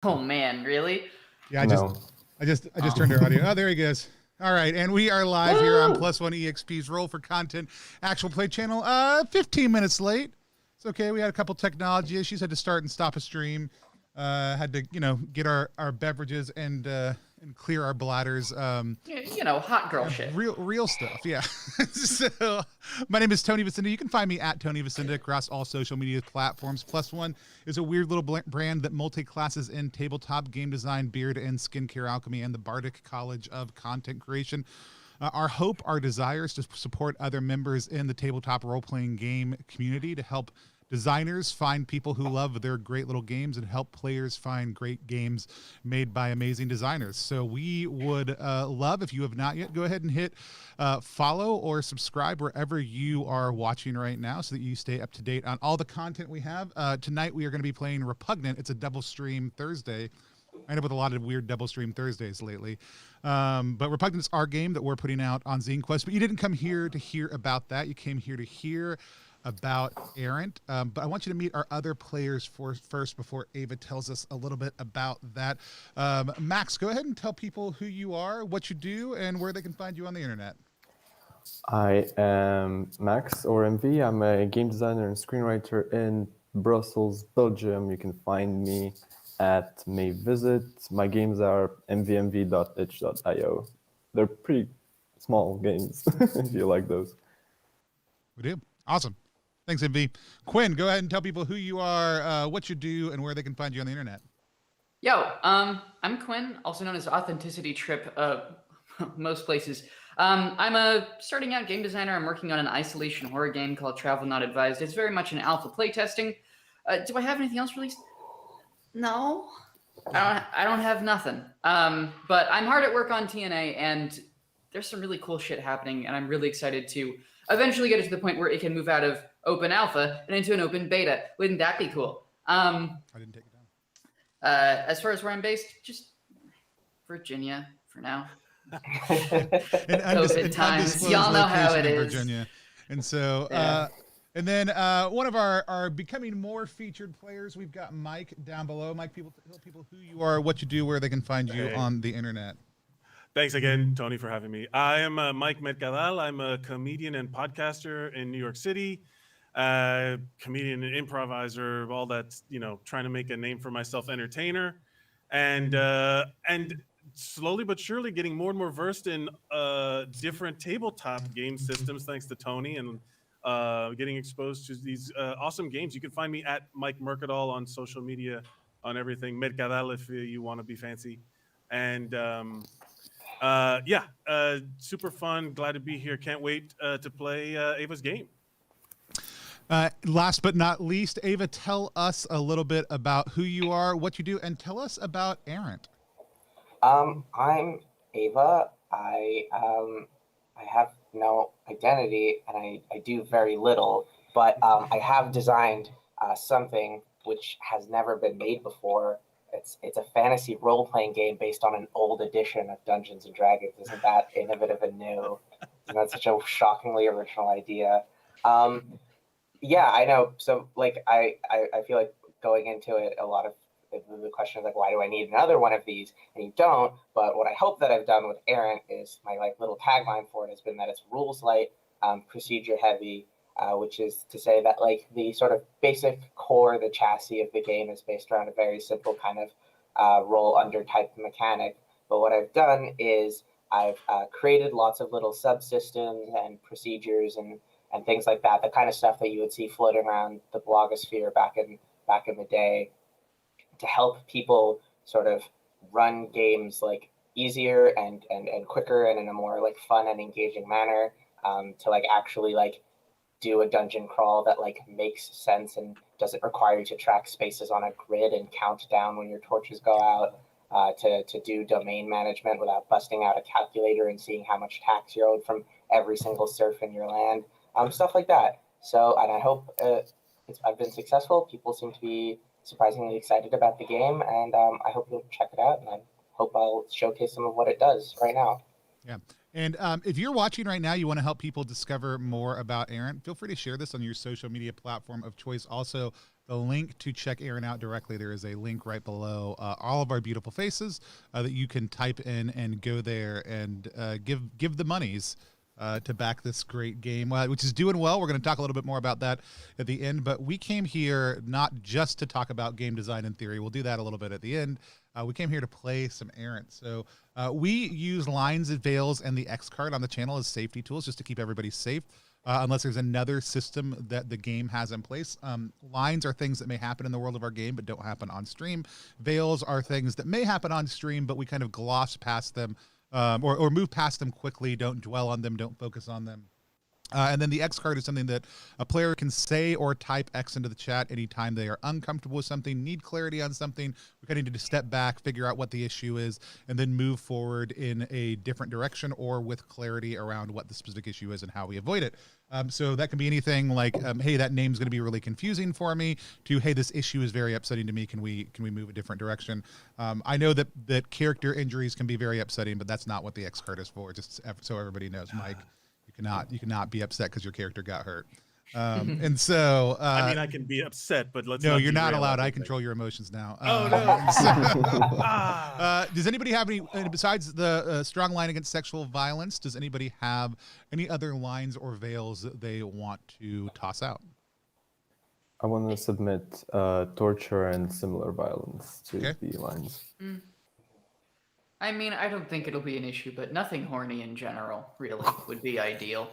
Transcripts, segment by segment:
Oh man, really? Yeah, I No. just turned our audio. Oh, there he goes. All right, and we are live here on Woo! Plus One EXP's Roll for Content actual play channel. 15 minutes late. It's okay. We had a couple technology issues. Had to start and stop a stream. Had to get our beverages and clear our bladders. Hot girl shit. Real stuff, yeah. So, my name is Tony Vicinda. You can find me at Tony Vicinda across all social media platforms. Plus One is a weird little brand that multi-classes in tabletop game design, beard, and skincare alchemy, and the Bardic College of Content Creation. Our hope, our desire is to support other members in the tabletop role-playing game community to help designers find people who love their great little games and help players find great games made by amazing designers. So we would love, if you have not yet, go ahead and hit follow or subscribe wherever you are watching right now so that you stay up to date on all the content we have. Tonight we are going to be playing Repugnant. It's a double stream Thursday. I end up with a lot of weird double stream Thursdays lately. But Repugnant's our game that we're putting out on Zine Quest. But you didn't come here to hear about that. You came here to hear about Errant. But I want you to meet our other players first before Ava tells us a little bit about that. Max, go ahead and tell people who you are, what you do, and where they can find you on the internet. I am Max, or MV. I'm a game designer and screenwriter in Brussels, Belgium. You can find me at May Visit. My games are mvmv.itch.io. They're pretty small games, if you like those. We do. Awesome. Thanks, MV. Quinn, go ahead and tell people who you are, what you do, and where they can find you on the internet. Yo, I'm Quinn, also known as Authenticity Trip, most places. I'm a starting out game designer. I'm working on an isolation horror game called Travel Not Advised. It's very much an alpha playtesting. Do I have anything else released? No. I don't have nothing. But I'm hard at work on TNA, and there's some really cool shit happening, and I'm really excited to eventually get it to the point where it can move out of open alpha and into an open beta. Wouldn't that be cool? I didn't take it down. As far as where I'm based, just Virginia for now. And COVID times. Y'all know how it is. Virginia. And so, Yeah. and then one of our becoming more featured players, we've got Mike down below. Mike, tell people who you are, what you do, where they can find you on the internet. Thanks again, Tony, for having me. I am Mike Medcadal. I'm a comedian and podcaster in New York City, comedian and improviser, all that, trying to make a name for myself, entertainer, and slowly but surely getting more and more versed in different tabletop game systems, thanks to Tony, and getting exposed to these awesome games. You can find me at Mike Mercadal on social media, on everything, Medcadal if you want to be fancy. And super fun. Glad to be here. Can't wait to play Ava's game. Last but not least, Ava, tell us a little bit about who you are, what you do, and tell us about Errant. I'm Ava. I have no identity, and I do very little, but I have designed something which has never been made before. It's a fantasy role-playing game based on an old edition of Dungeons and Dragons. Isn't that innovative and new? Isn't that such a shockingly original idea? Yeah, I know. So I feel like going into it, a lot of the question is why do I need another one of these? And you don't. But what I hope that I've done with Errant is my little tagline for it has been that it's rules light, procedure heavy, which is to say that the sort of basic core, the chassis of the game is based around a very simple kind of roll under type mechanic. But what I've done is I've created lots of little subsystems and procedures and things like that, the kind of stuff that you would see floating around the blogosphere back in the day, to help people sort of run games easier and quicker and in a more fun and engaging manner, to actually do a dungeon crawl that makes sense and doesn't require you to track spaces on a grid and count down when your torches go out, to do domain management without busting out a calculator and seeing how much tax you're owed from every single serf in your land, stuff like that. So, and I hope I've been successful. People seem to be surprisingly excited about the game, and I hope you'll check it out, and I hope I'll showcase some of what it does right now. Yeah. And if you're watching right now, you want to help people discover more about Errant, feel free to share this on your social media platform of choice. Also, the link to check Errant out directly, there is a link right below all of our beautiful faces that you can type in and go there and give the monies to back this great game, which is doing well. We're going to talk a little bit more about that at the end, but we came here not just to talk about game design in theory. We'll do that a little bit at the end. We came here to play some Errant. So we use lines and veils and the X card on the channel as safety tools just to keep everybody safe. Unless there's another system that the game has in place. Lines are things that may happen in the world of our game but don't happen on stream. Veils are things that may happen on stream, but we kind of gloss past them or move past them quickly, don't dwell on them, don't focus on them. And then the X card is something that a player can say or type X into the chat anytime they are uncomfortable with something, need clarity on something. We kind of need to step back, figure out what the issue is, and then move forward in a different direction or with clarity around what the specific issue is and how we avoid it. So that can be anything like, hey, that name's going to be really confusing for me, to, hey, this issue is very upsetting to me. Can we move a different direction? I know that character injuries can be very upsetting, but that's not what the X card is for, just so everybody knows, Mike. You cannot be upset because your character got hurt. And so I mean, I can be upset, but let's no, not you're not derail allowed. I everything. control your emotions now. Oh no. Does anybody have any, besides the strong line against sexual violence, does anybody have any other lines or veils that they want to toss out? I want to submit torture and similar violence to Okay. the lines. I mean, I don't think it'll be an issue, but nothing horny in general really would be ideal.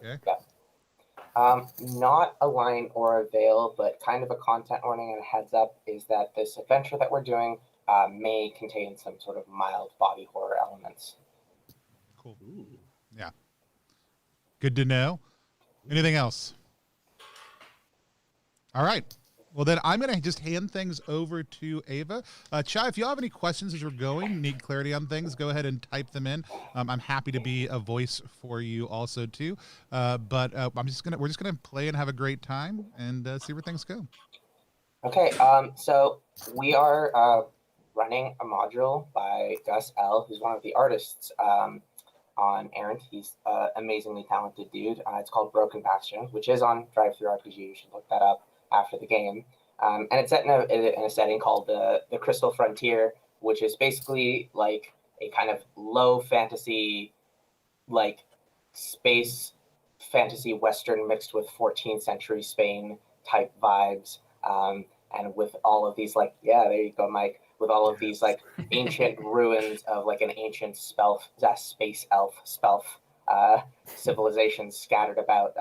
Okay. Not a line or a veil, but kind of a content warning and a heads up is that this adventure that we're doing may contain some sort of mild body horror elements. Cool. Yeah. Good to know. Anything else? All right. Well, then I'm going to just hand things over to Ava. Chai, if you have any questions as you're going, need clarity on things, go ahead and type them in. I'm happy to be a voice for you also too. But we're just gonna play and have a great time and see where things go. Okay. So we are running a module by Gus L, who's one of the artists on Errant. He's an amazingly talented dude. It's called Broken Bastion, which is on Drive-Thru RPG. You should look that up after the game. And it's set in a setting called the Crystal Frontier, which is basically like a kind of low fantasy, like space fantasy Western mixed with 14th century Spain type vibes. And with all of these, like, yeah, there you go, Mike, with all of these like ancient ruins of like an ancient space elf civilizations scattered about,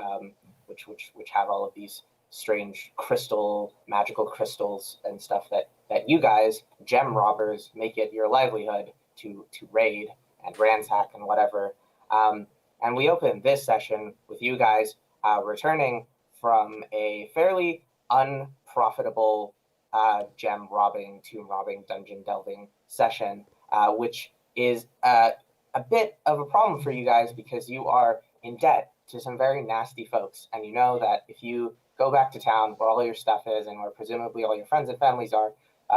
which have all of these strange magical crystals and stuff that you guys, gem robbers, make it your livelihood to raid and ransack and whatever. And we open this session with you guys returning from a fairly unprofitable gem robbing, tomb robbing, dungeon delving session, which is a bit of a problem for you guys because you are in debt to some very nasty folks. And you know that if you go back to town where all your stuff is and where presumably all your friends and families are,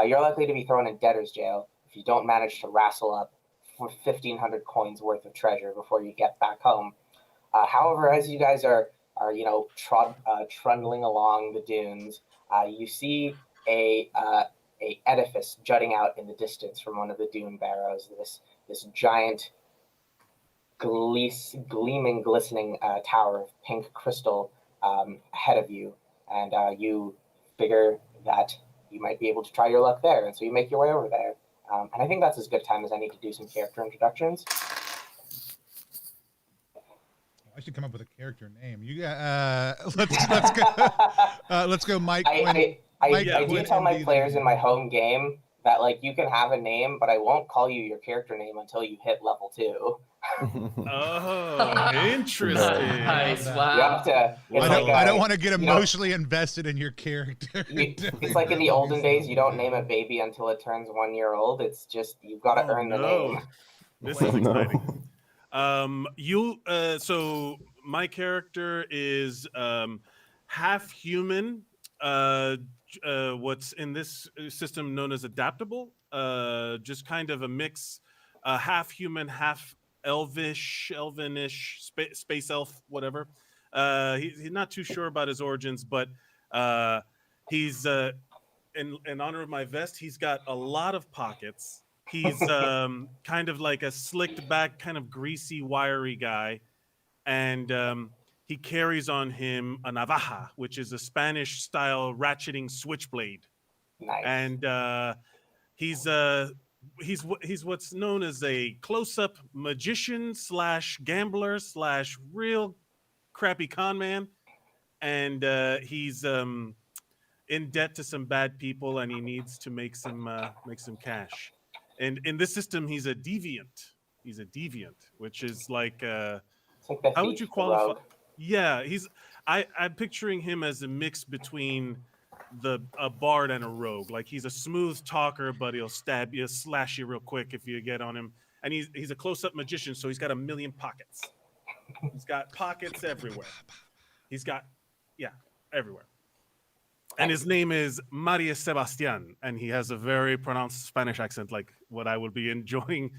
you're likely to be thrown in debtor's jail if you don't manage to wrestle up for 1,500 coins worth of treasure before you get back home. However, as you guys are trundling along the dunes, you see a edifice jutting out in the distance from one of the dune barrows. This giant, gleaming, glistening tower of pink crystal ahead of you, and you figure that you might be able to try your luck there, and so you make your way over there. And I think that's as good time as any to do some character introductions. I should come up with a character name. You let's go. Let's go, Mike. I do tell my players in my home game that like you can have a name, but I won't call you your character name until you hit level 2. Oh, interesting. Nice. Wow. You have to. I don't want to get emotionally invested in your character. It's like in the olden days, you don't name a baby until it turns 1 year old. It's just you've got to earn the name. This is exciting. So my character is half human. What's in this system known as adaptable. Just kind of a mix. Half human, half elvenish, space elf, whatever. He's not too sure about his origins, but He's in honor of my vest. He's got a lot of pockets. He's kind of like a slicked back, kind of greasy, wiry guy, and he carries on him a navaja, which is a Spanish style ratcheting switchblade, Nice. and he's he's what's known as a close-up magician slash gambler slash real crappy con man, and he's in debt to some bad people, and he needs to make some cash. And in this system, he's a deviant. He's a deviant, which is like It's like the how would thief, you the qualify? rogue. Yeah, I'm picturing him as a mix between a bard and a rogue. Like he's a smooth talker, but he'll stab you, slash you real quick if you get on him. And he's a close-up magician, so he's got a million pockets. He's got pockets everywhere. He's got everywhere. And his name is Maria Sebastian, and he has a very pronounced Spanish accent, like what I would be enjoying.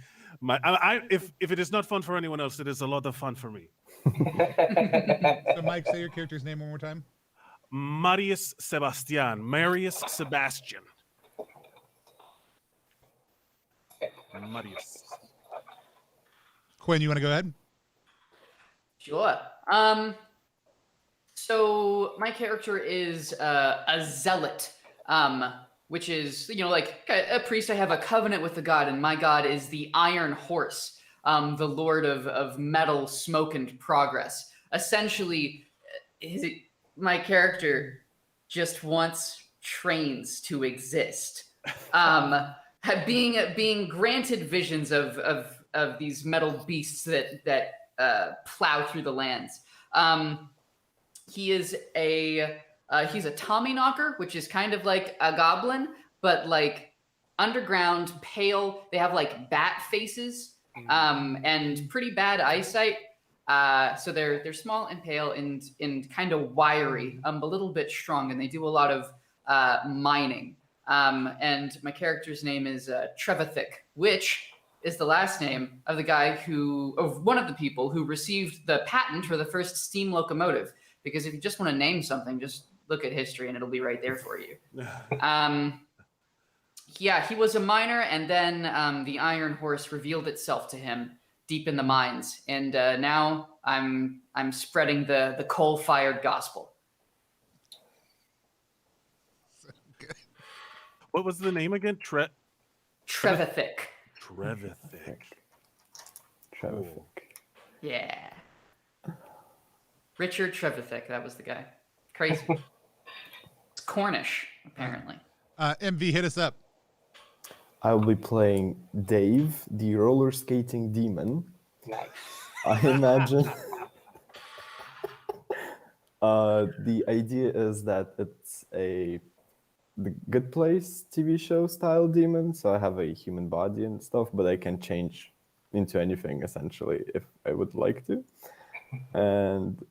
If it is not fun for anyone else, it is a lot of fun for me. So, Mike, say your character's name one more time. Marius Sebastian. Marius Sebastian. Marius. Quinn, you want to go ahead? Sure. So my character is a zealot, which is, like a priest. I have a covenant with the god, and my god is the Iron Horse, the lord of metal, smoke, and progress. Essentially, my character just wants trains to exist. Being granted visions of these metal beasts that plow through the lands. He is he's a Tommyknocker, which is kind of like a goblin, but like underground, pale. They have like bat faces, and pretty bad eyesight. So they're small and pale and kind of wiry, a little bit strong, and they do a lot of mining. And my character's name is Trevithick, which is the last name of one of the people who received the patent for the first steam locomotive. Because if you just want to name something, just look at history and it'll be right there for you. He was a miner, and then the Iron Horse revealed itself to him deep in the mines, and now I'm spreading the coal-fired gospel. What was the name again? Trevithick. Trevithick. Trevithick. Yeah. Richard Trevithick, that was the guy. Crazy. It's Cornish, apparently. MV, hit us up. I'll be playing Dave, the roller skating demon. Nice. I imagine. The idea is that it's the Good Place TV show style demon, so I have a human body and stuff, but I can change into anything essentially if I would like to. And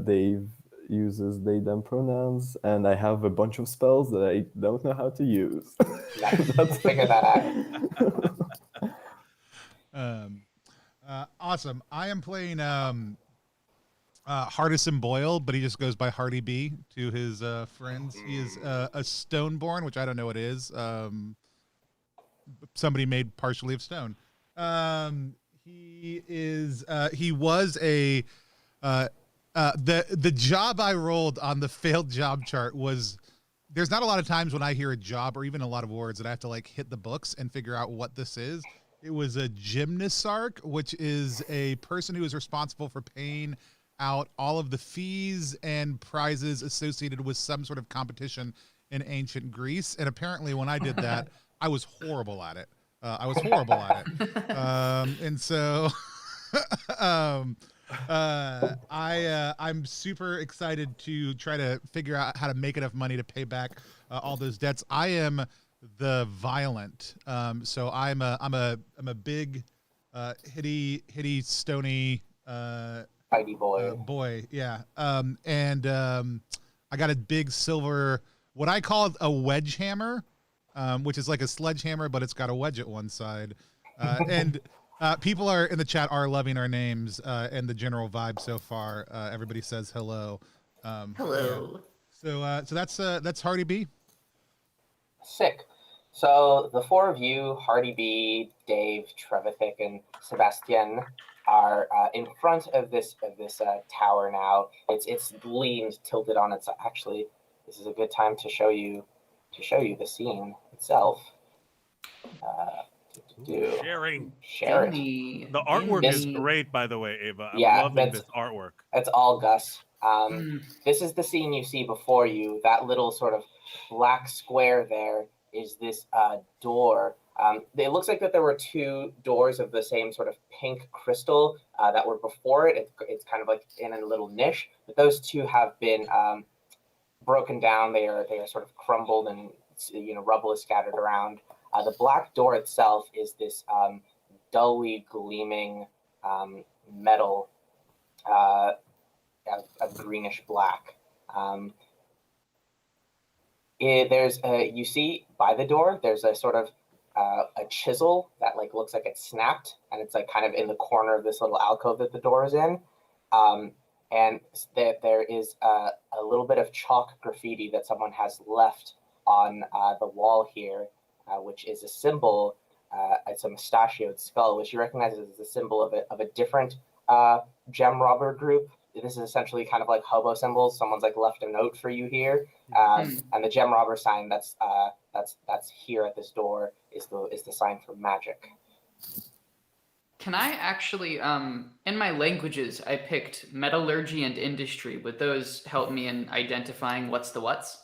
Dave uses they them pronouns, and I have a bunch of spells that I don't know how to use. Nice. Figure that out. Awesome. I am playing Hardison Boyle, but he just goes by Hardy B to his friends. He is a Stoneborn, which I don't know what it is. Somebody made partially of stone. He was a the job I rolled on the failed job chart was, there's not a lot of times when I hear a job or even a lot of words that I have to like hit the books and figure out what this is. It was a gymnosarch, which is a person who is responsible for paying out all of the fees and prizes associated with some sort of competition in ancient Greece. And apparently when I did that, I was horrible at it. And so I'm super excited to try to figure out how to make enough money to pay back all those debts. I am the violent, so I'm a big hitty stony Mighty boy. boy, yeah. I got a big silver, what I call a wedge hammer, which is like a sledgehammer, but it's got a wedge at one side. And people are in the chat are loving our names and the general vibe so far. Everybody says hello. Hello. Yeah. So that's Hardy B. Sick. So the four of you, Hardy B, Dave, Trevithick, and Sebastian, are in front of this tower now. It's leaned, tilted on its. Actually, this is a good time to show you the scene itself. Sharing. Share it. The artwork is great, by the way, Ava. I'm loving this artwork. That's all Gus. This is the scene you see before you. That little sort of black square there is this door. It looks like that there were two doors of the same sort of pink crystal that were before it. It's kind of like in a little niche, but those two have been broken down. They are sort of crumbled, and rubble is scattered around. The black door itself is this dully gleaming metal, a greenish black. You see by the door, there's a sort of a chisel that like looks like it snapped, and it's like kind of in the corner of this little alcove that the door is in. And there is a little bit of chalk graffiti that someone has left on the wall here, which is a symbol. It's a mustachioed skull, which you recognize as a symbol of a different gem robber group. This is essentially kind of like hobo symbols. Someone's like left a note for you here, and the gem robber sign that's here at this door is the sign for magic. Can I actually, in my languages, I picked metallurgy and industry. Would those help me in identifying what's the what's?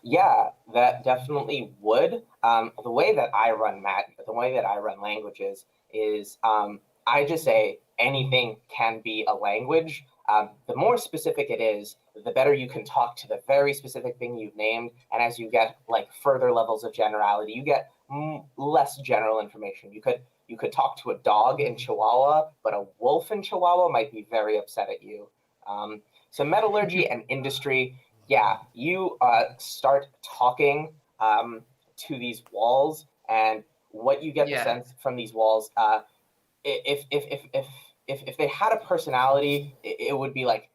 Yeah, that definitely would. The way that I run languages is I just say anything can be a language. The more specific it is, the better you can talk to the very specific thing you've named. And as you get like further levels of generality, you get less general information. You could talk to a dog in Chihuahua, but a wolf in Chihuahua might be very upset at you. So metallurgy and industry, yeah, you start talking to these walls, and what you get the sense from these walls, if they had a personality, it would be like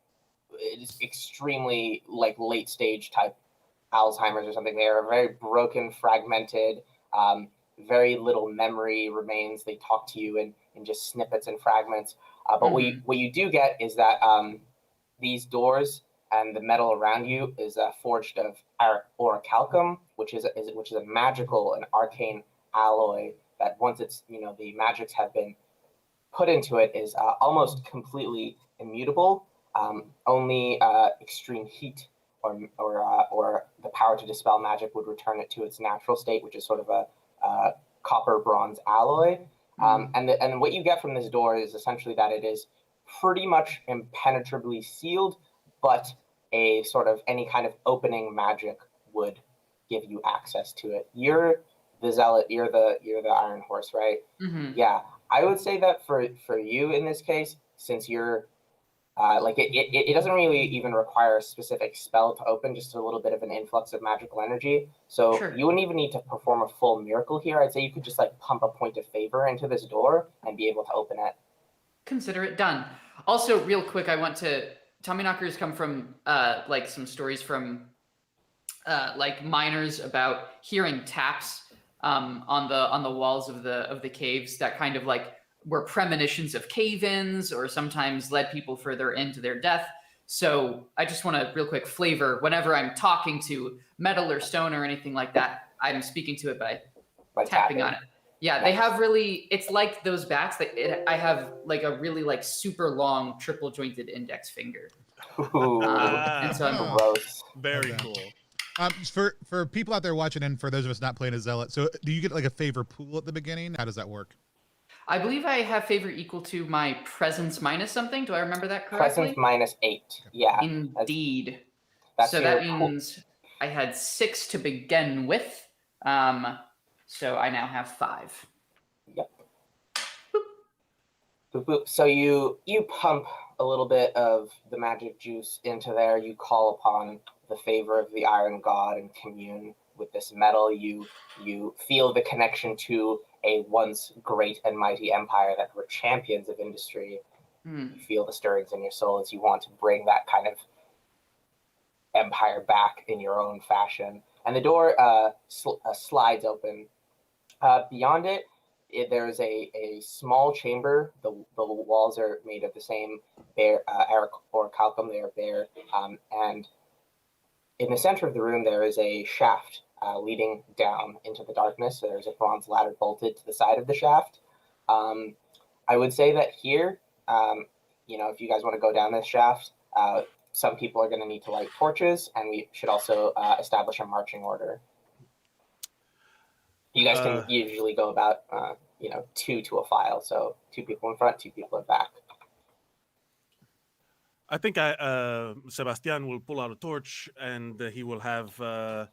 it's extremely like late stage type Alzheimer's or something. They are very broken, fragmented. Very little memory remains. They talk to you in just snippets and fragments. But what you do get is that these doors and the metal around you is forged of orichalcum, which is a magical and arcane alloy that once it's the magics have been put into it is almost completely immutable. Only extreme heat or the power to dispel magic would return it to its natural state, which is sort of a copper bronze alloy. And what you get from this door is essentially that it is pretty much impenetrably sealed, but a sort of any kind of opening magic would give you access to it. You're the zealot, you're the Iron Horse, right? Yeah, I would say that for you in this case, since you're it doesn't really even require a specific spell to open, just a little bit of an influx of magical energy. So you wouldn't even need to perform a full miracle here. I'd say you could just like pump a point of favor into this door and be able to open it. Consider it done. Also, real quick, I want to Tommyknockers come from like some stories from like miners about hearing taps on the walls of the caves that kind of like were premonitions of cave-ins or sometimes led people further into their death. So I just want to real quick flavor whenever I'm talking to metal or stone or anything like that, I'm speaking to it by tapping on it. Yeah, they have really, it's like those bats that I have like a really like super long triple jointed index finger. And so I'm gross. Very cool. For people out there watching and for those of us not playing as Zealot, so do you get like a favor pool at the beginning? How does that work? I believe I have favor equal to my presence minus something. Do I remember that correctly? Presence -8. Yeah. Indeed. That's so that means I had 6 to begin with. So I now have 5. Yep. Boop. Boop, boop. So you pump a little bit of the magic juice into there. You call upon the favor of the Iron God and commune with this metal. You feel the connection to a once great and mighty empire that were champions of industry. You feel the stirrings in your soul as you want to bring that kind of empire back in your own fashion. And the door slides open. Beyond it, there's a small chamber. The walls are made of the same bare or calcum. They are bare, and in the center of the room there is a shaft leading down into the darkness. So there's a bronze ladder bolted to the side of the shaft. I would say that here, if you guys want to go down this shaft, some people are going to need to light torches, and we should also establish a marching order. You guys can usually go about, 2 to a file. So 2 people in front, 2 people in back. I think Sebastian will pull out a torch, and he will have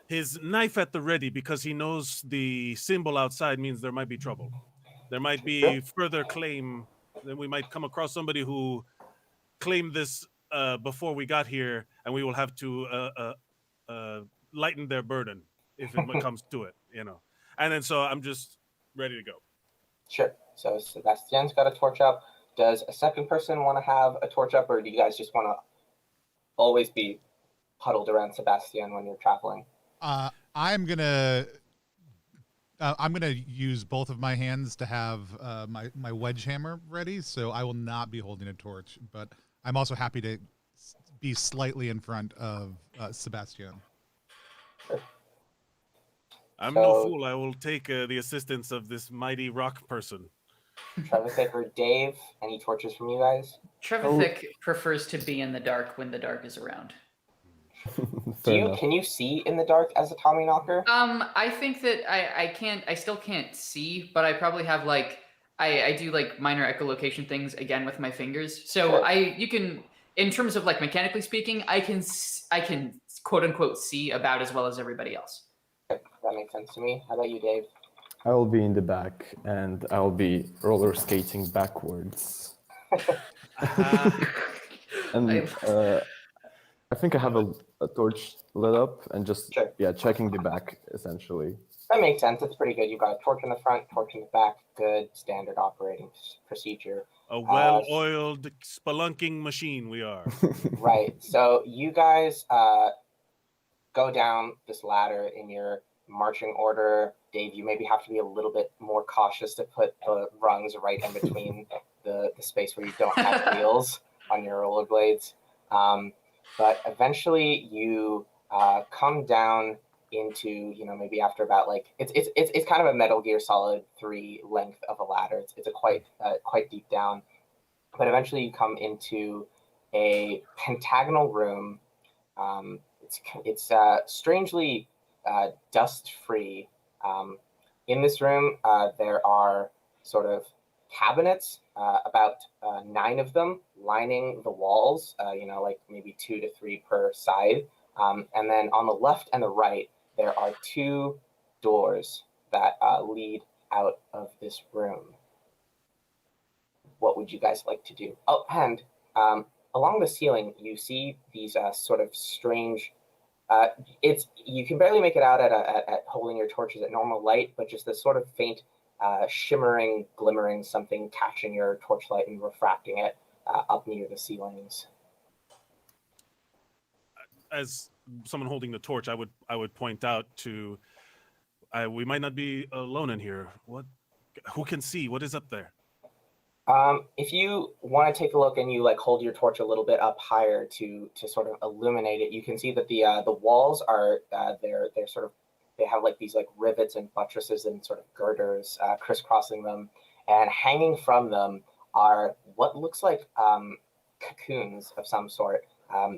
his knife at the ready, because he knows the symbol outside means there might be trouble. There might be further claim. Then we might come across somebody who claimed this before we got here, and we will have to lighten their burden if it comes to it, And then so I'm just ready to go. Sure. So Sebastian's got a torch up. Does a second person want to have a torch up, or do you guys just want to always be huddled around Sebastian when you're traveling? I'm gonna use both of my hands to have my wedge hammer ready, so I will not be holding a torch. But I'm also happy to be slightly in front of Sebastian. I'm no fool. I will take the assistance of this mighty rock person. Trevithick or Dave, any torches from you guys? Trevithick prefers to be in the dark when the dark is around. Can you see in the dark as a Tommy Knocker? I think that I still can't see, but I probably have I do minor echolocation things again with my fingers. So Sure. you can, in terms of mechanically speaking, I can quote unquote see about as well as everybody else. That makes sense to me. How about you, Dave? I will be in the back, and I'll be roller skating backwards. And I think I have a torch lit up, and just checking the back essentially. That makes sense. It's pretty good. You've got a torch in the front, torch in the back. Good standard operating procedure. A well-oiled spelunking machine we are. Right. So you guys go down this ladder in your marching order. Dave, you maybe have to be a little bit more cautious to put the rungs right in between the space where you don't have wheels on your rollerblades. But eventually you come down into, maybe after about it's kind of a Metal Gear Solid 3 length of a ladder. It's a quite deep down. But eventually you come into a pentagonal room. It's strangely dust-free. In this room, there are sort of cabinets, about 9 of them, lining the walls, maybe 2 to 3 per side. And then on the left and the right, there are 2 doors that lead out of this room. What would you guys like to do? Oh, and along the ceiling, you see these sort of strange. You can barely make it out at holding your torches at normal light, but just this sort of faint, shimmering, glimmering something catching your torchlight and refracting it up near the ceilings. As someone holding the torch, I would point out to. We might not be alone in here. Who can see? What is up there? If you want to take a look and you hold your torch a little bit up higher to sort of illuminate it, you can see that the walls are they have these rivets and buttresses and sort of girders crisscrossing them, and hanging from them are what looks like cocoons of some sort.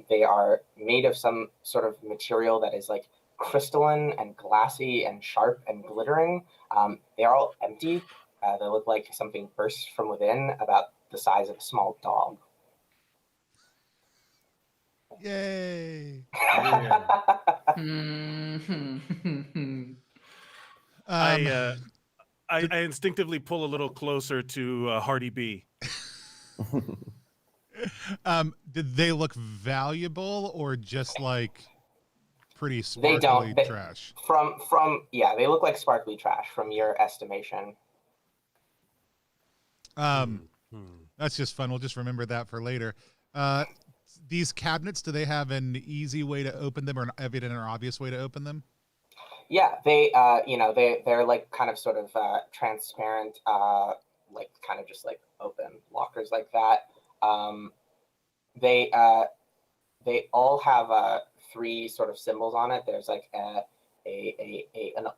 They are made of some sort of material that is crystalline and glassy and sharp and glittering. They are all empty. They look like something burst from within, about the size of a small dog. Yay! I instinctively pull a little closer to Hardy B. Did they look valuable or just pretty sparkly trash? They look like sparkly trash from your estimation. That's just fun. We'll just remember that for later. these cabinets, do they have an easy way to open them or an evident or obvious way to open them? Yeah, they they're like kind of sort of transparent, like kind of just like open lockers like that. Um, they they all have three sort of symbols on it. There's like an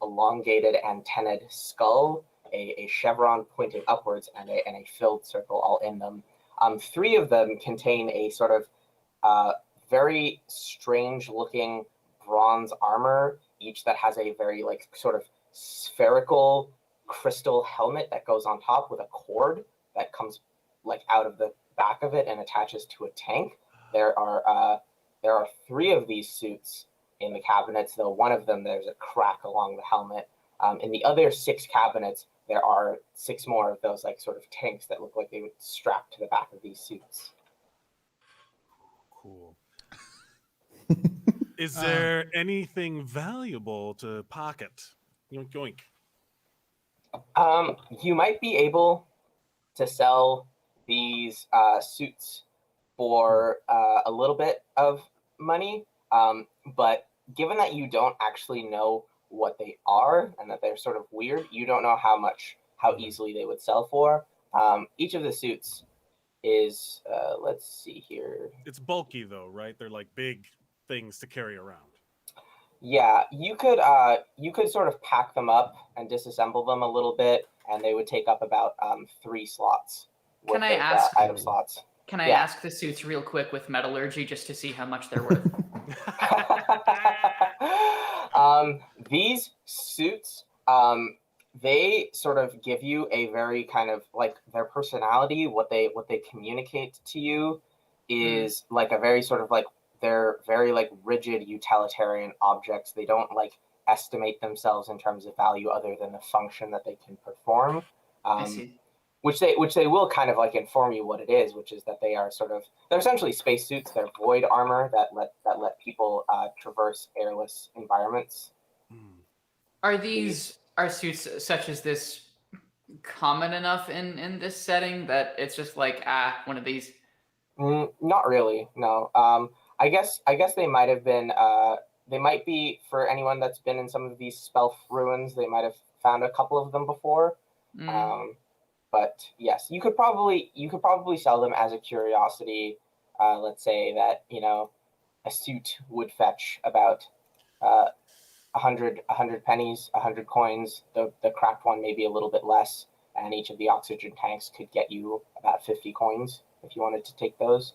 elongated antennaed skull, a chevron pointing upwards, and a filled circle all in them. Three of them contain a sort of very strange looking bronze armor, each that has a very like sort of spherical crystal helmet that goes on top with a cord that comes like out of the back of it and attaches to a tank. There are three of these suits in the cabinets, though one of them there's a crack along the helmet. In the other six cabinets, there are six more of those like sort of tanks that look like they would strap to the back of these suits. Cool. Is there anything valuable to pocket? Yoink, yoink. You might be able to sell these suits for a little bit of money, but given that you don't actually know what they are and that they're sort of weird, you don't know how easily they would sell for. Each of the suits is let's see here. It's bulky though, right? They're like big things to carry around. Yeah, you could sort of pack them up and disassemble them a little bit, and they would take up about 3 slots. Can I ask item slots? Can I ask the suits real quick with metallurgy just to see how much they're worth? These suits, they sort of give you a very kind of like their personality, what they communicate to you is like a very sort of like they're very like rigid utilitarian objects. They don't like estimate themselves in terms of value other than the function that they can perform. I see. Which they will kind of like inform you what it is, which is that they're essentially spacesuits. They're void armor that let people traverse airless environments. Are suits such as this common enough in this setting that it's just like one of these? Not really, no. I guess they might have been. They might be for anyone that's been in some of these spell ruins. They might have found a couple of them before. But yes, you could probably sell them as a curiosity. Let's say that a suit would fetch about 100 pennies, 100 coins. The cracked one maybe a little bit less, and each of the oxygen tanks could get you about 50 coins if you wanted to take those.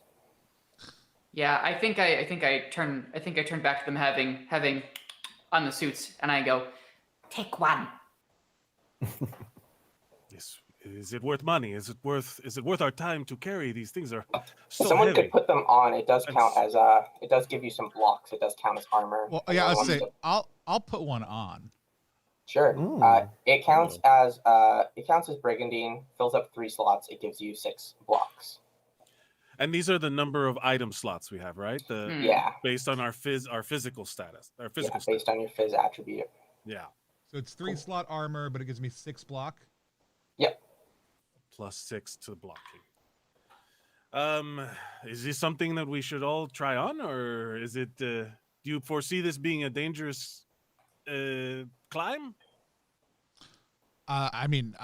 Yeah, I think I turn back to them having on the suits, and I go, take one. Is it worth money? Is it worth our time to carry these things? Are so Someone heavy. could put them on. It does count as it does give you some blocks. It does count as armor. Well, yeah, I'd say I'll put one on. Sure. It counts as brigandine. Fills up 3 slots. It gives you 6 blocks. And these are the number of item slots we have, right? Yeah. Based on our physical status. Based on your phys attribute. Yeah. So it's 3 slot armor, but it gives me 6 block. Yep. Plus 6 to blocking. Is this something that we should all try on, or is it? Do you foresee this being a dangerous climb? I mean,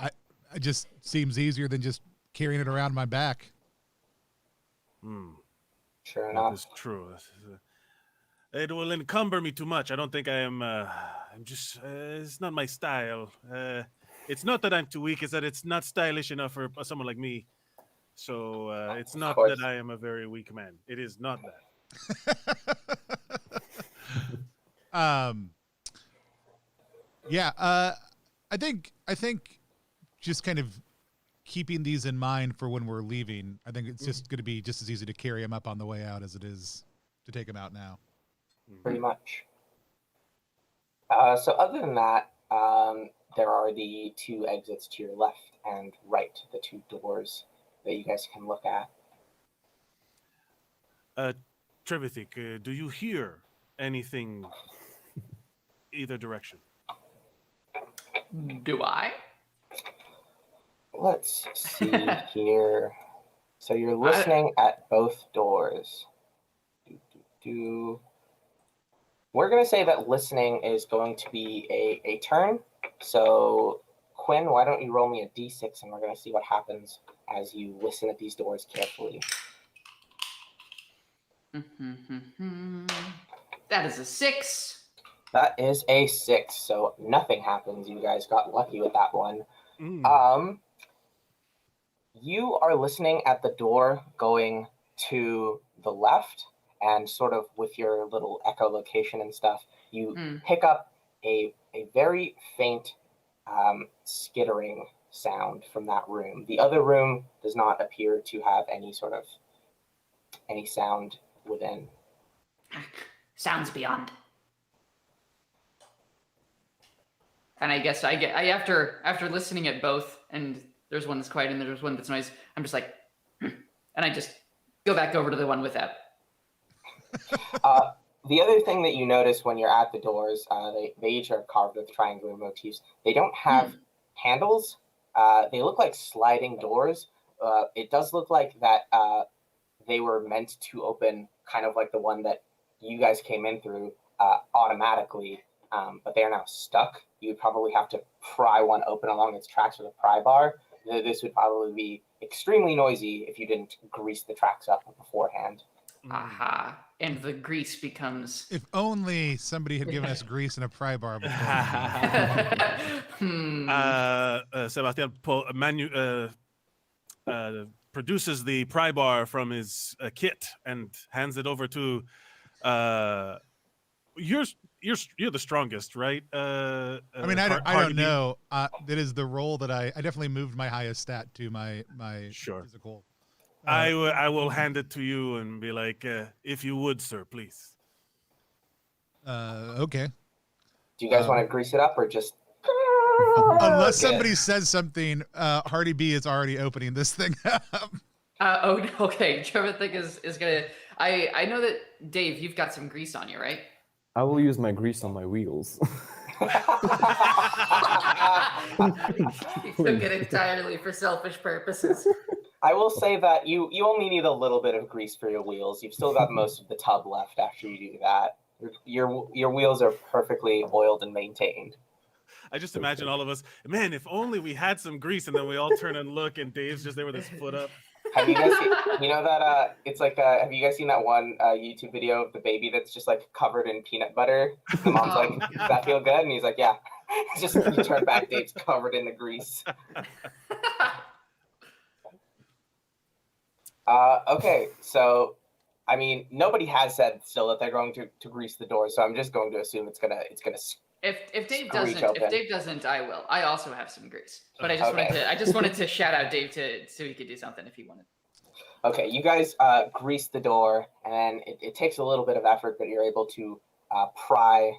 it just seems easier than just carrying it around my back. Sure enough. That is true. It will encumber me too much. I don't think I am. I'm just. It's not my style. It's not that I'm too weak. It's that it's not stylish enough for someone like me. So it's not that I am a very weak man. It is not that. Yeah. I think just kind of keeping these in mind for when we're leaving. I think it's just going to be just as easy to carry them up on the way out as it is to take them out now. Pretty much. So other than that, there are the 2 exits to your left and right, the 2 doors that you guys can look at. Trevithick, do you hear anything either direction? Do I? Let's see here. So you're listening at both doors. do. We're going to say that listening is going to be a turn. So, Quinn, why don't you roll me a d6 and we're going to see what happens as you listen at these doors carefully. That is a 6. That is a 6, so nothing happens. You guys got lucky with that one. You are listening at the door going to the left, and sort of with your little echolocation and stuff, you pick up a very faint skittering sound from that room. The other room does not appear to have any sound within. Sounds beyond. And I guess after listening at both, and there's one that's quiet and there's one that's noise, I'm just like, and I just go back over to the one without. The other thing that you notice when you're at the doors, they each are carved with triangular motifs. They don't have handles. They look like sliding doors. It does look like that they were meant to open kind of like the one that you guys came in through automatically, but they are now stuck. You'd probably have to pry one open along its tracks with a pry bar. This would probably be extremely noisy if you didn't grease the tracks up beforehand. Aha. And the grease becomes... If only somebody had given us grease and a pry bar before. Sebastian produces the pry bar from his kit and hands it over to you're the strongest, right? I mean, I don't know. That is the role that I definitely moved my highest stat to my physical. I will hand it to you and be like, if you would, sir, please. Okay. Do you guys want to grease it up or just... Unless somebody says something, Hardy B is already opening this thing up. Okay. Trevor think is gonna... I know that, Dave, you've got some grease on you, right? I will use my grease on my wheels. You took it entirely for selfish purposes. I will say that you only need a little bit of grease for your wheels. You've still got most of the tub left after you do that. Your wheels are perfectly oiled and maintained. I just imagine all of us, man, if only we had some grease, and then we all turn and look, and Dave's just there with his foot up. Have you guys seen, it's like, have you guys seen that one YouTube video of the baby that's just like covered in peanut butter? The mom's like, does that feel good? And he's like, yeah. Just you turn back, Dave's covered in the grease. Okay, so I mean, nobody has said still that they're going to grease the door, so I'm just going to assume it's gonna. If Dave doesn't, I will. I also have some grease, but I just wanted to shout out Dave so he could do something if he wanted. Okay, you guys grease the door, and it takes a little bit of effort, but you're able to pry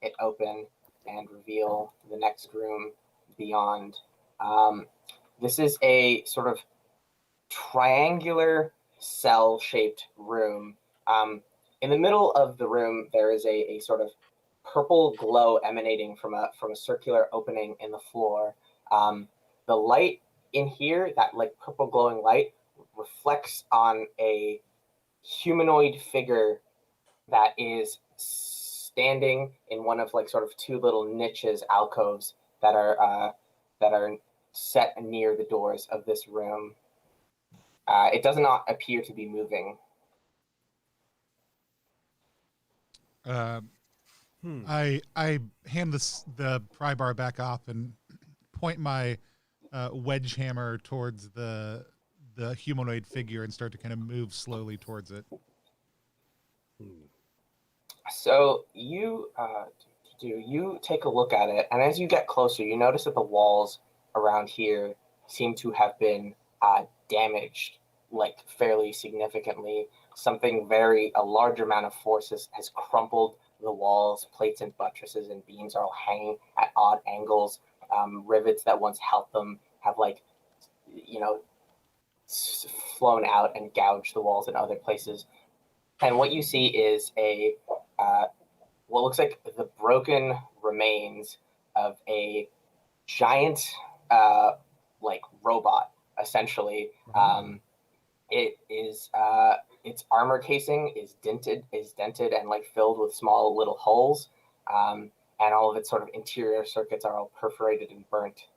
it open and reveal the next room beyond. This is a sort of triangular cell-shaped room. In the middle of the room, there is a sort of purple glow emanating from a circular opening in the floor. The light in here, that like purple glowing light, reflects on a humanoid figure that is standing in one of like sort of two little niches, alcoves that are set near the doors of this room. It does not appear to be moving. I hand the pry bar back off and point my wedge hammer towards the humanoid figure and start to kind of move slowly towards it. So you take a look at it, and as you get closer, you notice that the walls around here seem to have been damaged, like fairly significantly. A large amount of force has crumpled the walls. Plates and buttresses and beams are all hanging at odd angles. Rivets that once held them have flown out and gouged the walls in other places. And what you see is what looks like the broken remains of a giant robot, essentially. It is its armor casing is dented and like filled with small little holes, and all of its sort of interior circuits are all perforated and burnt.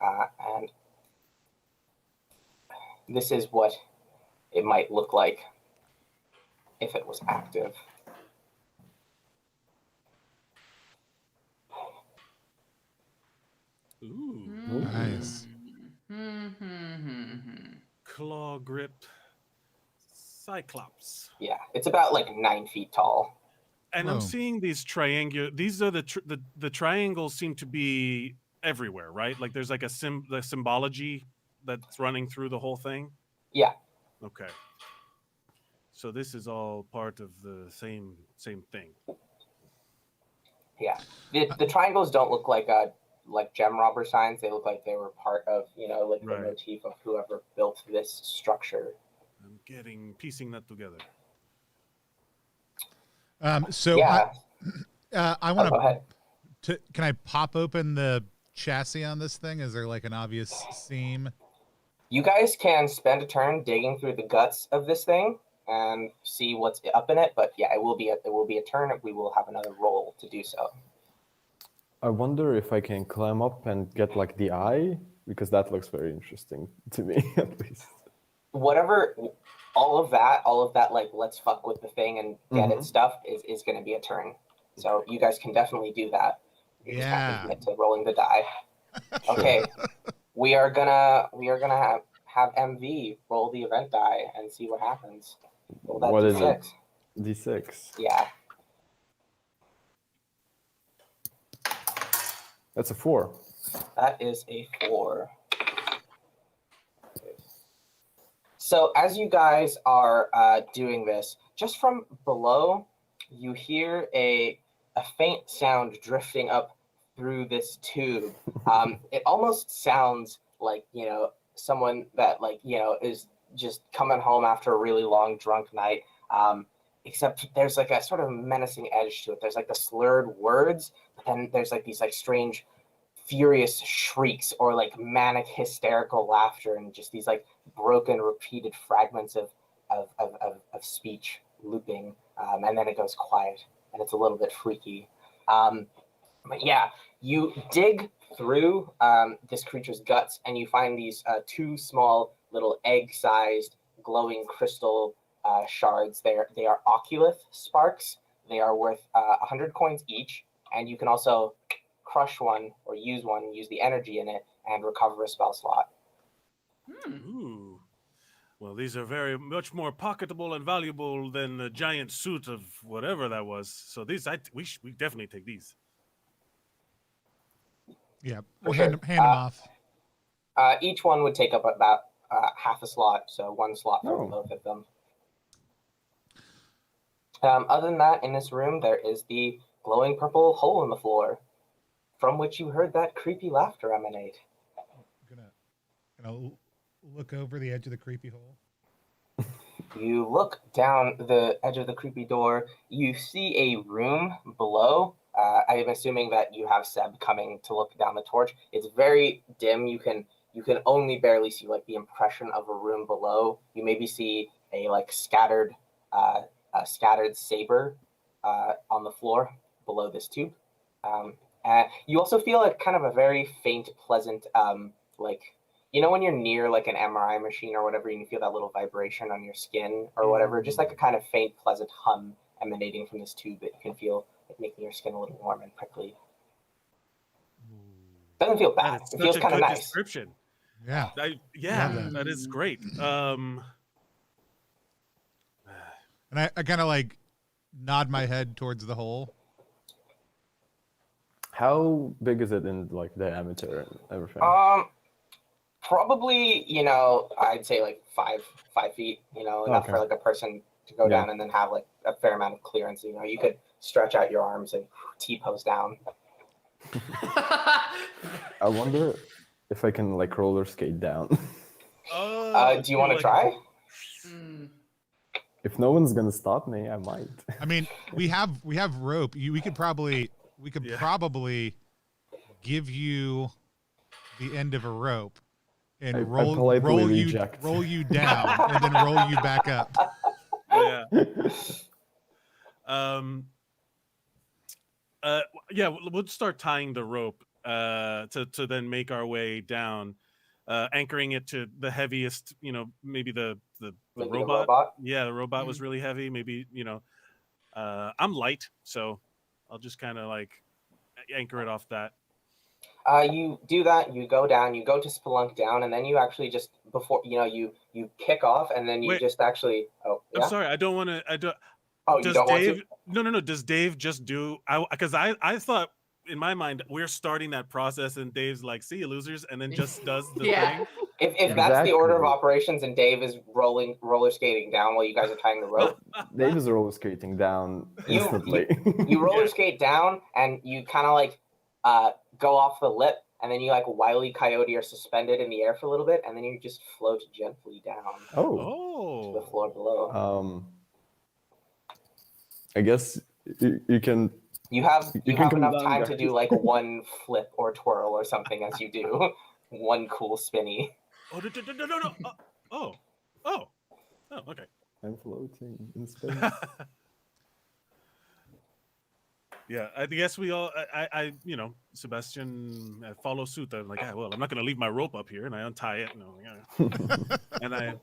And this is what it might look like if it was active. Ooh. Nice. Claw grip Cyclops. Yeah, it's about like 9 feet tall. And Whoa. I'm seeing these triangular. These are the triangles seem to be everywhere, right? Like there's like the symbology that's running through the whole thing. Yeah. Okay. So this is all part of the same thing. Yeah. The triangles don't look like gem robber signs. They look like they were part of, like Right. the motif of whoever built this structure. I'm piecing that together. So Yeah. I want Go ahead. to. Can I pop open the chassis on this thing? Is there like an obvious seam? You guys can spend a turn digging through the guts of this thing and see what's up in it. But yeah, it will be a turn. We will have another roll to do so. I wonder if I can climb up and get like the eye, because that looks very interesting to me, at least. Whatever, all of that, like let's fuck with the thing and get it stuff is going to be a turn. So you guys can definitely do that. You just have to commit to rolling the die. Okay, we are gonna have MV roll the event die and see what happens. Roll that What is D6. it? D6. Yeah. That's a 4. That is a 4. So as you guys are doing this, just from below, you hear a faint sound drifting up through this tube. It almost sounds like, someone that is just coming home after a really long drunk night. Except there's like a sort of menacing edge to it. There's like the slurred words, but then there's like these like strange furious shrieks or like manic hysterical laughter and just these like broken repeated fragments of speech looping, and then it goes quiet and it's a little bit freaky. But yeah, you dig through this creature's guts and you find these 2 small little egg-sized glowing crystal shards. They are oculith sparks. They are worth 100 coins each, and you can also crush one or use the energy in it, and recover a spell slot. Ooh. Well, these are very much more pocketable and valuable than the giant suit of whatever that was. So these, we definitely take these. Yeah, For we'll sure. hand them off. Each one would take up about half a slot, so 1 slot for Oh. both of them. Other than that, in this room, there is the glowing purple hole in the floor, from which you heard that creepy laughter emanate. Gonna look over the edge of the creepy hole. You look down the edge of the creepy door. You see a room below. I am assuming that you have Seb coming to look down the torch. It's very dim. You can only barely see like the impression of a room below. You maybe see a like scattered saber on the floor below this tube. And you also feel like kind of a very faint, pleasant, like, when you're near like an MRI machine or whatever, and you feel that little vibration on your skin or whatever, just like a kind of faint, pleasant hum emanating from this tube that you can feel like making your skin a little warm and prickly. Doesn't feel bad. It feels kind of nice. Description. Yeah. That is great. And I kind of like nod my head towards the hole. How big is it in like diameter and everything? Probably, I'd say like 5 feet, enough for like a person to go down and then have like a fair amount of clearance. You could stretch out your arms and T-pose down. I wonder if I can like roller skate down. Do you want to try? If no one's gonna stop me, I might. I mean, we have rope. We could probably probably give you the end of a rope and I roll politely reject. roll you down and then roll you back up. Yeah. Um. Yeah. We'll start tying the rope. To then make our way down, anchoring it to the heaviest. Maybe the Maybe robot. the robot. Yeah, the robot was really heavy. Maybe I'm light, so I'll just kind of like anchor it off that. You do that. You go down. You go to spelunk down, and then you actually just before you kick off, and then you Wait. just actually. Oh I'm yeah. sorry. I don't want to. I don't. Oh, you Does don't want Dave? to. No. Does Dave just do? Because I thought in my mind we're starting that process, and Dave's like, "See you, losers," and then just does the Yeah. thing. If that's the order of Exactly. operations, and Dave is roller skating down while you guys are tying the rope, Dave is roller skating down You- instantly. you roller Yeah. skate down, and you kind of like go off the lip, and then you like Wile E. Coyote are suspended in the air for a little bit, and then you just float gently down to the Oh. floor below. I guess you can. You have You can come enough down, time to guys. do like one flip or twirl or something as you do one cool spinny. Oh no. Oh. Okay. I'm floating in space. Yeah, I guess we all. Sebastian follow suit. I'm like, well, I'm not gonna leave my rope up here, and I untie it, and and I.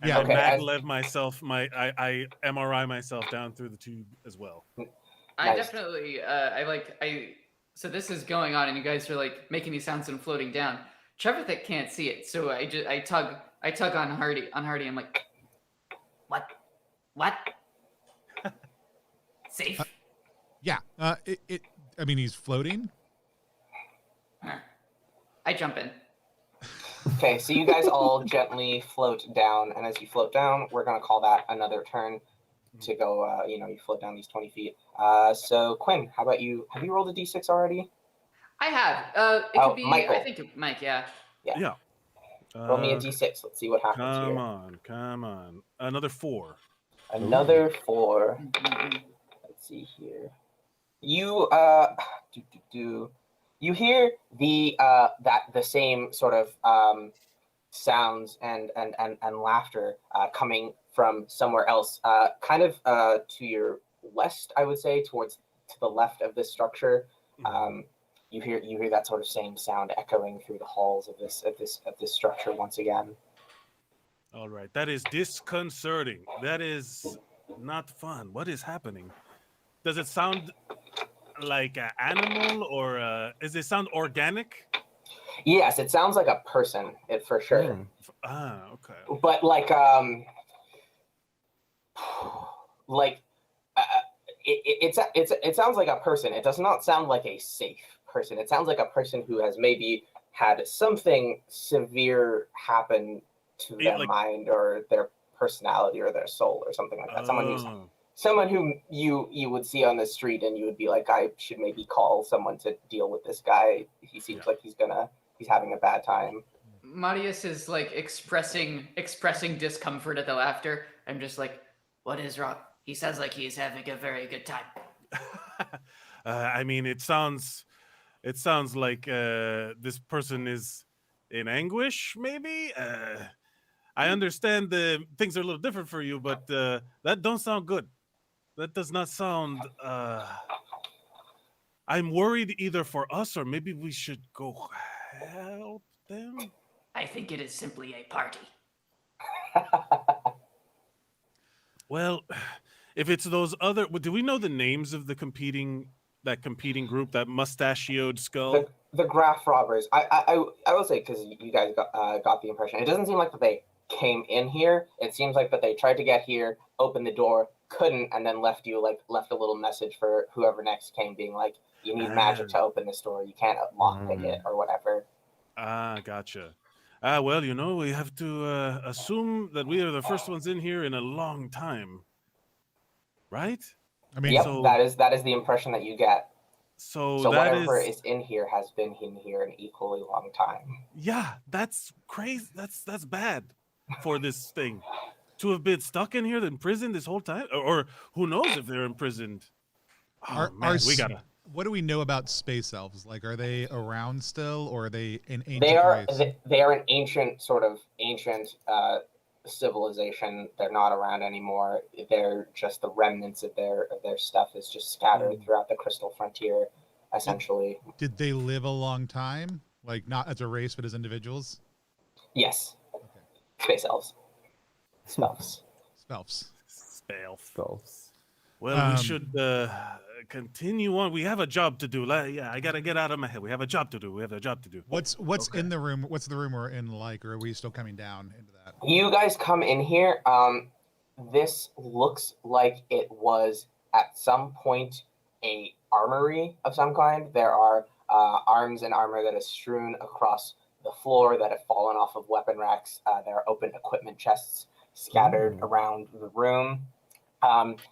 And Yeah. I Okay, maglev myself. I MRI myself down through the tube as well. I Nice. definitely so this is going on and you guys are like making these sounds and floating down. Trevor that can't see it, so I tug on Hardy. I'm like, what? Safe? Yeah. I mean, he's floating. I jump in. Okay, so you guys all gently float down, and as you float down, we're gonna call that another turn to go. You float down these 20 feet. So Quinn, how about you? Have you rolled a d6 already? I have. It could be. Michael. I think Mike. Yeah. Yeah. Roll me a d6. Let's see what happens here. Come on. Another 4. Another 4. Let's see here. You you hear the same sort of sounds and laughter coming from somewhere else, kind of to your west, I would say, to the left of this structure. You hear that sort of same sound echoing through the halls of this structure once again. All right. That is disconcerting. That is not fun. What is happening? Does it sound like an animal, or does it sound organic? Yes, it sounds like a person, for sure. Okay. But it sounds like a person. It does not sound like a safe person. It sounds like a person who has maybe had something severe happen to their mind or their personality or their soul or something like that. Someone who you would see on the street and you would be like, I should maybe call someone to deal with this guy. He seems like he's having a bad time. Marius is like expressing discomfort at the laughter. I'm just like, what is wrong? He sounds like he's having a very good time. I mean, it sounds like this person is in anguish, maybe. I understand the things are a little different for you, but that don't sound good. That does not sound. I'm worried either for us or maybe we should go help them. I think it is simply a party. Well, if it's those other, do we know the names of the competing group, that mustachioed skull? The graph robbers. I will say, because you guys got the impression, it doesn't seem like that they came in here. It seems like that they tried to get here, opened the door, couldn't, and then left a little message for whoever next came, being like, you need magic to open this door. You can't lock it or whatever. Gotcha. Well, we have to assume that we are the first ones in here in a long time, right? I mean, yep, that is the impression that you get. So whatever is in here has been in here an equally long time. Yeah, that's crazy. That's bad for this thing to have been stuck in here in prison this whole time, or who knows if they're imprisoned. Oh, man, we gotta. What do we know about space elves? Like, are they around still, or are they an ancient They are race? they are an ancient civilization. They're not around anymore. They're just the remnants of their stuff is just scattered throughout the Crystal Frontier, essentially. Did they live a long time? Like, not as a race, but as individuals? Yes, Okay. space elves, spells. Spelfs. Spells. Well, we should continue on. We have a job to do. Yeah, I gotta get out of my head. We have a job to do. What's in the room? What's the room we're in like, or are we still coming down into that? You guys come in here. This looks like it was at some point a armory of some kind. There are arms and armor that is strewn across the floor that have fallen off of weapon racks. There are open equipment chests scattered around the room.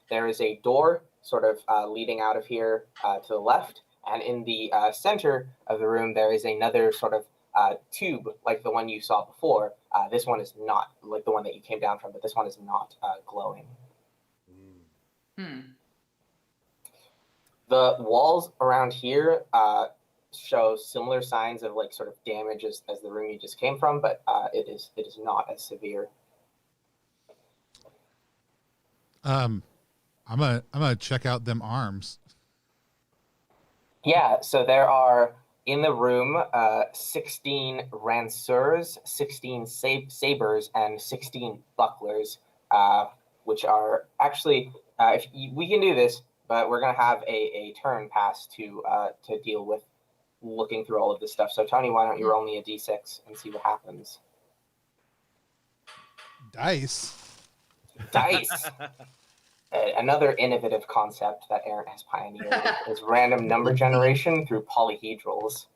There is a door sort of leading out of here to the left, and in the center of the room there is another sort of tube like the one you saw before. This one is not like the one that you came down from, but this one is not glowing. The walls around here show similar signs of like sort of damage as the room you just came from, but it is not as severe. I'm gonna check out them arms. Yeah, so there are in the room 16 ranceurs, 16 sabers, and 16 bucklers, which are actually we can do this, but we're gonna have a turn pass to deal with looking through all of this stuff. So Tony, why don't you roll me a d6 and see what happens? Dice. Another innovative concept that Errant has pioneered is random number generation through polyhedrals.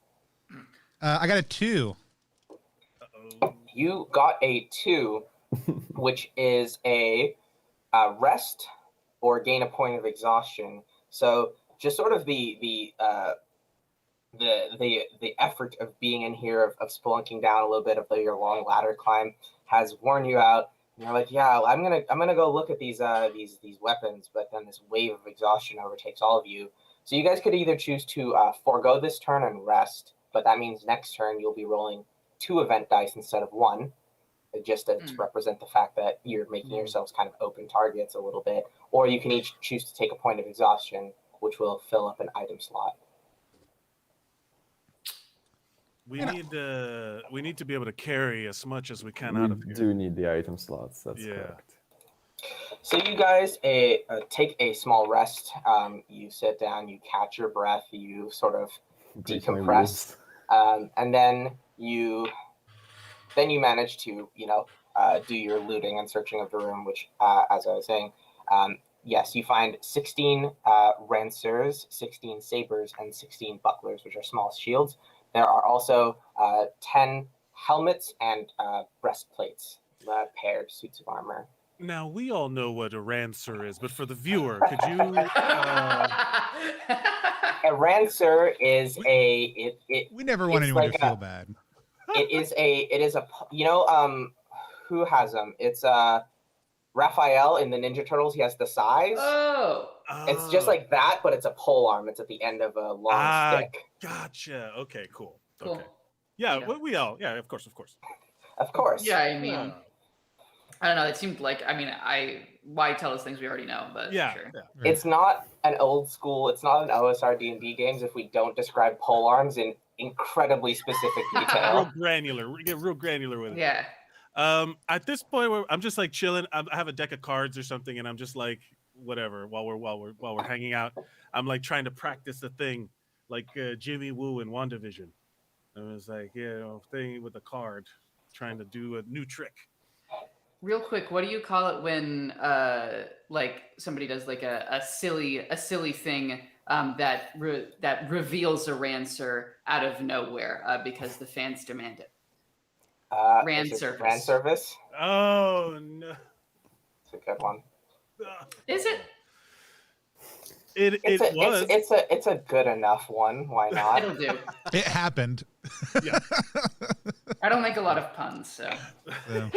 I got a 2. You got a 2, which is a rest or gain a point of exhaustion. So just sort of the effort of being in here, of spelunking down a little bit of your long ladder climb has worn you out. And you're like, yeah, I'm gonna go look at these weapons, but then this wave of exhaustion overtakes all of you. So you guys could either choose to forego this turn and rest, but that means next turn you'll be rolling 2 event dice instead of 1, just to represent the fact that you're making yourselves kind of open targets a little bit. Or you can each choose to take a point of exhaustion, which will fill up an item slot. We need to be able to carry as much as we can out of We here. do need the item slots. That's correct. So you guys take a small rest. You sit down, you catch your breath, you sort of Break my decompress, rules. and then you manage to do your looting and searching of the room. Which, as I was saying, yes, you find 16 ranceurs, 16 sabers, and 16 bucklers, which are small shields. There are also 10 helmets and breastplates, paired suits of armor. Now, we all know what a rancer is, but for the viewer, could you... A rancer is We never want anyone to feel bad. It is a who has them? It's Raphael in the Ninja Turtles. He has the size. It's just like that, but it's a pole arm. It's at the end of a long stick. Gotcha. Okay, cool. Cool. Okay. Yeah, we all... Yeah, of course. Of course. Yeah, I mean, I don't know. It seemed like, why tell us things we already know? But yeah, sure. yeah. Right. It's not an old school. It's not an OSR D&D games if we don't describe pole arms in incredibly specific Real detail. granular. We get real granular with it. Yeah. At this point, where I'm just like chilling. I have a deck of cards or something, and I'm just like, whatever. While we're hanging out, I'm like trying to practice the thing, like Jimmy Woo in WandaVision. I was like, thing with the card, trying to do a new trick. Real quick, what do you call it when like somebody does like a silly thing that reveals a rancer out of nowhere because the fans demand it? Ran service. Ran service. Oh no! It's a good one. Is it? It's a good enough one. Why not? It'll do. It happened. Yeah. I don't make a lot of puns, so. Yeah.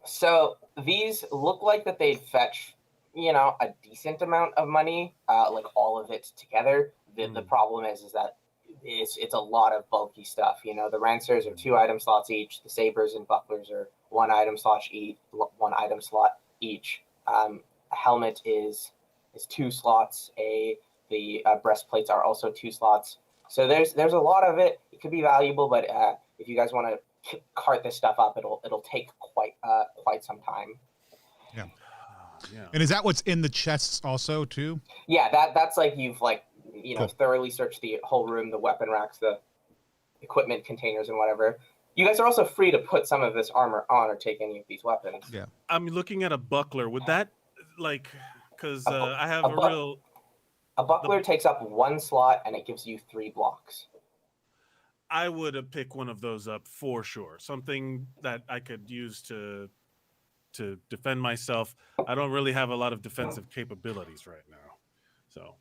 So these look like that they'd fetch, a decent amount of money, like all of it together. The problem is that it's a lot of bulky stuff. You know, the Rancers are 2 item slots each. The Sabers and Bucklers are 1 item slot each. A helmet is 2 slots. The breastplates are also 2 slots. So there's a lot of it. It could be valuable, but if you guys want to cart this stuff up, it'll take quite some time. Yeah. Yeah. And is that what's in the chests also too? Yeah, that's like you've Cool. thoroughly searched the whole room, the weapon racks, the equipment containers, and whatever. You guys are also free to put some of this armor on or take any of these weapons. Yeah. I'm looking at a buckler. Would that because I have A buckler takes up 1 slot and it gives you 3 blocks. I would pick one of those up for sure. Something that I could use to defend myself. I don't really have a lot of defensive capabilities right now, so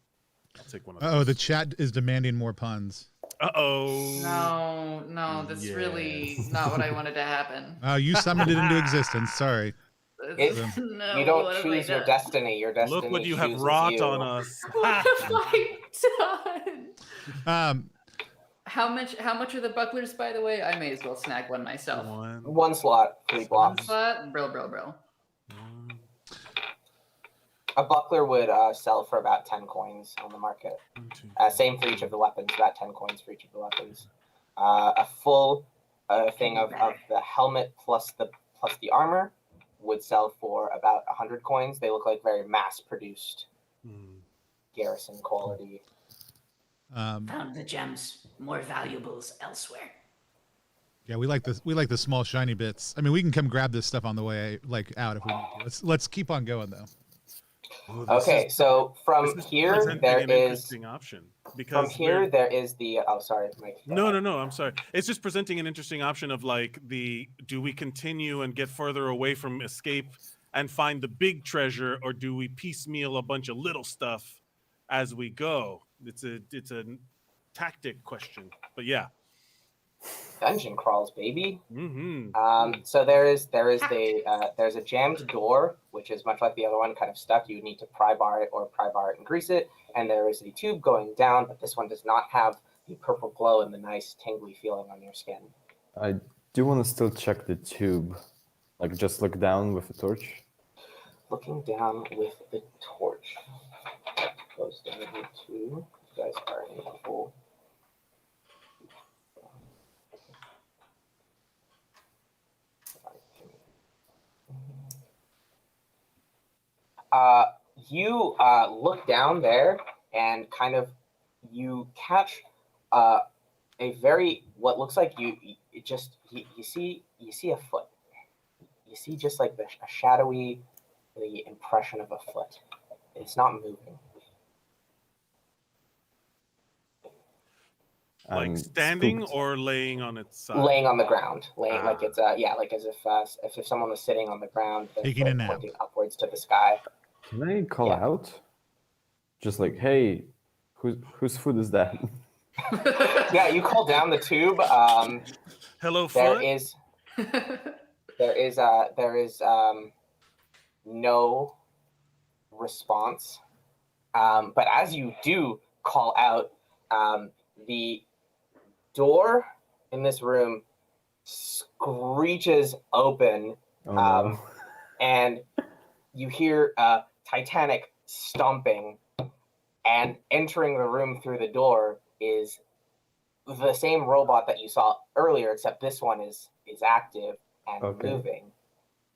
I'll take one of those. Oh, the chat is demanding more puns. Uh-oh. No, that's Yeah. really not what I wanted to happen. Oh, you summoned it into existence. Sorry. No, You don't what have I choose your done? destiny. Your destiny Look what you have chooses wrought you. on us. What have I done? Um, How much are the bucklers, by the way? I may as well snag one myself. 1 slot, 3 blocks. Slot, bro. A buckler would sell for about 10 coins on the market. Same for each of the weapons, about 10 coins for each of the weapons. A full thing of the helmet plus the armor would sell for about 100 coins. They look like very mass-produced garrison quality. Found the gems, more valuables elsewhere. Yeah, we like this. We like the small shiny bits. I mean, we can come grab this stuff on the way out if we need to. Let's keep on going though. Okay, so from here there is option from here there is the sorry, Mike. No, I'm sorry. It's just presenting an interesting option of do we continue and get further away from escape and find the big treasure, or do we piecemeal a bunch of little stuff as we go? It's a tactic question, but yeah. Dungeon crawls, baby. Mm-hmm. So there's a jammed door, which is much like the other one, kind of stuck. You would need to pry bar it and grease it. And there is a tube going down, but this one does not have the purple glow and the nice tingly feeling on your skin. I do want to still check the tube. Just look down with the torch. Looking down with the torch. Goes down to 2. You guys are in the full. You look down there and kind of you catch a very what looks like you see a foot. You see just like a shadowy the impression of a foot. It's not moving. Standing Spooked. or laying on its side? Laying on the ground, like it's like as if someone was sitting on the ground, Taking a nap. pointing upwards to the sky. Can I call out? Just hey, whose food is that? Yeah, you call down the tube. Hello, There foot? is no response. But as you do call out, the door in this room screeches open, Oh, no. and you hear Titanic stomping, and entering the room through the door is the same robot that you saw earlier, except this one is active and moving,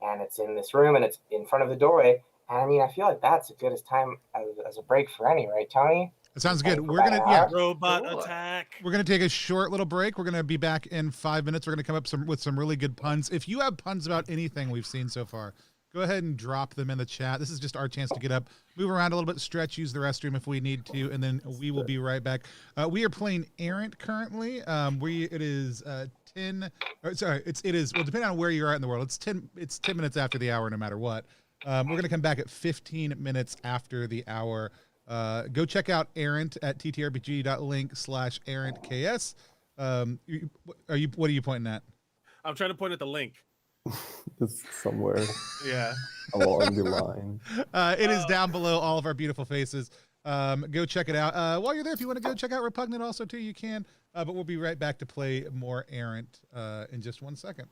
and it's in this room and it's in front of the doorway. And I mean, I feel like that's as good as time as a break for any, right, Tony? That sounds good. Thank We're gonna Robot Cool. attack. We're gonna take a short little break. We're gonna be back in 5 minutes. We're gonna come up with some really good puns. If you have puns about anything we've seen so far, go ahead and drop them in the chat. This is just our chance to get up, move around a little bit, stretch, use the restroom if we need to, and then we will be right back. We are playing Errant currently. It is 10. It is well, depending on where you are in the world. It's 10 minutes after the hour, no matter what. We're gonna come back at 15 minutes after the hour. Go check out Errant at ttrpg.link/ErrantKS. What are you pointing at? I'm trying to point at the link. It's somewhere Yeah. along the line. It is down below all of our beautiful faces. Go check it out. While you're there, if you want to go check out Repugnant also too, you can. But we'll be right back to play more Errant in just 1 second.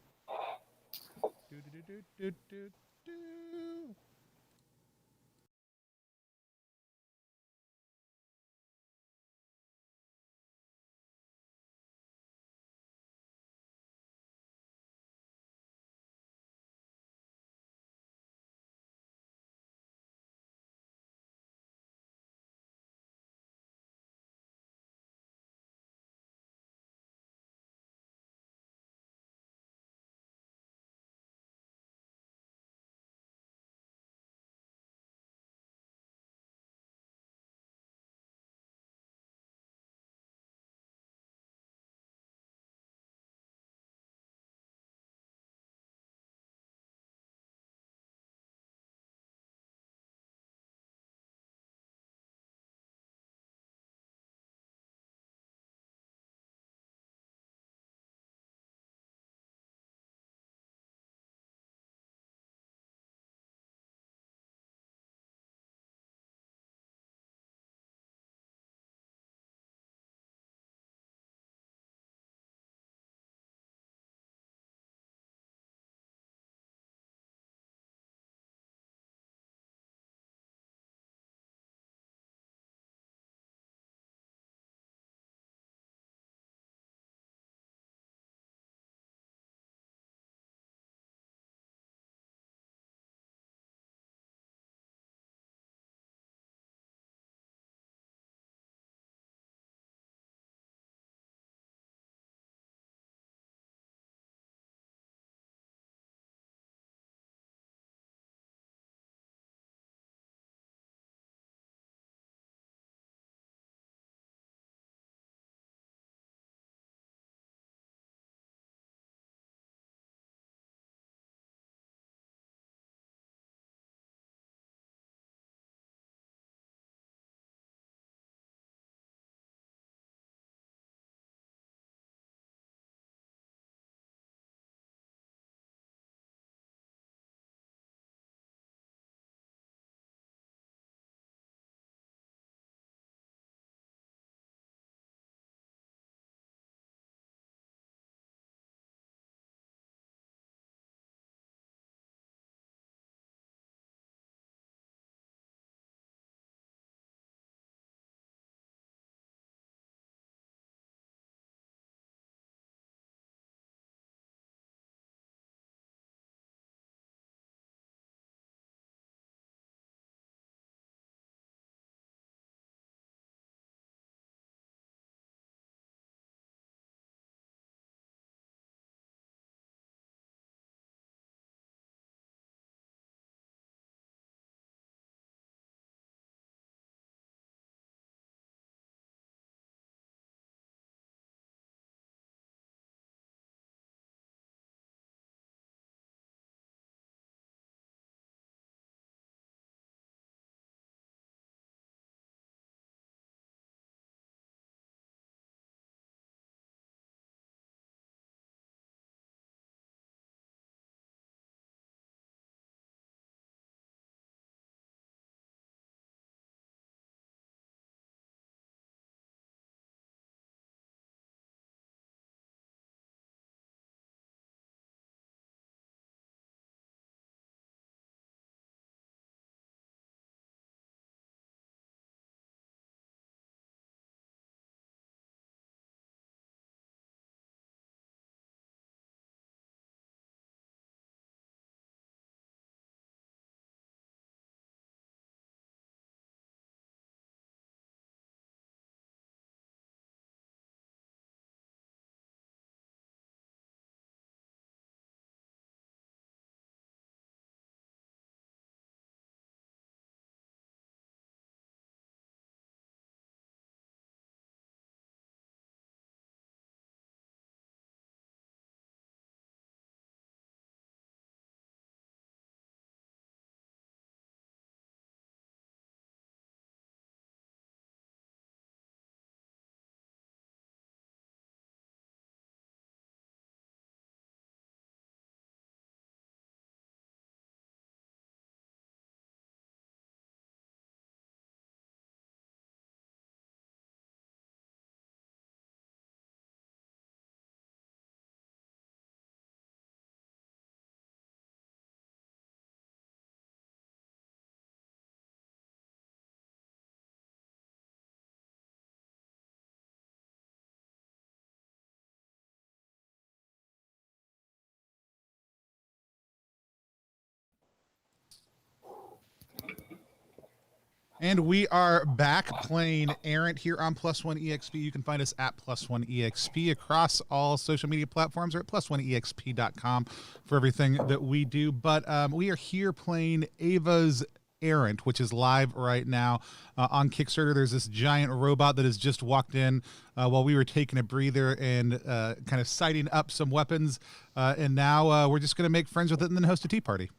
And we are back playing Errant here on Plus One EXP. You can find us at Plus One EXP across all social media platforms, or at plus1exp.com for everything that we do. But we are here playing Ava's Errant, which is live right now on Kickstarter. There's this giant robot that has just walked in while we were taking a breather and kind of sighting up some weapons. And now we're just going to make friends with it and then host a tea party.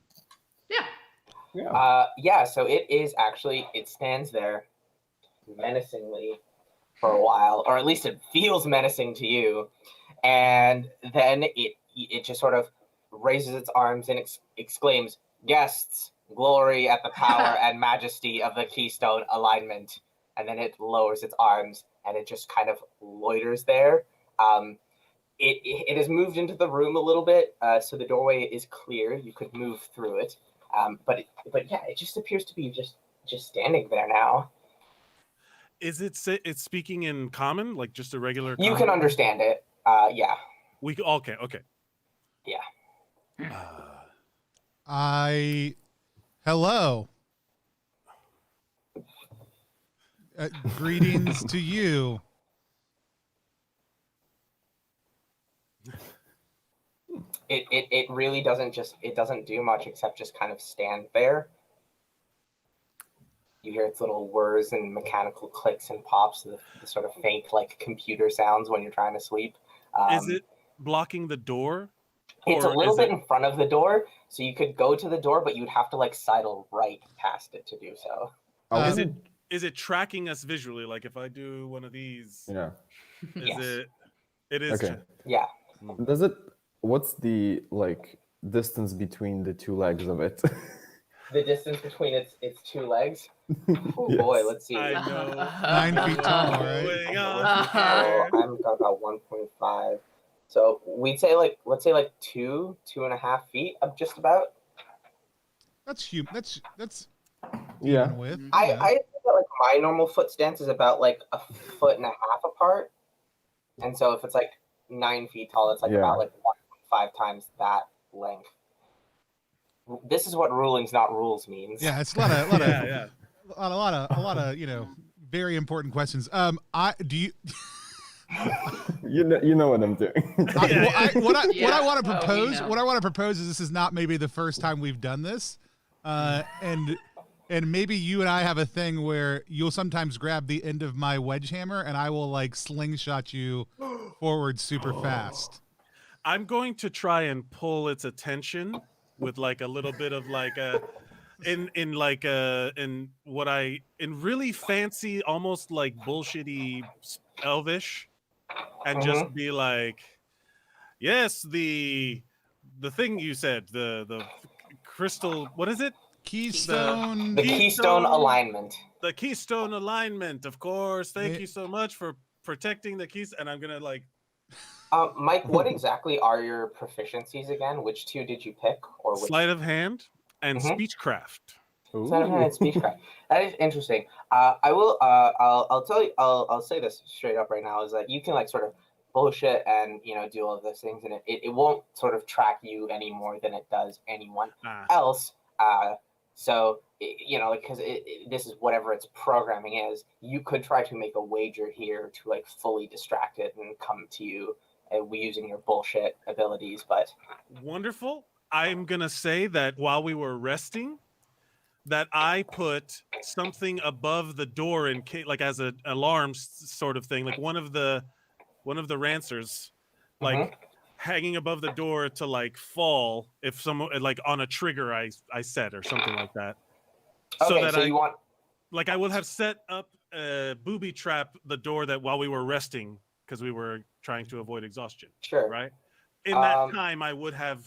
Yeah. So it stands there menacingly for a while, or at least it feels menacing to you. And then it just sort of raises its arms and exclaims, "Guests, glory at the power and majesty of the Keystone alignment." And then it lowers its arms and it just kind of loiters there. It has moved into the room a little bit, so the doorway is clear. You could move through it. But yeah, it just appears to be just standing there now. Is it's speaking in common, like just a regular? You can understand it. Yeah. Okay. Yeah. Hello. Greetings to you. It really doesn't do much except just kind of stand there. You hear its little whirs and mechanical clicks and pops, the sort of faint like computer sounds when you're trying to sleep. Is it blocking the door? It's a little bit in front of the door, so you could go to the door, but you'd have to like sidle right past it to do so. Is it tracking us visually? Like if I do one of these, Yeah. It is. Okay. Yeah. What's the like distance between the two legs of it? The distance between its two legs. Oh Yes. boy, let's see. I know. 9 feet tall, right? I'm about 1.5. So let's say like 2.5 feet up just about. That's human. That's Yeah. even with. I think that like my normal foot stance is about like 1.5 feet apart, and so if it's like 9 feet tall, it's like about like 1.5 times that length. This is what rulings, not rules means. Yeah, it's a lot of very important questions. You know what I'm doing. What I want to propose? know. What I want to propose is this is not maybe the first time we've done this, and maybe you and I have a thing where you'll sometimes grab the end of my wedge hammer and I will like slingshot you forward super fast. I'm going to try and pull its attention with like a little bit of like in really fancy, almost like bullshitty Elvish, and just be like, yes, the thing you said, the crystal, what is it? Keystone. The Keystone alignment. The Keystone alignment, of course. Thank you so much for protecting the keys. And I'm gonna like. Mike, what exactly are your proficiencies again? Which two did you pick? Or which... Sleight of hand and speechcraft. Sleight of hand and speechcraft. That is interesting. I'll tell you. I'll say this straight up right now: is that you can like sort of bullshit and do all of those things, and it won't sort of track you any more than it does anyone else. So because this is whatever its programming is. You could try to make a wager here to like fully distract it and come to you. Using your bullshit abilities, but wonderful. I'm gonna say that while we were resting, that I put something above the door in case, like as an alarm sort of thing, like one of the rancers, like hanging above the door to like fall if someone like on a trigger I set or something like that. Okay, so you want like I would have set up booby trap the door that while we were resting because we were trying to avoid exhaustion. Sure. Right. In that time, I would have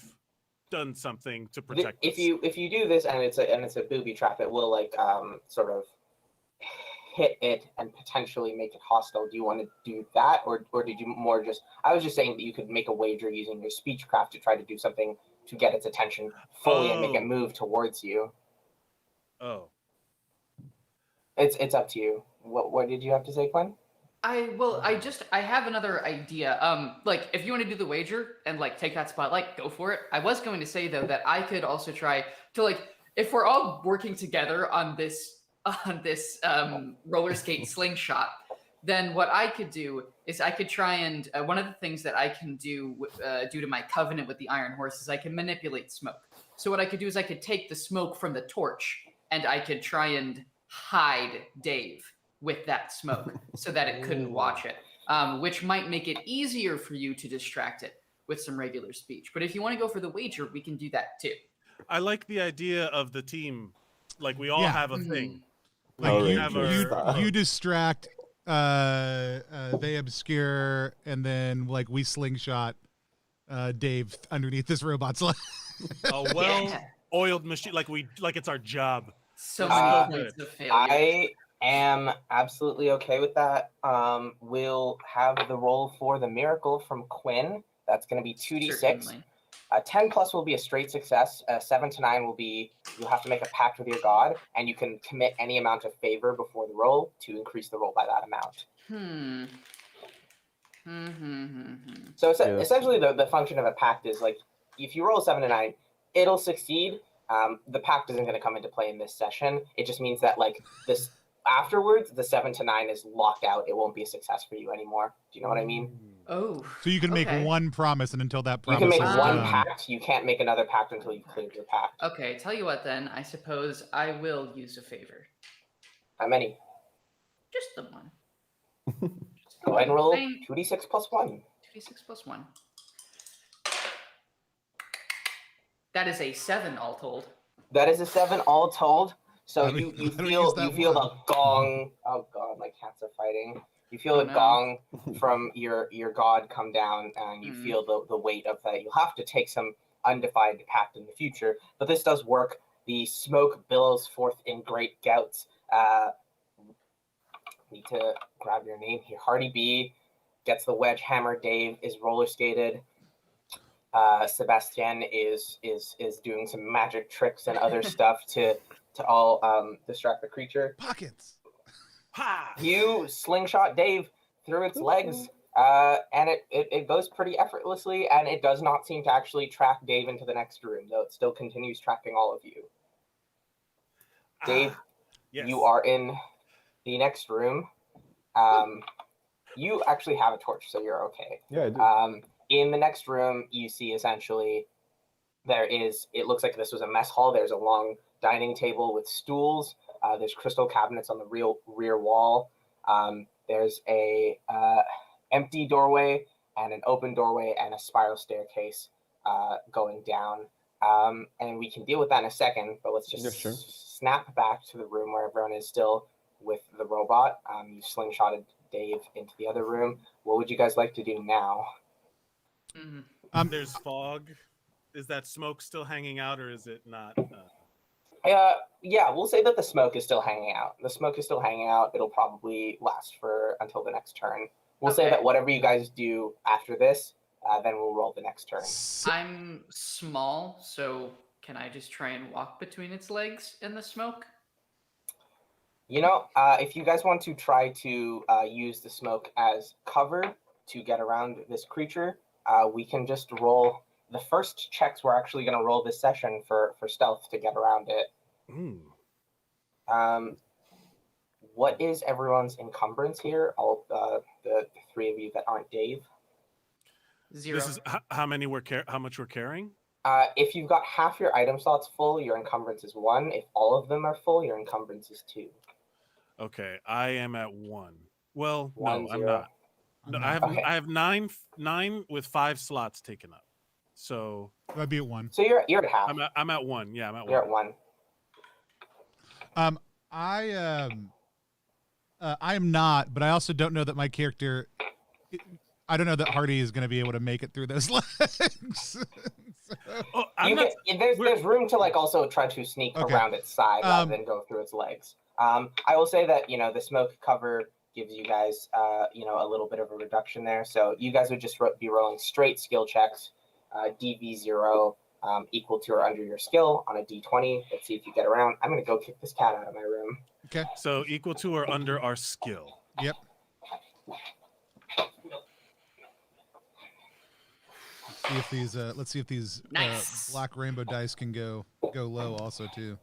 done something to protect. If you do this and it's a booby trap, it will like sort of hit it and potentially make it hostile. Do you want to do that, or did you more just? I was just saying that you could make a wager using your speechcraft to try to do something to get its attention fully and make it move towards you. Oh. It's up to you. What did you have to say, Quinn? I have another idea. Like if you want to do the wager and like take that spotlight, go for it. I was going to say though that I could also try to like if we're all working together on this on this roller skate slingshot, then what I could do is I could try and one of the things that I can do due to my covenant with the Iron Horse is I can manipulate smoke. So what I could do is I could take the smoke from the torch and I could try and hide Dave with that smoke so that it couldn't watch it, which might make it easier for you to distract it with some regular speech. But if you want to go for the wager, we can do that too. I like the idea of the team. Like we all Yeah. have a thing. Like Power you, Rangers you, style. you distract, they obscure, and then like we slingshot Dave underneath this robot's leg. A well-oiled machine, like it's our job. So Uh, many points of failure. I am absolutely okay with that. We'll have the roll for the miracle from Quinn. That's going to be 2d6. Certainly. 10 plus will be a straight success. 7 to 9 will be you'll have to make a pact with your god, and you can commit any amount of favor before the roll to increase the roll by that amount. So essentially, the function of a pact is like if you roll 7 to 9, it'll succeed. The pact isn't going to come into play in this session. It just means that like this afterwards, the 7 to 9 is locked out. It won't be a success for you anymore. Do you know what I mean? Oh. So you can make Okay. one promise, and until that You promise can make is one done, pact. You can't make another pact until you've cleared your pact. Okay, tell you what then. I suppose I will use a favor. How many? Just the one. Go ahead and roll Same. 2d6 plus 1. 2d6 plus 1. That is a 7 all told. That is a 7 all told. So How do you we- how do we feel use that the one? gong. Oh god, my cats are fighting. You feel Oh, the no. gong from your god come down, and you Mm. feel the weight of that. You'll have to take some undefined pact in the future, but this does work. The smoke billows forth in great gouts. Need to grab your name here. Hardy B gets the wedge hammer. Dave is roller skated. Sebastian is doing some magic tricks and other stuff to all distract the creature. pockets. Ha! You slingshot Dave through its legs, and it goes pretty effortlessly, and it does not seem to actually track Dave into the next room, though it still continues tracking all of you. Dave, Yes. you are in the next room. You actually have a torch, so you're okay. Yeah, I do. In the next room, you see essentially it looks like this was a mess hall. There's a long dining table with stools. There's crystal cabinets on the rear wall. There's a empty doorway and an open doorway and a spiral staircase going down. And we can deal with that in a second, but let's just Yeah, sure. snap back to the room where everyone is still with the robot. You slingshotted Dave into the other room. What would you guys like to do now? There's fog. Is that smoke still hanging out, or is it not? Yeah, we'll say that the smoke is still hanging out. The smoke is still hanging out. It'll probably last for until the next turn. We'll say Okay. that whatever you guys do after this, then we'll roll the next turn. I'm small, so can I just try and walk between its legs in the smoke? You know, if you guys want to try to use the smoke as cover to get around this creature, we can just roll. The first checks we're actually going to roll this session for stealth to get around it. What is everyone's encumbrance here? All the three of you that aren't Dave. 0. This is how many how much we're carrying. If you've got half your item slots full, your encumbrance is 1. If all of them are full, your encumbrance is 2. Okay, I am at 1. Well, 1, no, I'm 0. not. No, Okay. I have nine with 5 slots taken up. So That'd be at 1. So you're at half. I'm at 1. Yeah, I'm at You're 1. at 1. I am not, but I also don't know that my character. I don't know that Hardy is going to be able to make it through those legs. Oh, I'm not, There's room to like also try to sneak Okay. around its side rather than go through its legs. I will say that the smoke cover gives you guys a little bit of a reduction there. So you guys would just be rolling straight skill checks, DV0 equal to or under your skill on a D20. Let's see if you get around. I'm gonna go kick this cat out of my room. Okay. so equal to or under our skill. Yep. Let's see if these Nice. black rainbow dice can go low also too.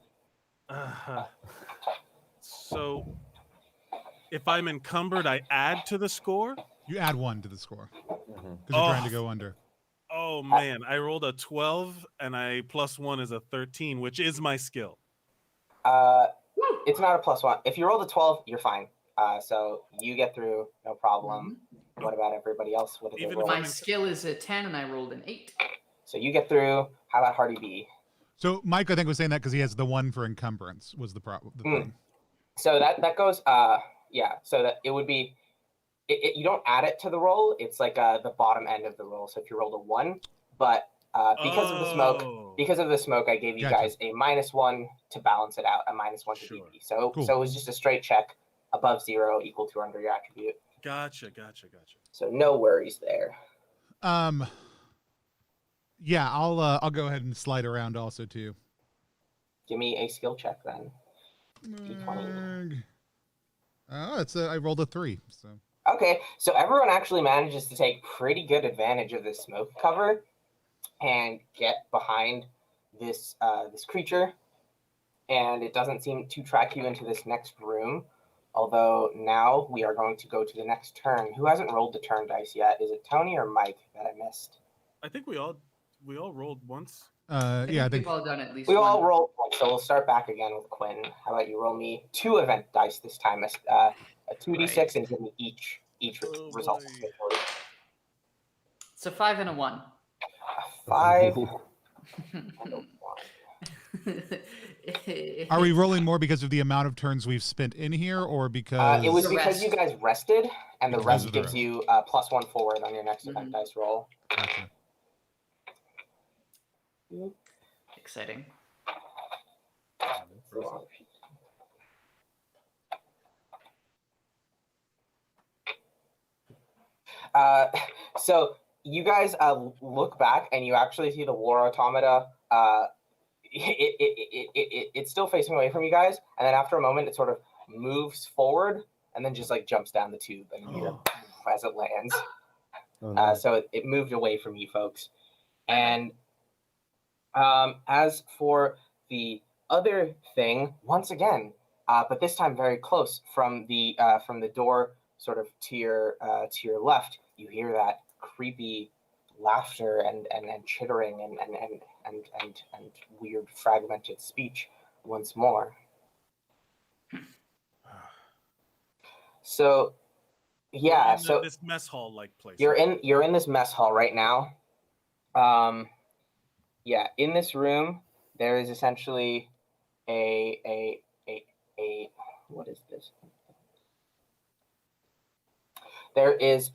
So if I'm encumbered, I add to the score. You add 1 to the score because Mhm. you're trying to go under. Oh man, I rolled a 12 and I plus 1 is a 13, which is my skill. It's not a +1. If you roll the 12, you're fine. So you get through, no problem. What about everybody else? What did they Even roll? if My skill is a 10 and I rolled an 8. So you get through. How about Hardy B? So Mike, I think, was saying that because he has the 1 for encumbrance was the thing. So that goes. Yeah. So that it would be. You don't add it to the roll. It's like the bottom end of the roll. So if you rolled a 1, but because of the smoke, I gave you Gotcha. guys a -1 to balance it out, a -1 to Sure. DP. So Cool. so it was just a straight check above 0 equal to or under your attribute. Gotcha. So no worries there. Yeah, I'll go ahead and slide around also too. Give me a skill check then. D20. Oh, I rolled a 3. So Okay, so everyone actually manages to take pretty good advantage of this smoke cover and get behind this this creature, and it doesn't seem to track you into this next room. Although now we are going to go to the next turn. Who hasn't rolled the turn dice yet? Is it Tony or Mike that I missed? I think we all rolled once. yeah, I think we've all done at least We one. all rolled once, so we'll start back again with Quinn. How about you roll me 2 event dice this time, a 2d6, Right. and give me each Oh, result. boy. It's a 5 and a 1. A 5 and a 1. Are we rolling more because of the amount of turns we've spent in here, or because It was The because you rest. guys rested, and the Because rest of the gives rest. you +1 forward on your next event Mhm. dice roll. Gotcha. Exciting. So you guys look back, and you actually see the war automata. It's still facing away from you guys, and then after a moment, it sort of moves forward, and then just like jumps down the tube, and you hear as it lands. Oh, no. So it moved away from you folks. And as for the other thing, once again, but this time very close from the door, sort of to your left, you hear that creepy laughter and chittering and weird fragmented speech once more. So yeah, We're in so this mess hall like place. you're in this mess hall right now. Yeah, in this room there is essentially a what is this? There's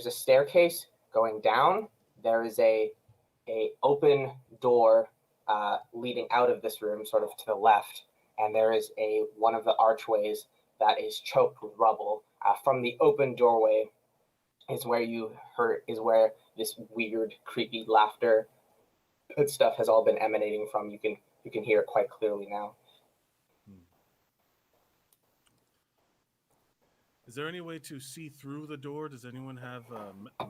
a staircase going down. There is a open door leading out of this room, sort of to the left, and there is one of the archways that is choked with rubble. From the open doorway is where this weird, creepy laughter and stuff has all been emanating from. You can hear it quite clearly now. Is there any way to see through the door? Does anyone have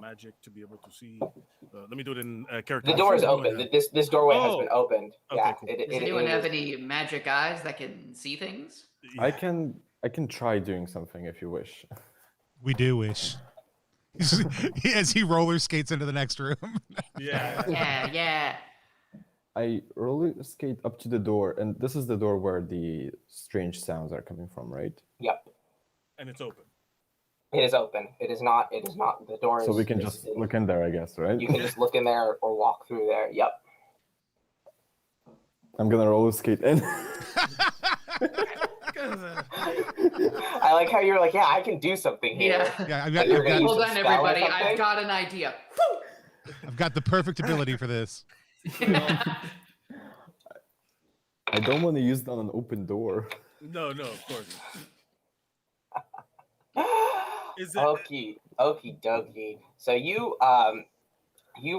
magic to be able to see? Let me do it in character. The door is Anyone open. have- This doorway has been opened. Okay, Yeah. cool. Does anyone have any magic eyes that can see things? I can try doing something if you wish. We do wish. As he roller skates into the next room. Yeah. Yeah. I roller skate up to the door, and this is the door where the strange sounds are coming from, right? Yep. And it's open. It is open. It is not. The door is. So we can just look in there, I guess, right? You can just look in there or walk through there. Yep. I'm gonna roller skate in. I like how you're like, yeah, I can do something here. Yeah. Yeah, Like you're gonna use Hold some on, spell or everybody. something? I've got an idea. I've got the perfect ability for this. I don't want to use it on an open door. No, of course. Is it? Okie dokie. So you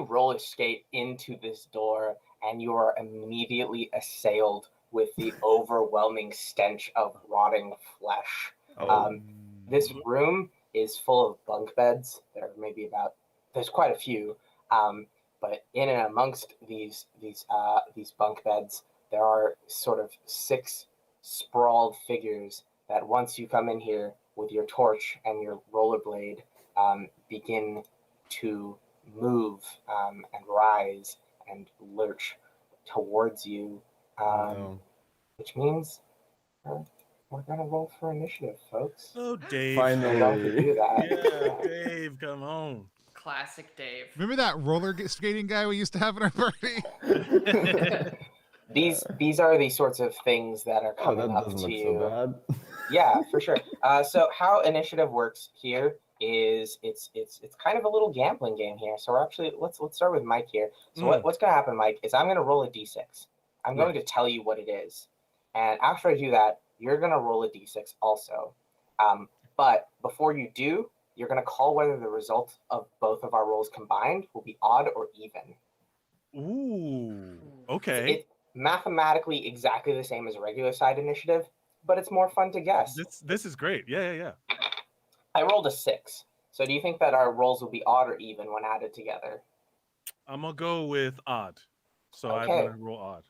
roller skate into this door, and you are immediately assailed with the overwhelming stench of rotting flesh. This room is full of bunk beds. There's quite a few, but in and amongst these bunk beds, there are sort of 6 sprawled figures that once you come in here with your torch and your rollerblade, begin to move and rise and lurch towards you, No. which means we're going to roll for initiative, folks. Oh, Dave. We're going to do Finally. that. Yeah, Dave, come on. Classic Dave. Remember that roller skating guy we used to have in our party? These are the sorts of things that are Oh, coming that up doesn't to look you. so bad. Yeah, for sure. So how initiative works here is it's kind of a little gambling game here. So we're actually let's start with Mike here. So what's gonna happen, Mike, is I'm gonna roll a d6. I'm going to tell you what it is, and after I do that, you're gonna roll a d6 also. But before you do, you're gonna call whether the result of both of our rolls combined will be odd or even. Ooh. Okay. It's mathematically exactly the same as a regular side initiative, but it's more fun to guess. This is great. Yeah. I rolled a 6. So do you think that our rolls will be odd or even when added together? I'm gonna go with odd. So I'm Okay. gonna roll odd.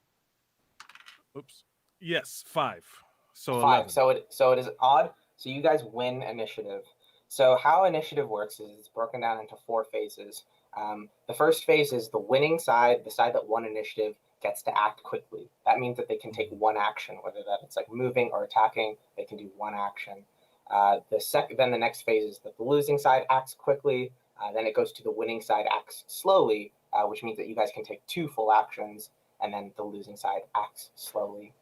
Oops. Yes, 5. So 5. 11. So it is odd. So you guys win initiative. So how initiative works is it's broken down into 4 phases. The first phase is the winning side, the side that won initiative, gets to act quickly. That means that they can take one action, whether that it's like moving or attacking. They can do one action. Then the next phase is that the losing side acts quickly. Then it goes to the winning side acts slowly, which means that you guys can take 2 full actions, and then the losing side acts slowly.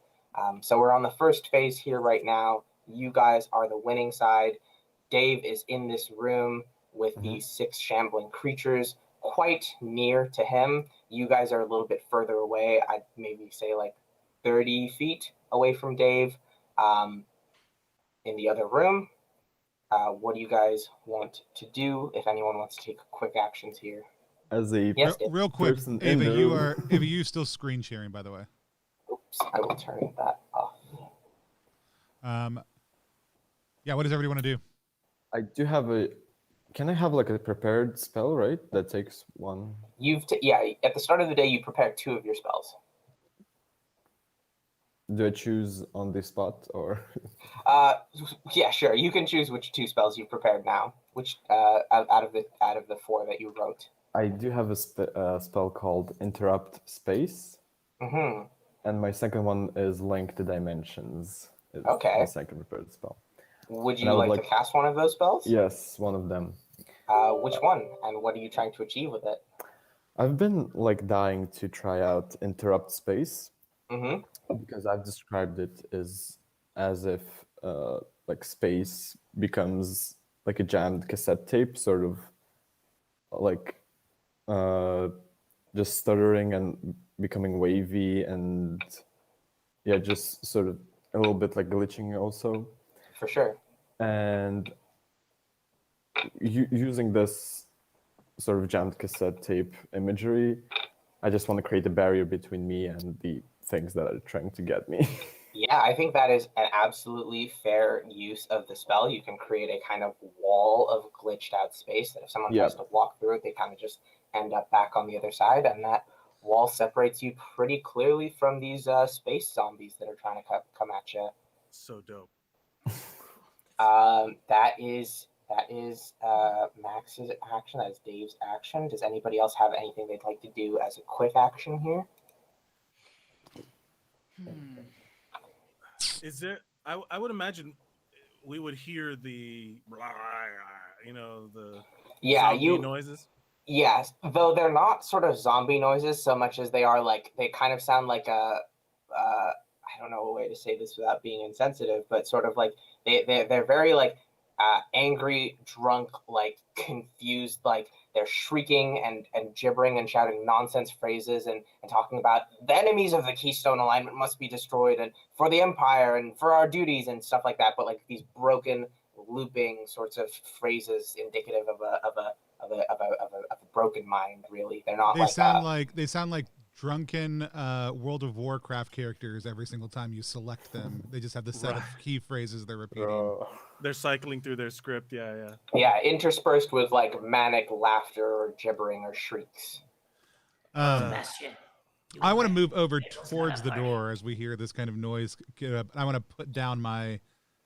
So we're on the first phase here right now. You guys are the winning side. Dave is in this room with these 6 shambling creatures quite near to him. You guys are a little bit further away. I'd maybe say like 30 feet away from Dave. In the other room, what do you guys want to do? If anyone wants to take quick actions here. As a Yes, Dave. Real quick, person in Ava, the you room. are Ava, you still screen sharing, by the way. Oops, I will turn that off. Yeah, what does everybody want to do? I do have a. Can I have like a prepared spell, right? That takes 1. At the start of the day, you prepared 2 of your spells. Do I choose on the spot or? Yeah, sure. You can choose which 2 spells you've prepared now. Which out of the 4 that you wrote. I do have a spell called Interrupt Space, Mm-hmm. and my second one is Link the Dimensions. It's Okay. my second prepared spell. Would And I you would like to cast one of those spells? Yes, one of them. Which one? And what are you trying to achieve with it? I've been like dying to try out Interrupt Space Mm-hmm. because I've described it as if like space becomes like a jammed cassette tape, sort of like just stuttering and becoming wavy, and yeah, just sort of a little bit like glitching also. For sure. And using this sort of jammed cassette tape imagery, I just want to create a barrier between me and the things that are trying to get me. Yeah, I think that is an absolutely fair use of the spell. You can create a kind of wall of glitched out space that if someone tries to walk through it, they kind of just end up back on the other side. And that wall separates you pretty clearly from these space zombies that are trying to come at you. So dope. That is Max's action. That is Dave's action. Does anybody else have anything they'd like to do as a quick action here? Is there? I would imagine we would hear the the zombie noises. Yes, though they're not sort of zombie noises so much as they are like they kind of sound like a I don't know a way to say this without being insensitive, but sort of like they're very like angry, drunk, like confused, like they're shrieking and gibbering and shouting nonsense phrases and talking about the enemies of the Keystone Alignment must be destroyed and for the Empire and for our duties and stuff like that. But like these broken, looping sorts of phrases indicative of a broken mind. Really, they're not. They sound like drunken World of Warcraft characters every single time you select them. They just have the set of key phrases they're repeating. They're cycling through their script. Yeah. Yeah, interspersed with like manic laughter or gibbering or shrieks. I want to move over towards the door as we hear this kind of noise get up. I want to put down my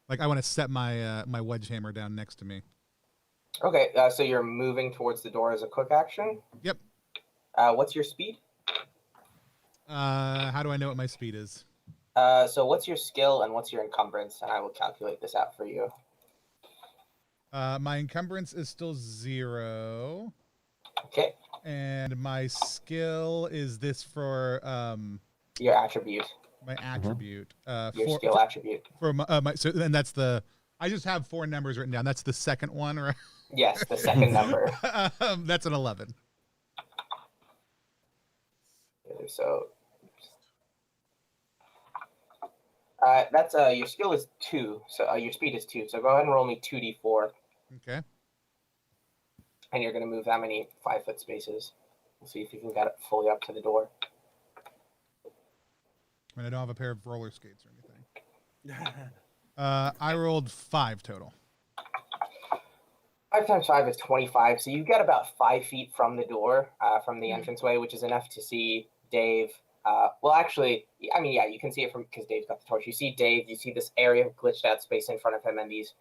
Like I want to set my my wedge hammer down next to me. Okay, so you're moving towards the door as a quick action. Yep. What's your speed? How do I know what my speed is? So what's your skill and what's your encumbrance? And I will calculate this out for you. My encumbrance is still 0. Okay. And my skill is this for Your attribute. my attribute. Your skill attribute. For my so then that's the I just have 4 numbers written down. That's the second one, right? Yes, the second number. That's an 11. So that's your skill is 2. So your speed is 2. So go ahead and roll me 2d4. Okay. And you're going to move that many 5-foot spaces. We'll see if you can get it fully up to the door. I mean, I don't have a pair of roller skates or anything. I rolled 5 total. 5 times 5 is 25. So you get about 5 feet from the door, from the entranceway, which is enough to see Dave. Well, actually, I mean, yeah, you can see it from because Dave's got the torch. You see Dave. You see this area of glitched out space in front of him, and these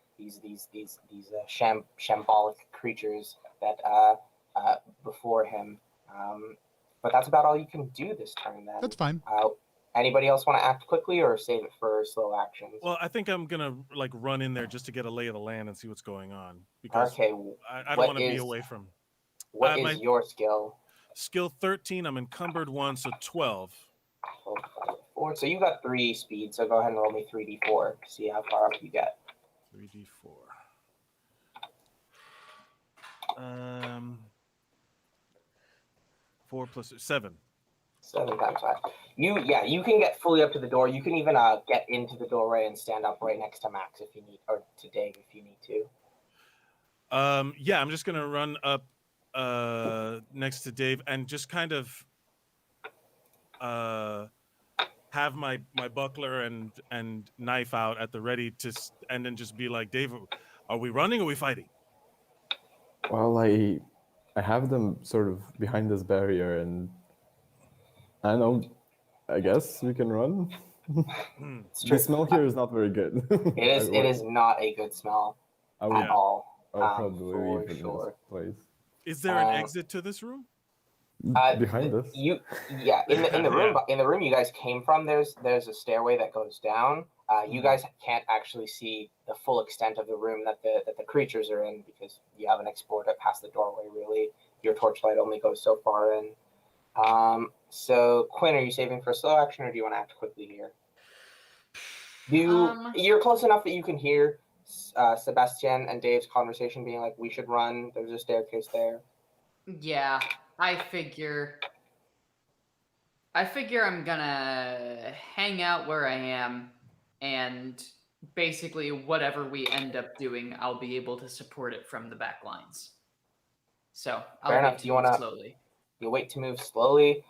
shambolic creatures that before him. But that's about all you can do this turn. Then That's fine. Anybody else want to act quickly or save it for slow actions? Well, I think I'm gonna like run in there just to get a lay of the land and see what's going on because Okay. I don't want to be away from. What is your skill? Skill 13. I'm encumbered 1, so 12. 4. So you got 3 speed. So go ahead and roll me 3d4. See how far up you get. 3d4. 4 plus 7. 7 times 5. You can get fully up to the door. You can even get into the doorway and stand up right next to Max if you need, or to Dave if you need to. Yeah, I'm just gonna run up next to Dave and just kind of have my buckler and knife out at the ready and then just be like, Dave, are we running or are we fighting? Well, I have them sort of behind this barrier, and I don't know. I guess we can run. The smell here is not very good. It is not a good smell at all. I would probably for leave in sure. this place. Is there an exit to this room? Behind us. In the room in the room you guys came from, there's a stairway that goes down. You guys can't actually see the full extent of the room that the creatures are in because you haven't explored it past the doorway. Really, your torchlight only goes so far in. So Quinn, are you saving for a slow action or do you want to act quickly here? You're close enough that you can hear Sebastian and Dave's conversation being like, "We should run. There's a staircase there." Yeah, I figure I'm gonna hang out where I am, and basically whatever we end up doing, I'll be able to support it from the back lines. So Fair I'll enough. wait to move slowly. You wait to move slowly.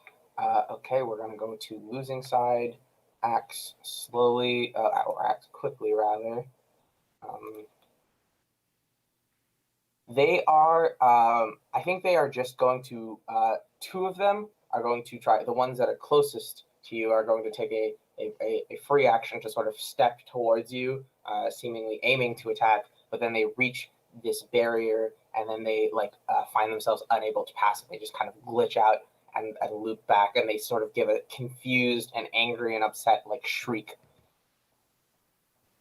Okay, we're gonna go to losing side. Acts slowly, or act quickly rather. They are. I think they are just going to. 2 of them are going to try. The ones that are closest to you are going to take a free action to sort of step towards you, seemingly aiming to attack. But then they reach this barrier, and then they find themselves unable to pass it. They just kind of glitch out and loop back, and they sort of give a confused and angry and upset shriek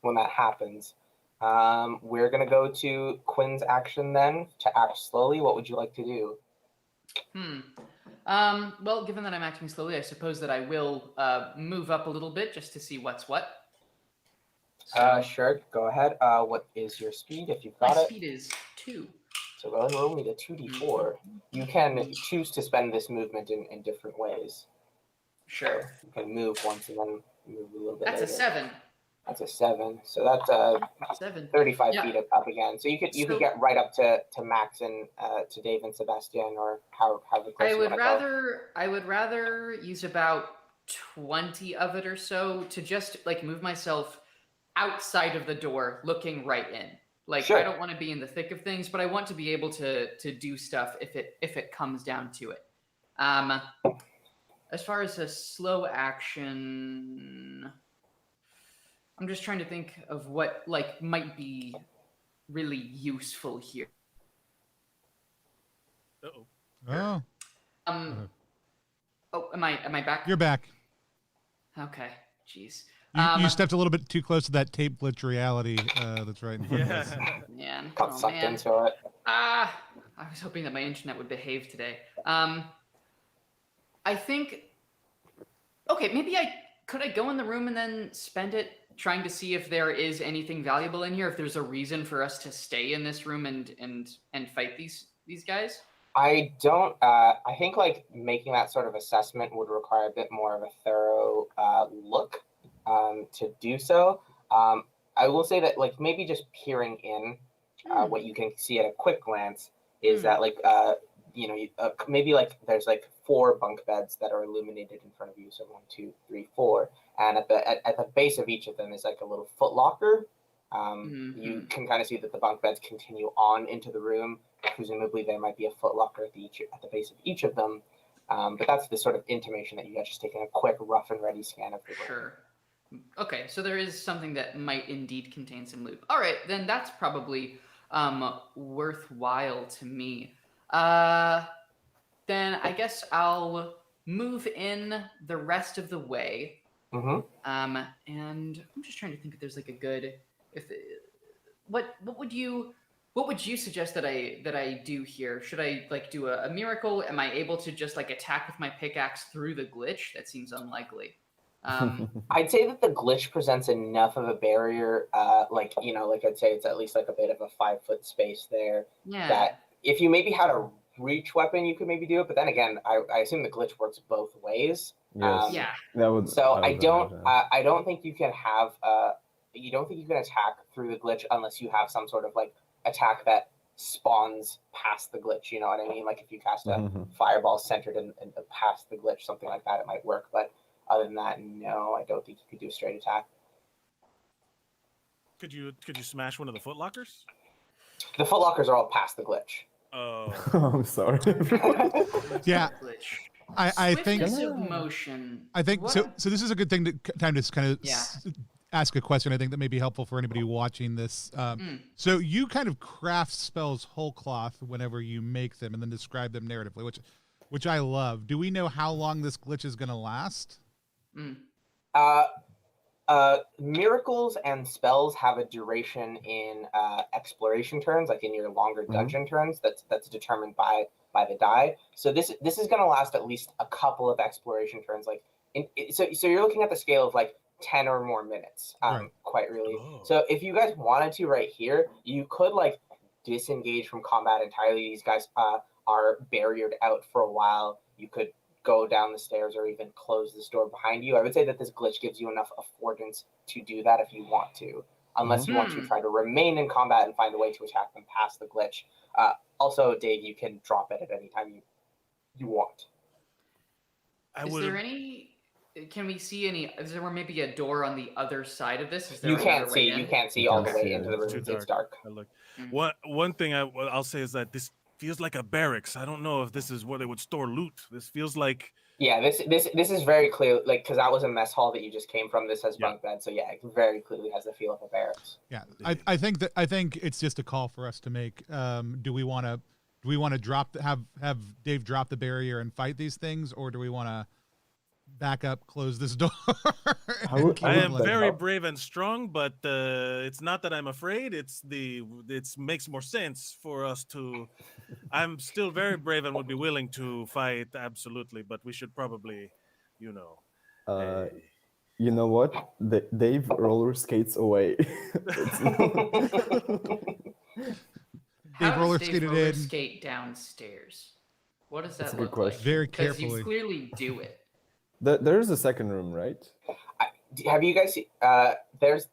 when that happens. We're gonna go to Quinn's action then to act slowly. What would you like to do? Well, given that I'm acting slowly, I suppose that I will move up a little bit just to see what's what. So, Sure, go ahead. What is your speed if you've got my it? speed is 2. So go ahead and roll me the 2d4. You can choose to spend this movement in different ways. Sure. You can move once and then move a little bit That's later. a 7. That's a 7. So that's 7. 35 Yeah. feet up again. So you could get right up to Max and to Dave and Sebastian, or how close I you would wanna rather use about 20 of it or so to just move myself outside of the door, looking right in. Sure. I don't want to be in the thick of things, but I want to be able to do stuff if it comes down to it. As far as a slow action, I'm just trying to think of what like might be really useful here. Uh-oh. Oh, Um. Oh, am I back? you're back. Okay. Jeez. You stepped a little bit too close to that tape glitch reality that's right in front of us. Yeah. Man. Got Oh sucked man. into it. I was hoping that my internet would behave today. I think. Okay, maybe could I go in the room and then spend it trying to see if there is anything valuable in here, if there's a reason for us to stay in this room and fight these guys? I don't. I think like making that sort of assessment would require a bit more of a thorough look to do so. I will say that like maybe just peering in, what you can see at a quick glance is that like maybe like there's like 4 bunk beds that are illuminated in front of you. So 1, 2, 3, 4, and at the base of each of them is like a little foot locker. You can kind of see that the bunk beds continue on into the room. Presumably, there might be a foot locker at the base of each of them. But that's the sort of intimation that you guys just taking a quick rough and ready scan of the room. Sure. Okay, so there is something that might indeed contain some loot. All right, then that's probably worthwhile to me. Then I guess I'll move in the rest of the way. Mm-hmm. And I'm just trying to think if there's like a good what would you suggest that I do here? Should I like do a miracle? Am I able to just like attack with my pickaxe through the glitch? That seems unlikely. I'd say that the glitch presents enough of a barrier, like I'd say it's at least like a bit of a 5-foot space there. Yeah. That if you maybe had a reach weapon, you could maybe do it. But then again, I assume the glitch works both ways. Yes. Yeah. That would. So I I don't think you can have you don't think you can attack through the glitch unless you have some sort of like attack that spawns past the glitch. You know what I mean? Like if you cast a fireball centered in past the glitch, something like that, it might work. But other than that, no, I don't think you could do a straight attack. Could you smash one of the footlockers? The footlockers are all past the glitch. Oh. I'm sorry. Yeah. Glitch. I think Swiftness of motion. I think What so. a- So this is a good thing to time to kind of Yeah. ask a question. I think that may be helpful for anybody watching this. So you kind of craft spells whole cloth whenever you make them, and then describe them narratively, which I love. Do we know how long this glitch is going to last? Miracles and spells have a duration in exploration turns, like in your longer dungeon turns. That's determined by the die. So this is going to last at least a couple of exploration turns. Like so you're looking at the scale of like 10 or more minutes. Right. Quite really. Oh. So if you guys wanted to, right here, you could like disengage from combat entirely. These guys are barriered out for a while. You could go down the stairs or even close this door behind you. I would say that this glitch gives you enough affordance to do that if you want to, unless you want to try to remain in combat and find a way to attack them past the glitch. Also, Dave, you can drop it at any time you want. Is there any? Can we see any? Is there maybe a door on the other side of this? Is there You another can't way see. in? You can't see You all can't the way see into it. the room. Too It's dark. I look. One thing I'll say is that this feels like a barracks. I don't know if this is where they would store loot. This feels like Yeah, this is very clear, like because that was a mess hall that you just came from. This has bunk beds, so yeah, it very clearly has the feel of a barracks. Yeah, I think it's just a call for us to make. Do we want to have Dave drop the barrier and fight these things, or do we want to back up, close this door? I am very brave and strong, but it's not that I'm afraid. It makes more sense for us to. I'm still very brave and would be willing to fight absolutely, but we should probably, You know what? Dave roller skates away. How roller does Dave skated roller in. skate downstairs? What does that That's a good look question. like? Very Because you carefully. clearly do it. There's a second room, right? Have you guys seen? There's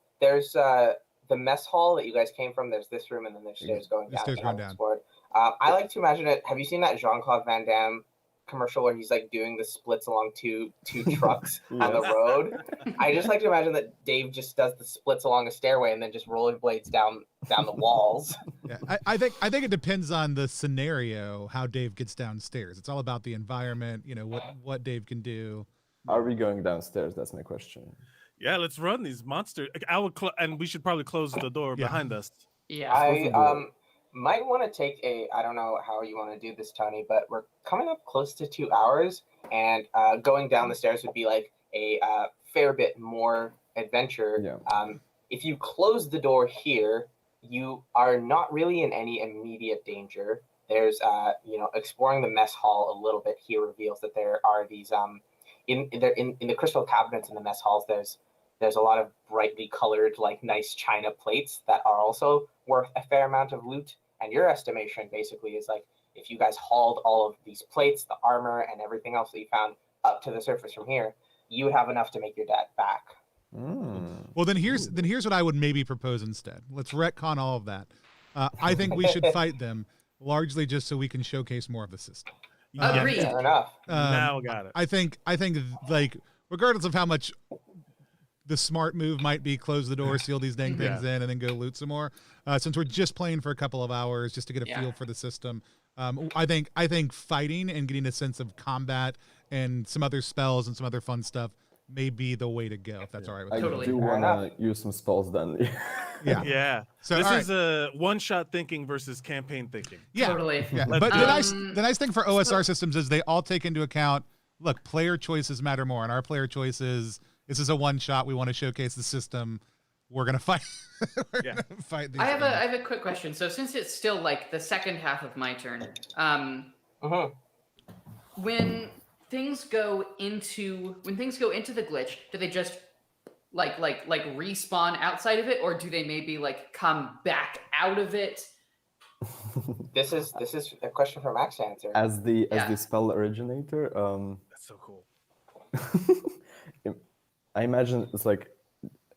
the mess hall that you guys came from. There's this room, and then there's stairs going The down. stairs that you going haven't down. explored. I like to imagine it. Have you seen that Jean-Claude Van Damme commercial where he's like doing the splits along two trucks on the road? I just like to imagine that Dave just does the splits along a stairway and then just rollerblades down the walls. Yeah, I think it depends on the scenario how Dave gets downstairs. It's all about the environment. You know what Dave can do. Are we going downstairs? That's my question. Yeah, let's run these monsters. I would, and we should probably close the door Yeah. behind us. Yeah. I might want to take I don't know how you want to do this, Tony, but we're coming up close to 2 hours, and going down the stairs would be like a fair bit more adventure. Yeah. If you close the door here, you are not really in any immediate danger. There's exploring the mess hall a little bit here reveals that there are these in the crystal cabinets in the mess halls. There's a lot of brightly colored, like, nice china plates that are also worth a fair amount of loot. And your estimation basically is like, if you guys hauled all of these plates, the armor, and everything else that you found up to the surface from here, you would have enough to make your debt back. Well, then here's what I would maybe propose instead. Let's retcon all of that. I think we should fight them largely just so we can showcase more of the system. Agreed. Fair enough. Now got it. I think like regardless of how much the smart move might be, close the door, seal these dang things in, and then go loot some more. Since we're just playing for a couple of hours just to get a feel for the system, I think fighting and getting a sense of combat and some other spells and some other fun stuff may be the way to go. If that's all right with I you. Totally. do want to use some spells then. Yeah. Yeah. So, This all is a one-shot thinking versus campaign thinking. Yeah. Totally. Yeah. Let's But do the nice thing for OSR systems is they all take into account, look, player choices matter more, and our player choices. This is a one shot. We want to showcase the system. We're gonna fight. We're gonna fight these I things. have a quick question. So since it's still like the second half of my turn, when things go into the glitch, do they just like respawn outside of it, or do they maybe like come back out of it? This is a question for Max to answer. As the spell originator, That's so cool. I imagine it's like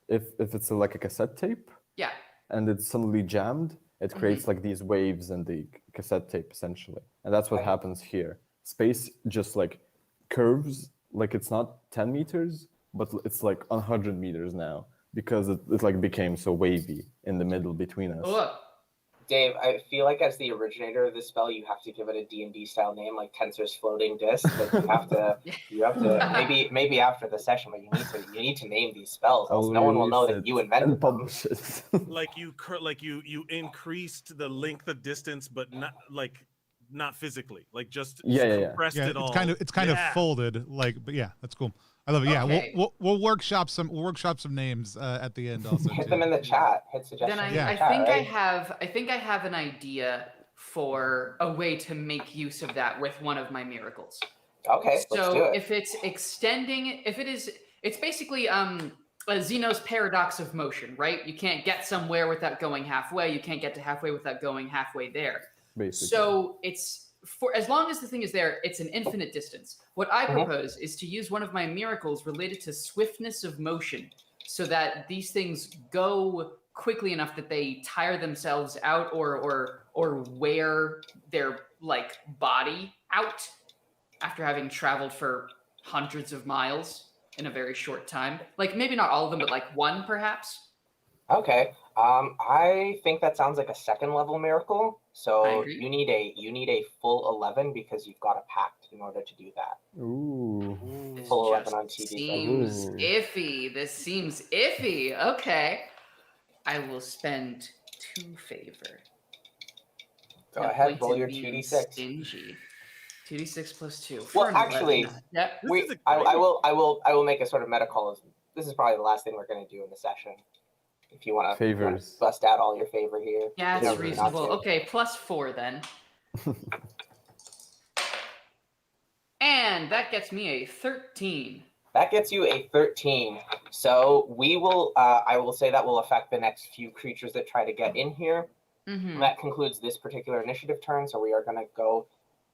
if it's like a cassette tape Yeah. and it's suddenly jammed, it creates like these waves in the cassette tape essentially, and that's what happens here. Space just like curves, like it's not 10 meters, but it's like 100 meters now because it like became so wavy in the middle between us. Oh, Dave, I feel like as the originator of this spell, you have to give it a D&D style name, like Tensor's Floating Disc. But you have to maybe after the session, but you need to name these spells, else no one will know that you invented and them. publish it. Like you increased the length of distance, but not physically. Like just compressed Yeah, it all. it's kind of folded, like, but yeah, that's cool. I love it. Yeah, Okay. we'll workshop some names at the end also. Hit too. them in the chat. Hit suggestions. then in the I chat, think right? I think I have an idea for a way to make use of that with one of my miracles. Okay, let's do So it. if it's extending, it's basically Zeno's paradox of motion, right? You can't get somewhere without going halfway. You can't get to halfway without going halfway there. Basically. So it's for as long as the thing is there, it's an infinite distance. What I propose is to use one of my miracles related to swiftness of motion, so that these things go quickly enough that they tire themselves out or wear their like body out after having traveled for hundreds of miles in a very short time. Like maybe not all of them, but like one perhaps. Okay. I think that sounds like a second level miracle. I So agree. you need a full 11 because you've got a pact in order to do that. Ooh. This Full 11 just on TD. seems Ooh. iffy. This seems iffy. Okay. I will spend 2 favor. Go No ahead, point roll in your being 2d6. Stingy. 2d6 plus 2. Well, For an actually, 11. Yep. This is I great. will make a sort of meta call. This is probably the last thing we're going to do in the session. If you want to Favors. bust out all your favor here. Yeah, Feel it's free not reasonable. to. Okay, plus 4 then. And that gets me a 13. That gets you a 13. So we will. I will say that will affect the next few creatures that try to get in here. Mm-hmm. That concludes this particular initiative turn. So we are going to go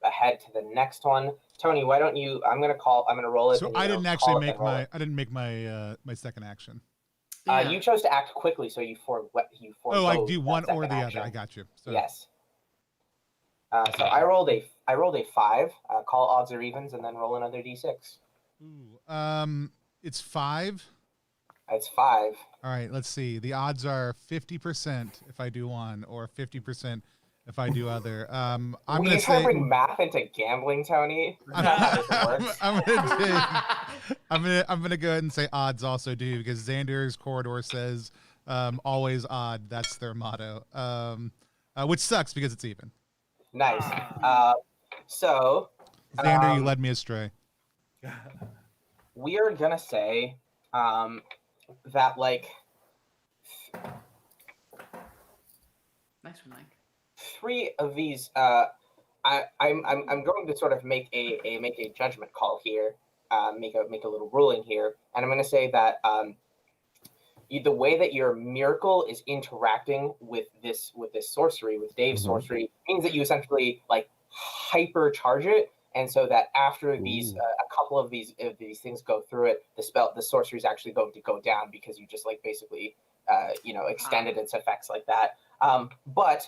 ahead to the next one. Tony, why don't you? I'm going to roll it. So and I you're didn't gonna actually call it make and roll my it. I didn't make my my second action. You chose to act quickly, so you Oh, I forego do that one or second the action. other. I got you. So, Yes. So I rolled a 5. Call odds or evens, and then roll another d6. Ooh, it's 5. It's 5. All right, let's see. The odds are 50% if I do one, or 50% if I do other. I'm Were gonna you trying say to bring math into gambling, Tony? That's not how this works. I'm gonna go ahead and say odds also do, because Xander's corridor says always odd. That's their motto. Which sucks because it's even. Nice. So Xander, you led me astray. we are gonna say that like Nice one, Mike. 3 of these. I'm going to sort of make a judgment call here, make a little ruling here, and I'm going to say that the way that your miracle is interacting with this sorcery, with Dave's sorcery, means that you essentially like hypercharge it, and so that after these a couple of these things go through it, the sorcery is actually going to go down because you just like basically extended its effects like that. But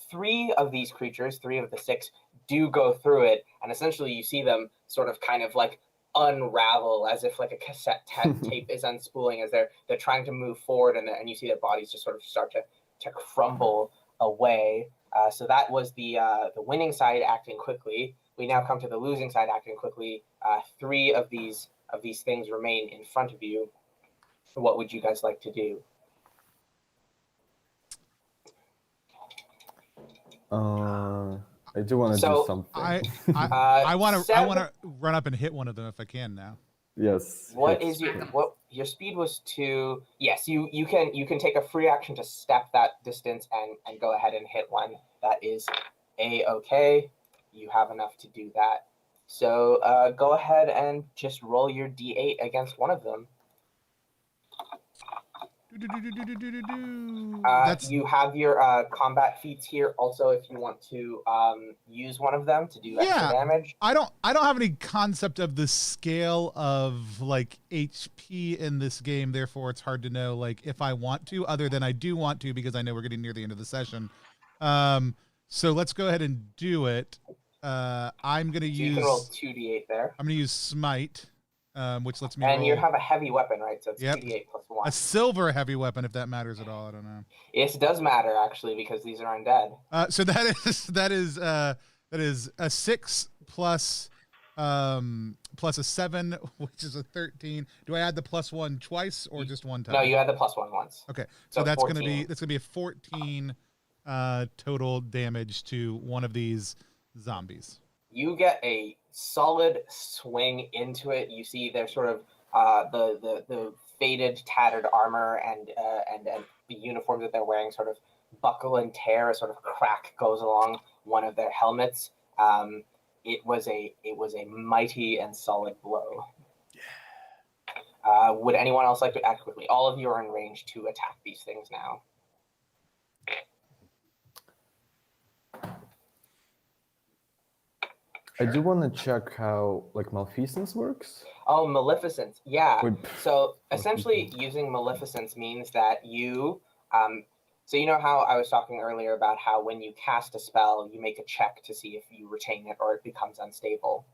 3 of these creatures, 3 of the 6, do go through it, and essentially you see them sort of kind of like unravel as if like a cassette tape is unspooling as they're trying to move forward, and you see their bodies just sort of start to crumble away. So that was the winning side acting quickly. We now come to the losing side acting quickly. 3 of these things remain in front of you. What would you guys like to do? I do want to do something. I want to run up and hit one of them if I can now. Yes. What your speed was 2? Yes, you can take a free action to step that distance and go ahead and hit one. That is okay. You have enough to do that. So go ahead and just roll your d8 against one of them. You have your combat feats here also if you want to use one of them to do extra damage. I don't have any concept of the scale of like HP in this game, therefore it's hard to know like if I want to, other than I do want to because I know we're getting near the end of the session. So let's go ahead and do it. I'm gonna use. You can roll 2d8 there. I'm gonna use Smite. Which lets me and roll. you have a heavy weapon, right? So it's Yep. 2d8 plus 1. A silver heavy weapon, if that matters at all. I don't know. Yes, it does matter actually because these are undead. So that is a 6 plus a 7, which is a 13. Do I add the plus 1 twice or just one time? No, you add the plus 1 once. Okay, so that's 14. gonna be a 14 total damage to one of these zombies. You get a solid swing into it. You see there's sort of the faded, tattered armor and the uniforms that they're wearing sort of buckle and tear. A sort of crack goes along one of their helmets. It was a mighty and solid blow. Yeah. Would anyone else like to act quickly? All of you are in range to attack these things now. I do want to check how like Maleficence works. Oh, Maleficence. Yeah. Wait. So essentially using Maleficence means that you, so you know how I was talking earlier about how when you cast a spell, you make a check to see if you retain it or it becomes unstable.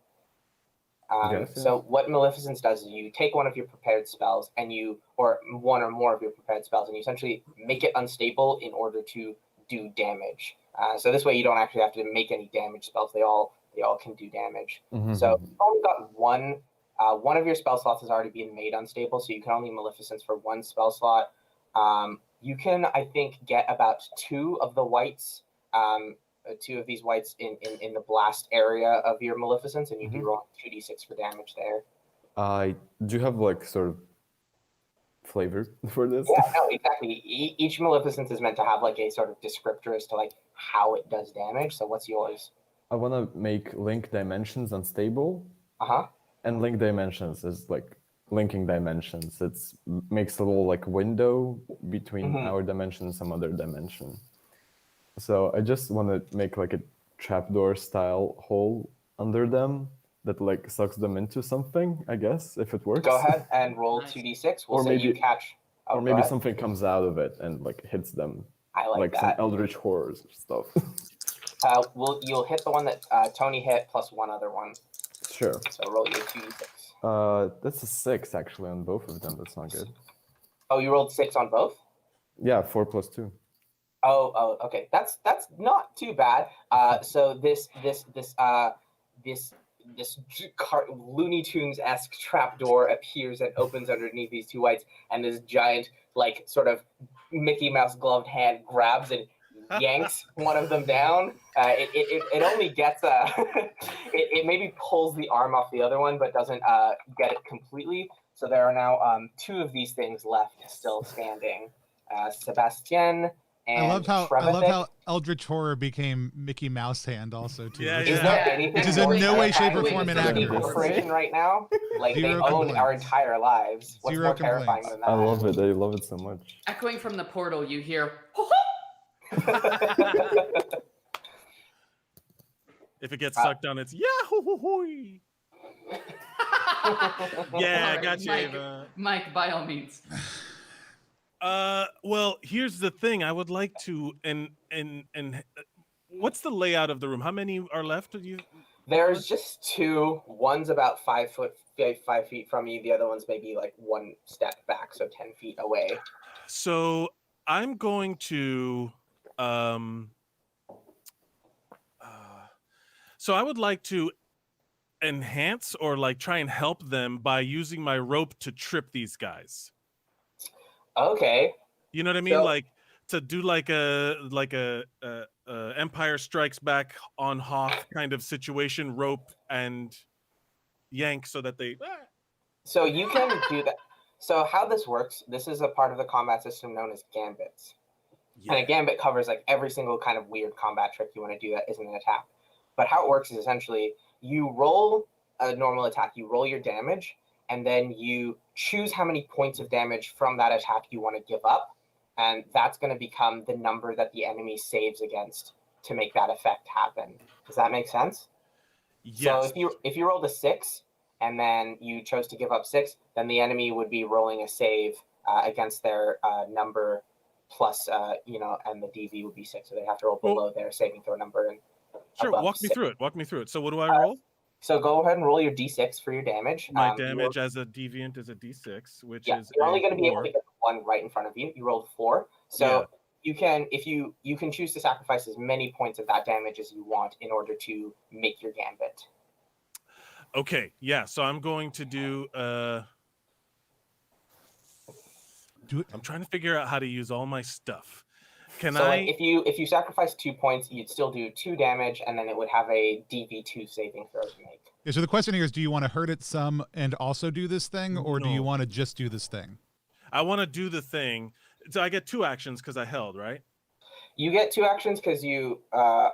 Yes. So what Maleficence does is you take one of your prepared spells or one or more of your prepared spells, and you essentially make it unstable in order to do damage. So this way you don't actually have to make any damage spells. They all can do damage. Mm-hmm. So you've only got one of your spell slots has already been made unstable, so you can only Maleficence for one spell slot. You can, I think, get about 2 of the whites, 2 of these whites in the blast area of your Maleficence, and you can roll 2d6 for damage there. I do have like sort of flavor for this. Yeah, no, exactly. Each Maleficence is meant to have like a sort of descriptor as to like how it does damage. So what's yours? I want to make link dimensions unstable. And link dimensions is like linking dimensions. It's makes a little like window between our dimension and some other dimension. So I just want to make like a trapdoor style hole under them that like sucks them into something, I guess, if it works. Go ahead and roll 2d6. We'll say you catch. Or maybe something comes out of it and like hits them. I like that. Some eldritch horrors stuff. You'll hit the one that Tony hit plus one other one. Sure. So roll your 2d6. That's a 6 actually on both of them. That's not good. Oh, you rolled 6 on both? Yeah, 4 plus 2. Okay. That's not too bad. So this Looney Tunes-esque trapdoor appears and opens underneath these two whites, and this giant, like, sort of Mickey Mouse gloved hand grabs and yanks one of them down. It only gets it maybe pulls the arm off the other one, but doesn't get it completely. So there are now two of these things left still standing. Sebastien and I love Trevethick. how Eldritch Horror became Mickey Mouse Hand also too. Yeah, which Is is there Yeah. anything Which is in more no way, shape, or terrifying form than the inaccurate. corporation right now? Like Zero they own our complaints. entire lives. What's Zero more terrifying complaints. than I that? love it. I love it so much. Echoing from the portal, you hear. If it gets sucked on, it's yahoo! Yeah, Alright, got you, Mike, Ava. Mike, by all means. Well, here's the thing. I would like to and what's the layout of the room? How many are left? Do you? There's just two. One's about 5 feet from you. The other one's maybe like one step back, so 10 feet away. So I'm going to so I would like to enhance or like try and help them by using my rope to trip these guys. Okay. You know what I mean? So- Like to do like a Empire Strikes Back on Hoth kind of situation, rope and yank so that they. So you can do that. So how this works, this is a part of the combat system known as gambits. And a gambit covers like every single kind of weird combat trick you want to do that isn't an attack. But how it works is essentially you roll a normal attack, you roll your damage, and then you choose how many points of damage from that attack you want to give up. And that's going to become the number that the enemy saves against to make that effect happen. Does that make sense? Yes. So if you rolled a 6 and then you chose to give up 6, then the enemy would be rolling a save against their number plus, and the DV would be 6. So they have to roll below their saving throw number. And Sure. above Walk me 6. through it. Walk me through it. So what do I roll? So go ahead and roll your d6 for your damage. My damage as a deviant is a d6, which is you're only going to be able 4. to get one right in front of you. You rolled 4, so you can you can choose to sacrifice as many points of that damage as you want in order to make your gambit. Okay, yeah. So I'm going to do. Do it. I'm trying to figure out how to use all my stuff. Can So I? like, if you sacrifice 2 points, you'd still do 2 damage, and then it would have a DV2 saving throw to make. Yeah, so the question here is, do you want to hurt it some and also do this thing, or do you No. want to just do this thing? I want to do the thing. So I get 2 actions because I held, right? You get 2 actions because you. I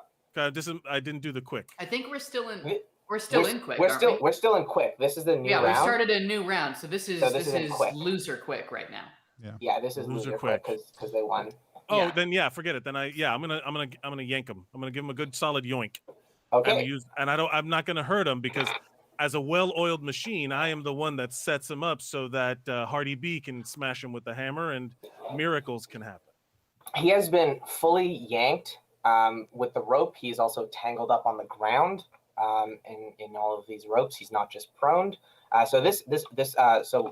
didn't do the quick. I think we're still in. We- We're still in quick. We're aren't still we? we're still in quick. This is the new Yeah, we round. started a new round, so this is this is in quick. loser quick right now. Yeah, this is Loser loser quick. quick because they won. Oh, Yeah. then yeah, forget it. Then I'm gonna yank him. I'm gonna give him a good solid yoink. Okay. I'm not gonna hurt him because as a well-oiled machine, I am the one that sets him up so that Hardy B can smash him with the hammer and miracles can happen. He has been fully yanked with the rope. He's also tangled up on the ground in all of these ropes. He's not just prone. So the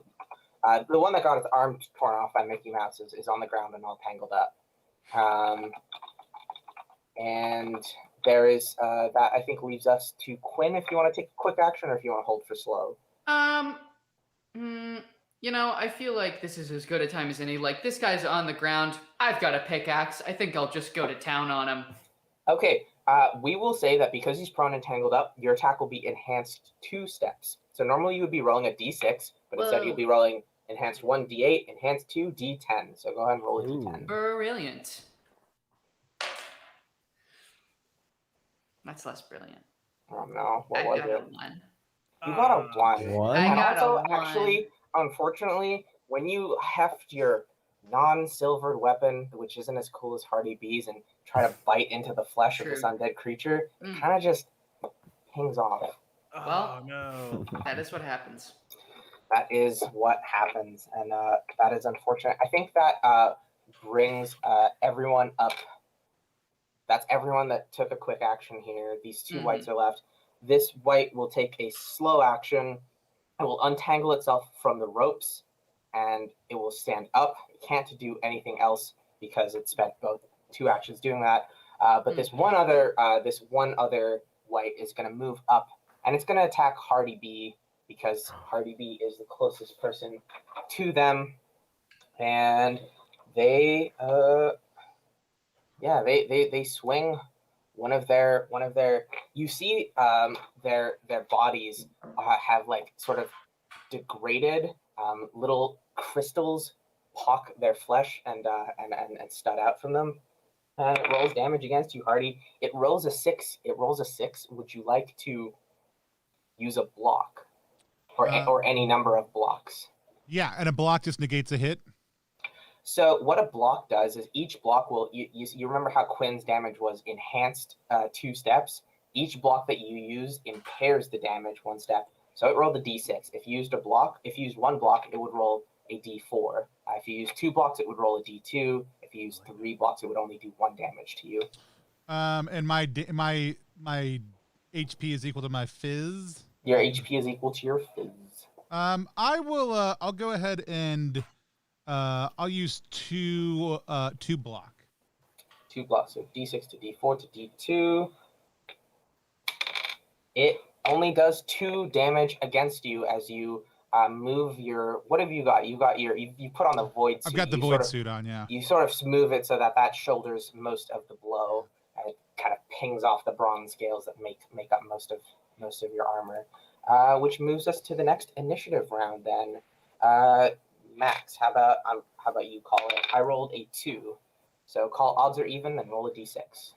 one that got his arm torn off by Mickey Mouse is on the ground and all tangled up. And there is that I think leaves us to Quinn if you want to take a quick action or if you want to hold for slow. I feel like this is as good a time as any. Like, this guy's on the ground. I've got a pickaxe. I think I'll just go to town on him. Okay, we will say that because he's prone and tangled up, your attack will be enhanced 2 steps. So normally you would be rolling a d6, but instead Whoa. you'll be rolling enhanced 1 d8, enhanced 2 d10. So go ahead and roll a d10. Brilliant. That's less brilliant. Oh no, what I was got it? a 1. You got a 1. One? I And got a also, 1. actually, unfortunately, when you heft your non-silvered weapon, which isn't as cool as Hardy B's, and try to bite into the flesh of this True. undead creature, it Mm. kind of just hangs off. Well- Oh no. That is what happens. That is what happens, and that is unfortunate. I think that brings everyone up. That's everyone that took a quick action here. These 2 whites are left. This white will take a slow action. It will untangle itself from the ropes, and it will stand up. It can't do anything else because it spent both two actions doing that. But this one other white is going to move up, and it's going to attack Hardy B because Hardy B is the closest person to them, and they swing one of their you see their bodies have like sort of degraded little crystals pock their flesh and stud out from them. And it rolls damage against you, Hardy. It rolls a 6. Would you like to use a block or any number of blocks? Yeah, and a block just negates a hit. So what a block does is each block will you remember how Quinn's damage was enhanced 2 steps. Each block that you use impairs the damage 1 step. So it rolled a d6. If you used one block, it would roll a d4. If you use 2 blocks, it would roll a d2. If you use 3 blocks, it would only do 1 damage to you. And my HP is equal to my fizz. Your HP is equal to your fizz. I will. I'll go ahead and I'll use 2 block. 2 blocks, so d6 to d4 to d2. It only does 2 damage against you as you move your. What have you got? You put on the void suit. I've got the void suit on. Yeah. You sort of move it so that shoulders most of the blow, and it kind of pings off the bronze scales that make up most of your armor. Which moves us to the next initiative round. Then, Max, how about you call it? I rolled a 2, so call odds or even, then roll a d6.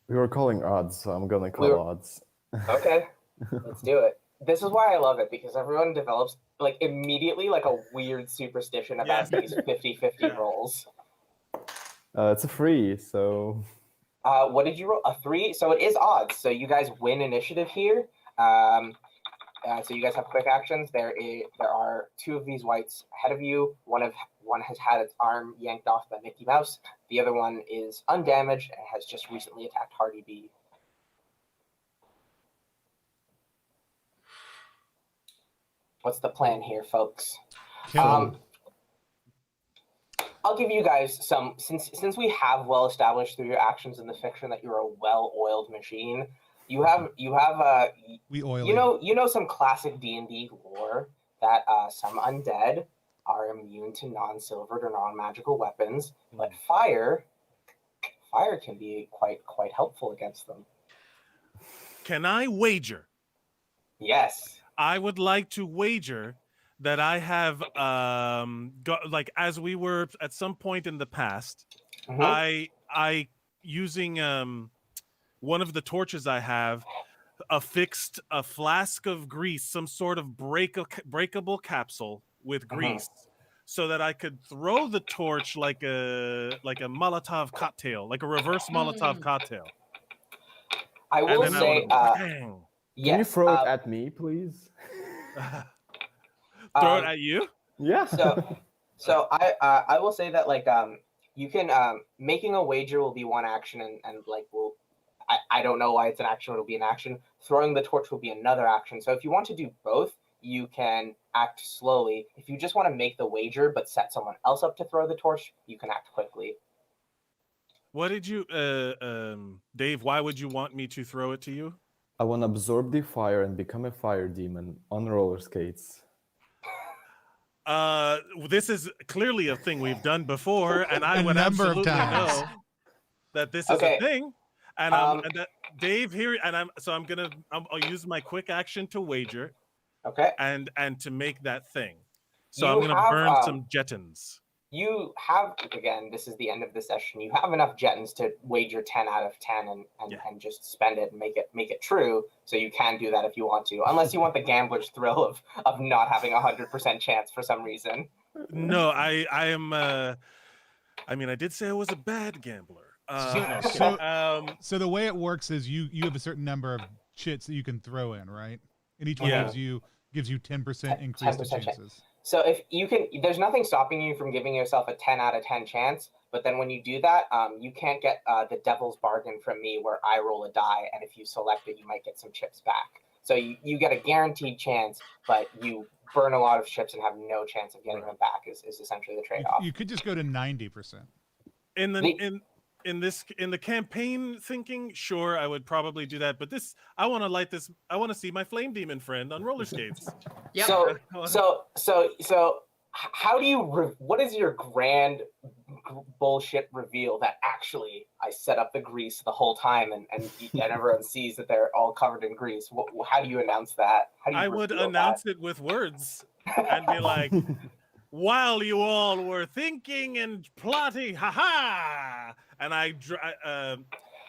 We were calling odds, so I'm gonna call odds. Okay, let's do it. This is why I love it, because everyone develops like immediately like a weird superstition about these 50-50 rolls. It's a 3, so. What did you roll? A 3? So it is odds. So you guys win initiative here. So you guys have quick actions. There are 2 of these whites ahead of you. One has had its arm yanked off by Mickey Mouse. The other one is undamaged and has just recently attacked Hardy B. What's the plan here, folks? I'll give you guys some, since we have well established through your actions in the fiction that you're a well-oiled machine. You have we oil. You know some classic D&D lore that some undead are immune to non-silvered or non-magical weapons, but fire can be quite helpful against them. Can I wager? Yes. I would like to wager that I have like as we were at some point in the past, I using one of the torches I have affixed a flask of grease, some sort of breakable capsule with grease, so that I could throw the torch like a Molotov cocktail, like a reverse Molotov cocktail. I will say, yes, can you throw it at me, please? Throw it at you? Yeah. So I will say that like you can making a wager will be one action and like I don't know why it's an action. It'll be an action. Throwing the torch will be another action. So if you want to do both, you can act slowly. If you just want to make the wager but set someone else up to throw the torch, you can act quickly. What did you, Dave? Why would you want me to throw it to you? I want to absorb the fire and become a fire demon on roller skates. This is clearly a thing we've done before, and I would absolutely know that this is a thing. And Dave here, and I'll use my quick action to wager. Okay. And to make that thing. So I'm gonna burn some jetons. You have, again, this is the end of the session. You have enough jetons to wager 10 out of 10 and just spend it and make it true. So you can do that if you want to, unless you want the gambler's thrill of not having 100% chance for some reason. No, I am. I mean, I did say I was a bad gambler. So the way it works is you have a certain number of chits that you can throw in, right? And each one gives you 10% increase in chances. So if you can, there's nothing stopping you from giving yourself a 10 out of 10 chance. But then when you do that, you can't get the devil's bargain from me where I roll a die, and if you select it, you might get some chips back. So you get a guaranteed chance, but you burn a lot of chips and have no chance of getting them back is essentially the trade-off. You could just go to 90%. in the The- in the campaign thinking, sure, I would probably do that. But this, I want to light this. I want to see my flame demon friend on roller skates. Yep. So, how do you? What is your grand bullshit reveal that actually I set up the grease the whole time and everyone sees that they're all covered in grease? How do you announce that? How do you I would reveal announce it with words and be like, while you all were thinking and plotting, haha. And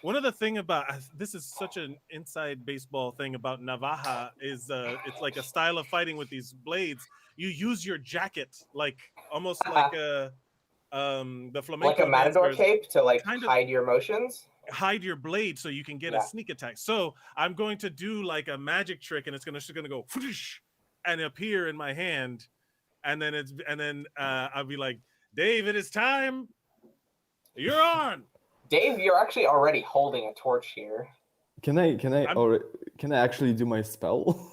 one of the thing about this is such an inside baseball thing about Navaja is it's like a style of fighting with these blades. You use your jacket like almost like the flamenco like a matador dancers cape to like kind of hide your emotions? hide your blade so you can get a sneak attack. So I'm going to do like a magic trick, and it's gonna go and appear in my hand, and then I'll be like, Dave, it is time. You're on. Dave, you're actually already holding a torch here. Can I actually do my spell?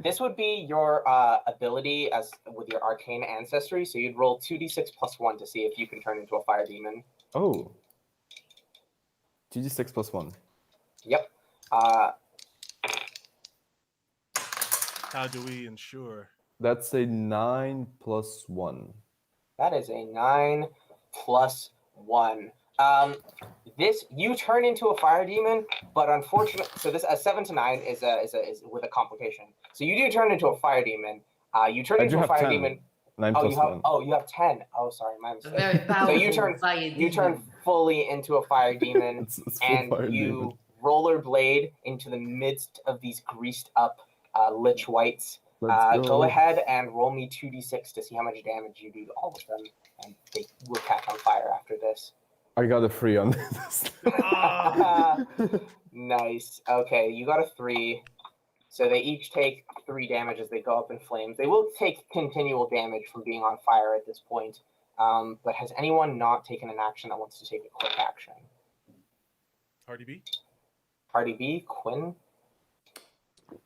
This would be your ability as with your arcane ancestry. So you'd roll 2d6 plus 1 to see if you can turn into a fire demon. Oh. 2d6 plus 1. Yep. How do we ensure? That's a 9 plus 1. That is a 9 plus 1. This you turn into a fire demon, but unfortunately, so this a 7 to 9 is with a complication. So you do turn into a fire demon. You turn into a fire 10. demon. 9 plus 1. You have 10. Oh, sorry, my mistake. Very So powerful you turn fully into a fire demon, It's full and fire you rollerblade into the midst of these greased up lich whites. Let's Go ahead and roll me 2d6 to see how much damage you do to all of them, and they will catch on fire after this. I got a 3 on this. Nice. Okay, you got a 3. So they each take 3 damage as they go up in flames. They will take continual damage from being on fire at this point. But has anyone not taken an action that wants to take a quick action? Hardy B? Party B, Quinn?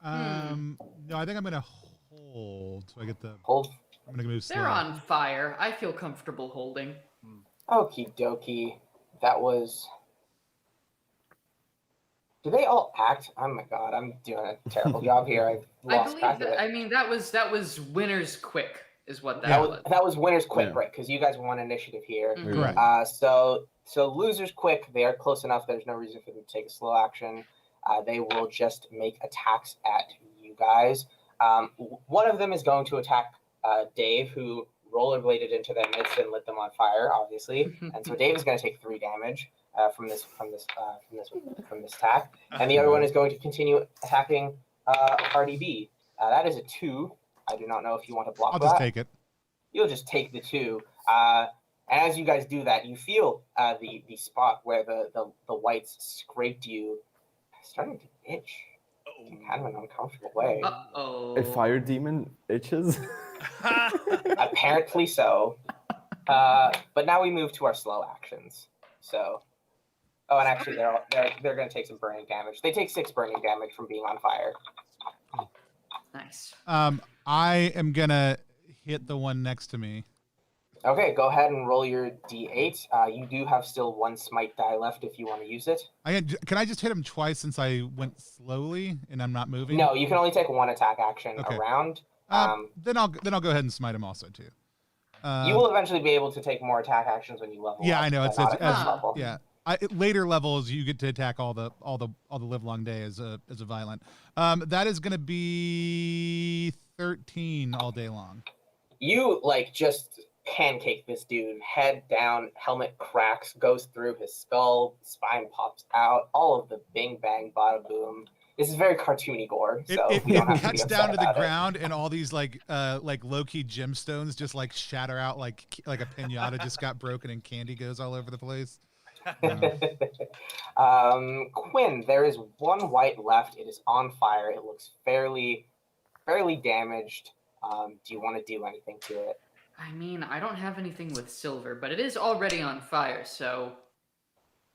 No, I think I'm gonna hold. So I get the. Hold. I'm gonna move slow. They're on fire. I feel comfortable holding. Okie dokie. That was... Do they all act? Oh my god, I'm doing a terrible job here. I've I lost believe track of that. it. I mean, that was winner's quick, is what that Yeah. was. That was winner's quick Yeah. break, because you guys won initiative here. Mhm. Correct. So losers quick, they are close enough. There's no reason for them to take a slow action. They will just make attacks at you guys. One of them is going to attack Dave, who rollerbladed into their midst and lit them on fire, obviously. And so Dave is going to take 3 damage from this attack, and the other one is going to continue attacking Hardy B. That is a 2. I do not know if you want to block I'll that. just take it. You'll just take the 2. And as you guys do that, you feel the spot where the whites scraped you starting to itch in kind of an uncomfortable way. Uh-oh. A fire demon itches? Apparently so. But now we move to our slow actions. So, and actually they're going to take some burning damage. They take 6 burning damage from being on fire. Nice. I am gonna hit the one next to me. Okay, go ahead and roll your d8. You do have still 1 smite die left if you want to use it. Can I just hit him twice since I went slowly and I'm not moving? No, you can only take 1 attack action Okay. around. Then I'll go ahead and smite him also too. You will eventually be able to take more attack actions when you level up. Yeah, I know. but It's not at this as- level. yeah. Later levels, you get to attack all the live long day as a violent. That is going to be 13 all day long. You just pancake this dude, head down, helmet cracks, goes through his skull, spine pops out, all of the bing bang bada boom. This is very cartoony gore, so It we don't have to be cuts upset down to the about it. ground, and all these like low-key gemstones just shatter out like a pinata just got broken, and candy goes all over the place. Quinn, there is 1 white left. It is on fire. It looks fairly damaged. Do you want to do anything to it? I mean, I don't have anything with silver, but it is already on fire, so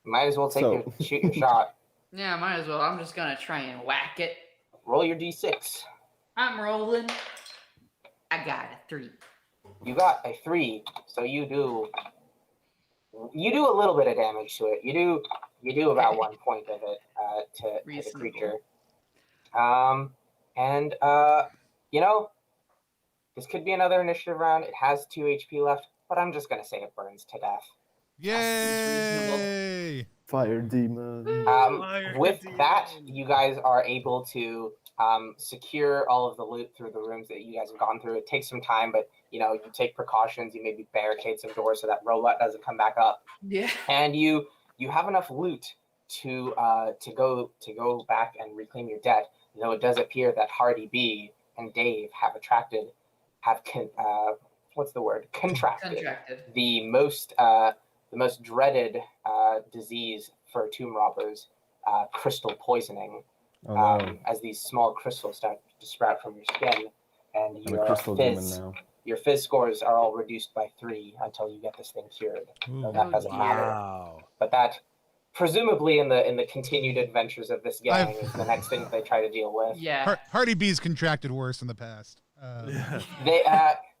Might as well shoot your shot. yeah, might as well. I'm just gonna try and whack it. Roll your d6. I'm rolling. I got a 3. You got a 3, so you do You do a little bit of damage to it. You do about 1 point of it to the Reasonable. creature. And this could be another initiative round. It has 2 HP left, but I'm just gonna say it burns to death. Yay! Fire demon. Fire With that, demon. you guys are able to secure all of the loot through the rooms that you guys have gone through. It takes some time, but you take precautions. You maybe barricade some doors so that robot doesn't come back up. Yeah. And you have enough loot to go back and reclaim your debt. Though it does appear that Hardy B and Dave have contracted the most dreaded disease for tomb robbers, crystal poisoning. Oh no. As these small crystals start to sprout from your skin, and I'm a crystal demon now. your fizz scores are all reduced by 3 until you get this thing cured. Ooh. So that doesn't matter. Wow. But that, presumably, in the continued adventures of this gang, is the next thing they try to deal with. Yeah. Hardy B's contracted worse in the past. They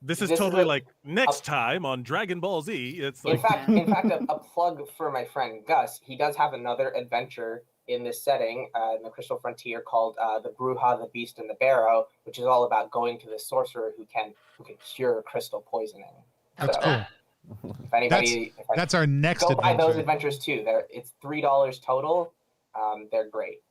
This is This is totally a- like next time on Dragon Ball Z. It's In like fact, a plug for my friend Gus. He does have another adventure in this setting, in the Crystal Frontier, called the Bruja, the Beast, and the Barrow, which is all about going to the sorcerer who can cure crystal poisoning. That's So, cool. If anybody, That's our next go buy those adventure. adventures too. It's $3 total. They're great.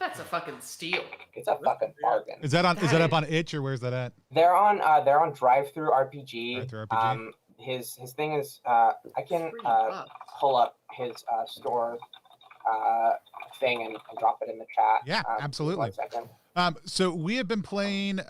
That's a fucking steal. It's a fucking bargain. Is that up on Itch or where's that at? They're on Drive-Thru RPG. Drive-Thru RPG. His thing is I can $3. pull up his store thing and drop it in the chat. Yeah, absolutely. 1 second. So we have been playing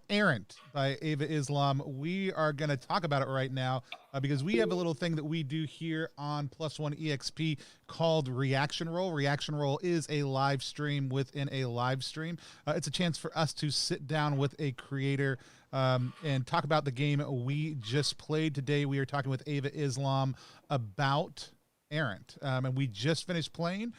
Errant by Ava Islam. We are going to talk about it right now because we have a little thing that we do here on Plus One EXP called Reaction Roll. Reaction Roll is a live stream within a live stream. It's a chance for us to sit down with a creator and talk about the game we just played. Today we are talking with Ava Islam about Errant, and we just finished playing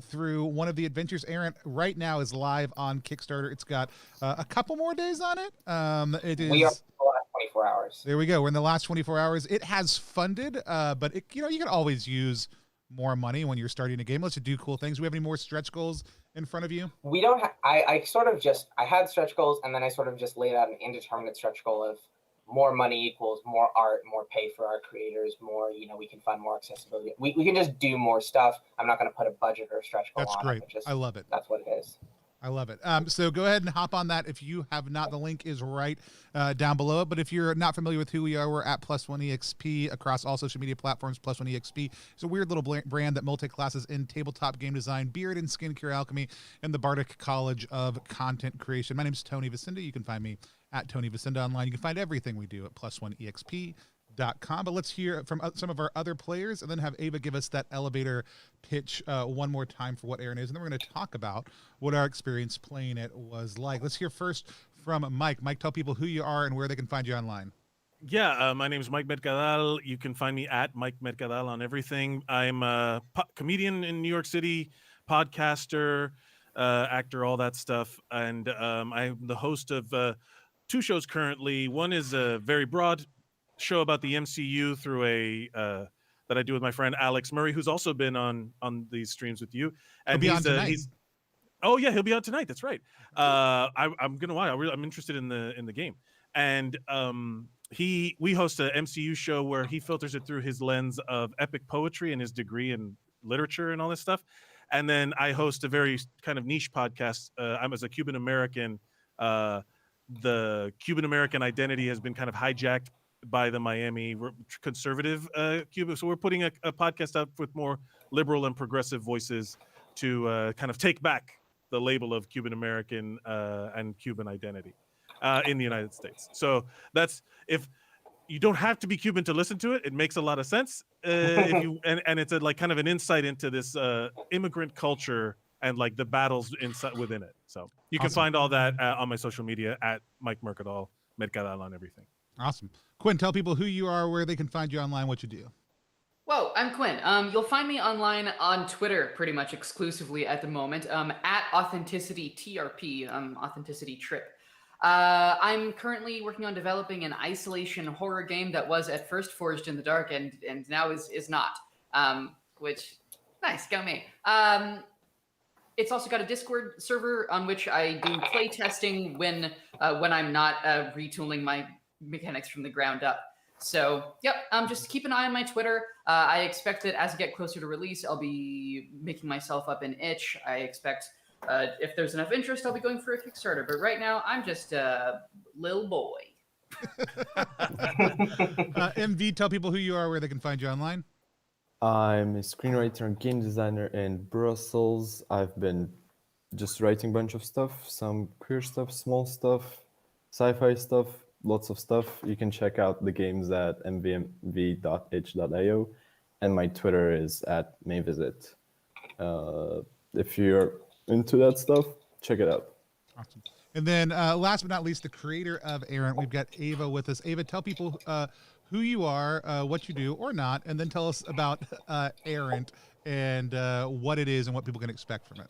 through one of the adventures. Errant right now is live on Kickstarter. It's got a couple more days on it. We are in the last 24 hours. There we go. We're in the last 24 hours. It has funded, but you can always use more money when you're starting a game. Let's do cool things. Do we have any more stretch goals in front of you? We don't. I had stretch goals, and then I sort of just laid out an indeterminate stretch goal of more money equals more art, more pay for our creators, more, we can fund more accessibility. We can just do more stuff. I'm not going to put a budget or a stretch goal That's on great. it. I love it. That's what it is. I love it. So go ahead and hop on that if you have not. The link is right down below. But if you're not familiar with who we are, we're at Plus One EXP across all social media platforms. Plus One EXP is a weird little brand that multi-classes in tabletop game design, beard and skincare alchemy, and the Bardic College of Content Creation. My name is Tony Vicinda. You can find me at Tony Vicinda online. You can find everything we do at plus1exp.com. But let's hear from some of our other players and then have Ava give us that elevator pitch one more time for what Errant is. And then we're going to talk about what our experience playing it was like. Let's hear first from Mike. Mike, tell people who you are and where they can find you online. Yeah, my name is Mike Mercadal. You can find me at Mike Mercadal on everything. I'm a comedian in New York City, podcaster, actor, all that stuff. And I'm the host of 2 shows currently. One is a very broad show about the MCU through that I do with my friend Alex Murray, who's also been on these streams with you. And He'll be on tonight. Oh yeah, he'll be on tonight. That's right. I'm gonna watch. I'm interested in the game, and we host a MCU show where he filters it through his lens of epic poetry and his degree in literature and all this stuff. And then I host a very kind of niche podcast. I'm as a Cuban American. The Cuban American identity has been kind of hijacked by the Miami conservative Cuba. So we're putting a podcast out with more liberal and progressive voices to kind of take back the label of Cuban American and Cuban identity in the United States. So that's, if you don't have to be Cuban to listen to it, it makes a lot of sense. If you and it's like kind of an insight into this immigrant culture and like the battles inside within it. So you can Awesome. find all that on my social media at Mike Mercadal on everything. Awesome. Quinn, tell people who you are, where they can find you online, what you do. Whoa, I'm Quinn. You'll find me online on Twitter pretty much exclusively at the moment, at AuthenticityTRP, Authenticity Trip. I'm currently working on developing an isolation horror game that was at first forged in the dark and now is not. Which nice, go me. It's also got a Discord server on which I do play testing when I'm not retooling my mechanics from the ground up. So, yep, just keep an eye on my Twitter. I expect that as I get closer to release, I'll be making myself up an itch. I expect if there's enough interest, I'll be going for a Kickstarter. But right now, I'm just a little boy. MV, tell people who you are, where they can find you online. I'm a screenwriter and game designer in Brussels. I've been just writing a bunch of stuff, some queer stuff, small stuff, sci-fi stuff, lots of stuff. You can check out the games at mvmv.itch.io, and my Twitter is at mayvisit. If you're into that stuff, check it out. Awesome. And then last but not least, the creator of Errant, we've got Ava with us. Ava, tell people who you are, what you do or not, and then tell us about Errant and what it is and what people can expect from it.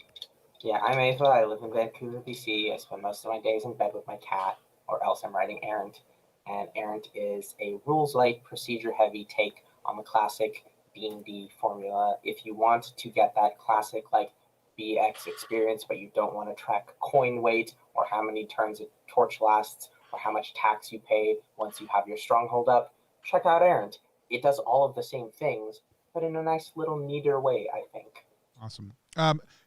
Yeah, I'm Ava. I live in Vancouver, BC. I spend most of my days in bed with my cat, or else I'm writing Errant. And Errant is a rules-light, procedure-heavy take on the classic D&D formula. If you want to get that classic like BX experience, but you don't want to track coin weight or how many turns a torch lasts or how much tax you pay once you have your stronghold up, check out Errant. It does all of the same things, but in a nice little neater way, I think. Awesome.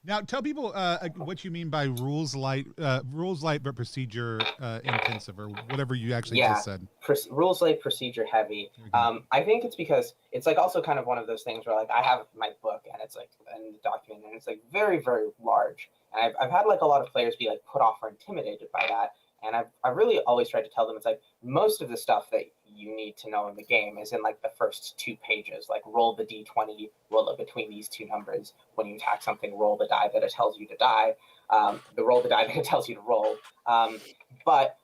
Now tell people what you mean by rules light but procedure intensive, or whatever you actually just said. Rules light, procedure heavy. I think it's because it's like also kind of one of those things where like I have my book and it's like in the document and it's like very, very large. And I've had like a lot of players be like put off or intimidated by that. And I've really always tried to tell them it's like most of the stuff that you need to know in the game is in like the first 2 pages. Like roll the d20, roll it between these 2 numbers. When you attack something, roll the die that it tells you to die. Roll the die that it tells you to roll. But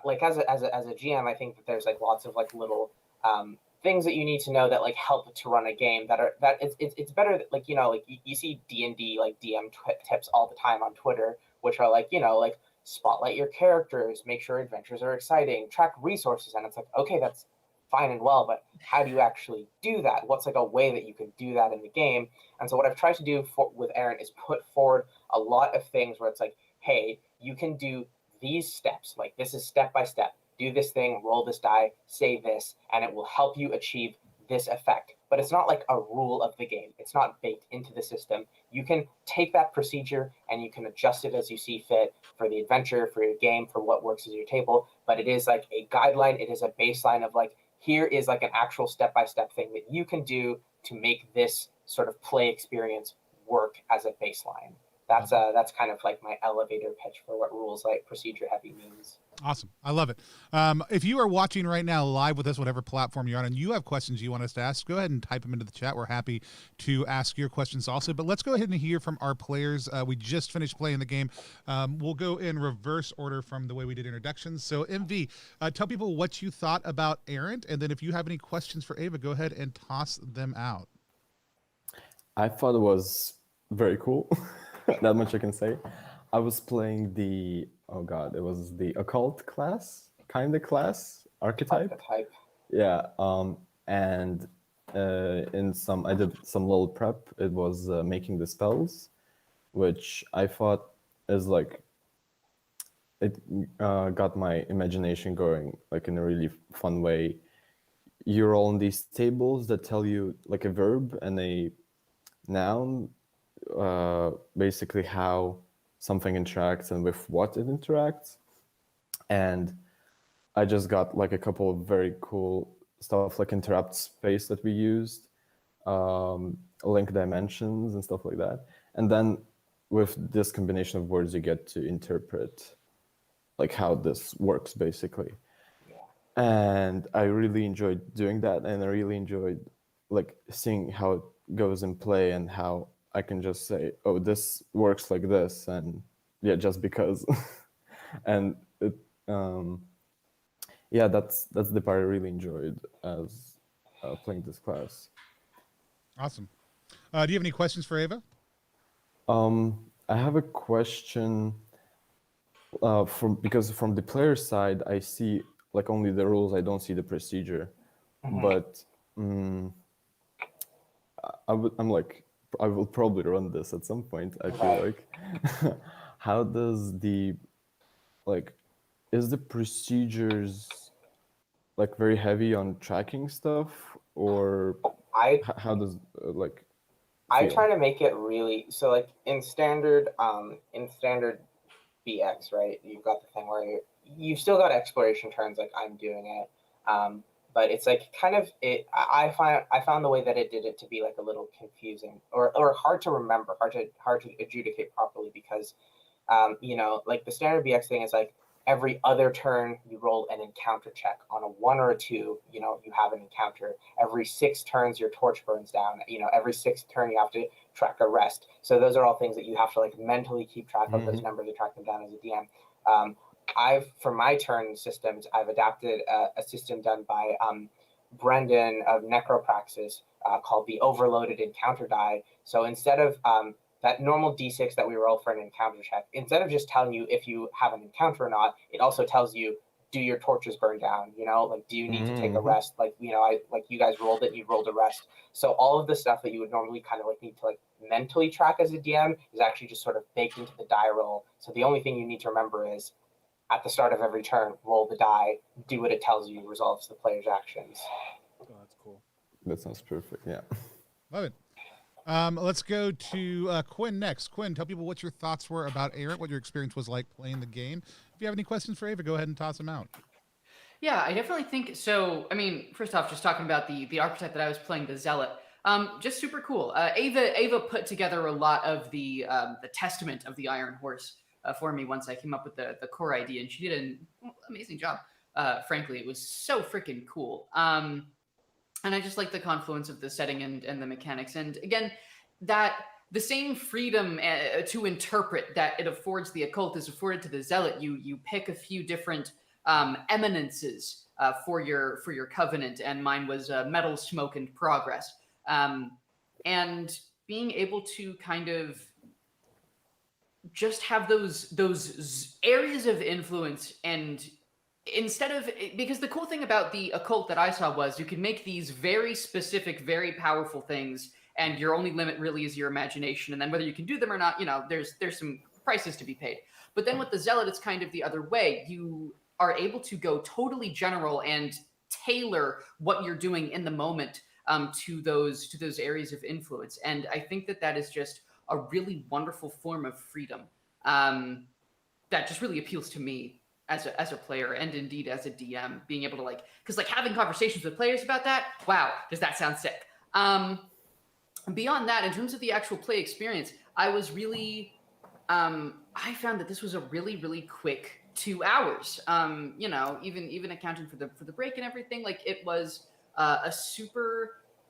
like as a GM, I think that there's like lots of like little things that you need to know that like help to run a game that it's better that, like, you know, like you see D&D like DM tips all the time on Twitter, which are like, you know, like spotlight your characters, make sure adventures are exciting, track resources. And it's like, okay, that's fine and well, but how do you actually do that? What's like a way that you can do that in the game? And so what I've tried to do with Errant is put forward a lot of things where it's like, hey, you can do these steps, like this is step by step, do this thing, roll this die, say this, and it will help you achieve this effect. But it's not like a rule of the game. It's not baked into the system. You can take that procedure and you can adjust it as you see fit for the adventure, for your game, for what works as your table. But it is like a guideline. It is a baseline of like, here is like an actual step-by-step thing that you can do to make this sort of play experience work as a baseline. That's kind of like my elevator pitch for what rules like procedure heavy means. Awesome. I love it. If you are watching right now live with us, whatever platform you're on, and you have questions you want us to ask, go ahead and type them into the chat. We're happy to ask your questions also. But let's go ahead and hear from our players. We just finished playing the game. We'll go in reverse order from the way we did introductions. So MV, tell people what you thought about Errant, and then if you have any questions for Ava, go ahead and toss them out. I thought it was very cool. That much I can say. I was playing it was the occult class, kind of class, archetype. Yeah, and I did some little prep. It was making the spells, which I thought is like, it got my imagination going like in a really fun way. You roll on these tables that tell you like a verb and a noun, basically how something interacts and with what it interacts. And I just got like a couple of very cool stuff like interrupt space that we used, link dimensions and stuff like that. And then with this combination of words, you get to interpret like how this works basically. And I really enjoyed doing that, and I really enjoyed like seeing how it goes in play and how I can just say, oh, this works like this, and yeah, just because. And it, yeah, that's the part I really enjoyed as playing this class. Awesome. Do you have any questions for Ava? I have a question. because from the player side, I see like only the rules. I don't see the procedure. Mhm. But I'm like, I will probably run this at some point. I feel Right. like. How does the like, is the procedures like very heavy on tracking stuff, or I how does like I feel? try to make it really so like in standard BX, right? You've got the thing where you've still got exploration turns like I'm doing it. But it's like kind of it I found the way that it did it to be like a little confusing or hard to remember, hard to adjudicate properly because like the standard BX thing is like every other turn you roll an encounter check. On a 1 or a 2, you have an encounter. Every 6 turns your torch burns down. Every 6th turn you have to track a rest. So those are all things that you have to like mentally keep track of those numbers and track them down as a DM. For my turn systems, I've adapted a system done by Brendan of Necropraxis called the Overloaded Encounter Die. So instead of that normal d6 that we roll for an encounter check, instead of just telling you if you have an encounter or not, it also tells you, do your torches burn down? Like, do you need to take a rest? Like, like you guys rolled it, you rolled a rest. So all of the stuff that you would normally kind of like need to like mentally track as a DM is actually just sort of baked into the die roll. So the only thing you need to remember is at the start of every turn, roll the die, do what it tells you, resolves the player's actions. Oh, that's cool. That sounds perfect. Yeah. Love it. Let's go to Quinn next. Quinn, tell people what your thoughts were about Errant, what your experience was like playing the game. If you have any questions for Ava, go ahead and toss them out. Yeah, I definitely think so. I mean, first off, just talking about the archetype that I was playing, the Zealot, just super cool. Ava put together a lot of the testament of the Iron Horse for me once I came up with the core idea, and she did an amazing job. Frankly, it was so freaking cool. And I just like the confluence of the setting and the mechanics, and again, that the same freedom to interpret that it affords the occult is afforded to the Zealot. You pick a few different eminences for your covenant, and mine was metal, smoke, and progress. And being able to kind of just have those areas of influence, and instead of, because the cool thing about the occult that I saw was you can make these very specific, very powerful things, and your only limit really is your imagination, and then whether you can do them or not, there's some prices to be paid. But then with the Zealot, it's kind of the other way. You are able to go totally general and tailor what you're doing in the moment to those areas of influence, and I think that is just a really wonderful form of freedom that just really appeals to me as a player, and indeed as a DM, being able to because having conversations with players about that, wow, does that sound sick. Beyond that, in terms of the actual play experience, I was really I found that this was a really, really quick 2 hours. Even accounting for the break and everything, it was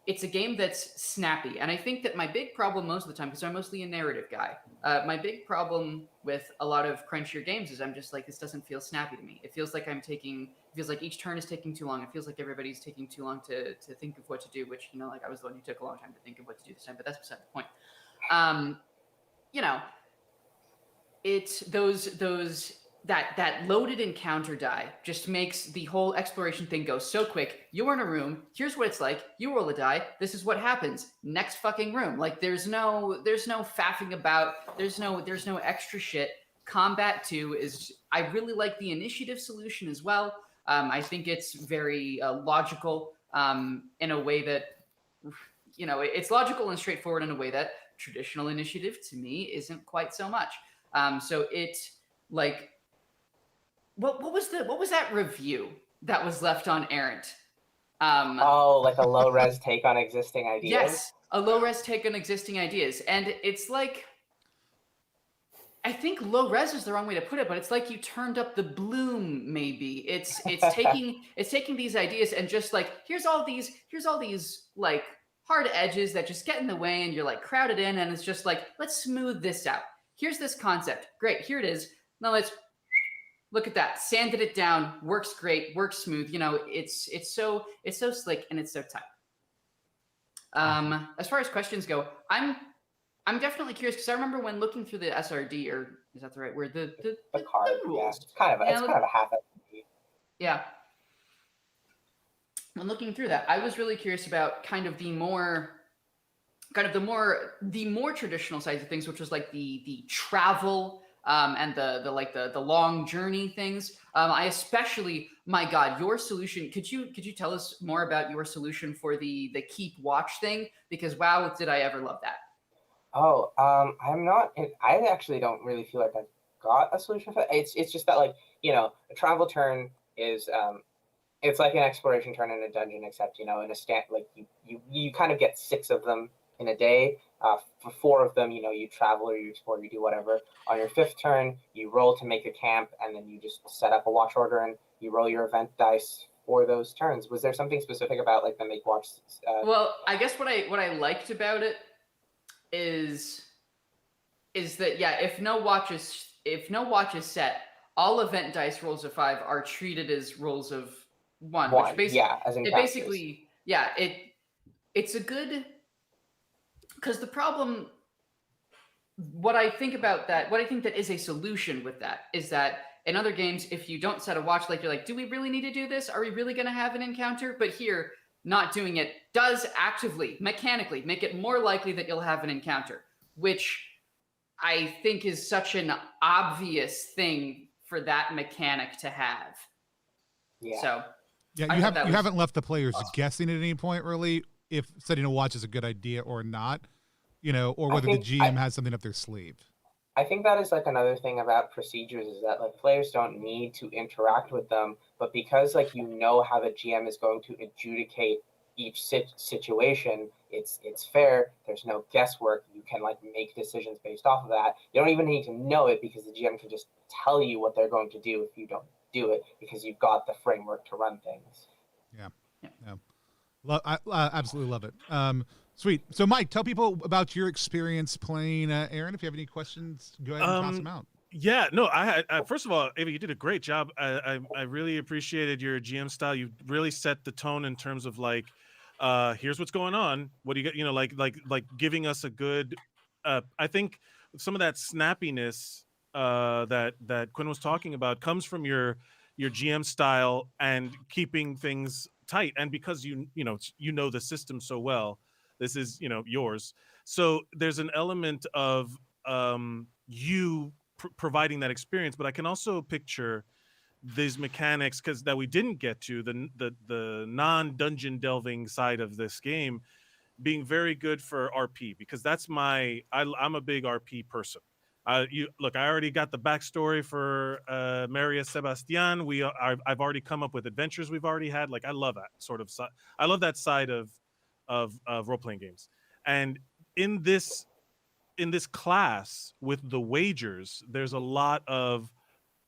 it's a game that's snappy. And I think that my big problem most of the time, because I'm mostly a narrative guy, my big problem with a lot of crunchier games is I'm just like, this doesn't feel snappy to me. It feels like it feels like each turn is taking too long. It feels like everybody's taking too long to think of what to do, which, I was the one who took a long time to think of what to do this time, but that's beside the point. It's that loaded encounter die just makes the whole exploration thing go so quick. You're in a room, here's what it's like, you roll a die, this is what happens, next fucking room. There's no faffing about, there's no extra shit. Combat 2 is, I really like the initiative solution as well. I think it's very logical in a way that, it's logical and straightforward in a way that traditional initiative to me isn't quite so much. So it what was that review that was left on Errant? Like a low res take on existing ideas. Yes, a low res take on existing ideas, and it's I think low res is the wrong way to put it, but it's like you turned up the bloom. Maybe it's taking these ideas and just here's all these hard edges that just get in the way, and you're crowded in, and it's just let's smooth this out. Here's this concept. Great, here it is. Now let's look at that. Sanded it down. Works great. Works smooth. It's so slick and it's so tight. As far as questions go, I'm definitely curious because I remember when looking through the SRD or Is that the right word? The card, the yeah. rules. It's kind of a half FMV. Yeah. When looking through that, I was really curious about kind of the more traditional sides of things, which was like the travel and the long journey things. I especially, my God, your solution. Could you tell us more about your solution for the keep watch thing? Because wow, did I ever love that. Oh, I'm not. I actually don't really feel like I've got a solution for that. It's just that, like, a travel turn is it's like an exploration turn in a dungeon, except in a like you kind of get 6 of them in a day. For 4 of them, you travel or you explore, you do whatever. On your 5th turn, you roll to make a camp, and then you just set up a watch order and you roll your event dice for those turns. Was there something specific about like the make watch? Well, I guess what I liked about it is that yeah, if no watch is set, all event dice rolls of 5 are treated as rolls of 1, which basically as it basically it's a good, because the problem, what I think that is a solution with that is that in other games, if you don't set a watch, like, you're like, do we really need to do this? Are we really going to have an encounter? But here, not doing it does actively, mechanically, make it more likely that you'll have an encounter, which I think is such an obvious thing for that mechanic to have. Yeah. So yeah, you haven't left the players guessing at any point, really, if setting a watch is a good idea or not, or whether the GM has something up their sleeve. I think that is like another thing about procedures, is that like players don't need to interact with them, but because like how the GM is going to adjudicate each situation, it's fair. There's no guesswork. You can like make decisions based off of that. You don't even need to know it, because the GM can just tell you what they're going to do if you don't do it, because you've got the framework to run things. Yeah. I absolutely love it. Sweet. So, Mike, tell people about your experience playing Errant. If you have any questions, go ahead and toss them out. Yeah, no, I first of all, Ava, you did a great job. I really appreciated your GM style. You really set the tone in terms of like, here's what's going on. What do you get? Like giving us a good. I think some of that snappiness that Quinn was talking about comes from your GM style and keeping things tight. And because you know the system so well, this is yours. So there's an element of you providing that experience, but I can also picture these mechanics that we didn't get to, the non-dungeon delving side of this game, being very good for RP, because that's I'm a big RP person. I already got the backstory for Maria Sebastian. I've already come up with adventures we've already had. Like, I love that sort of side. I love that side of role-playing games. And in this class with the wagers, there's a lot of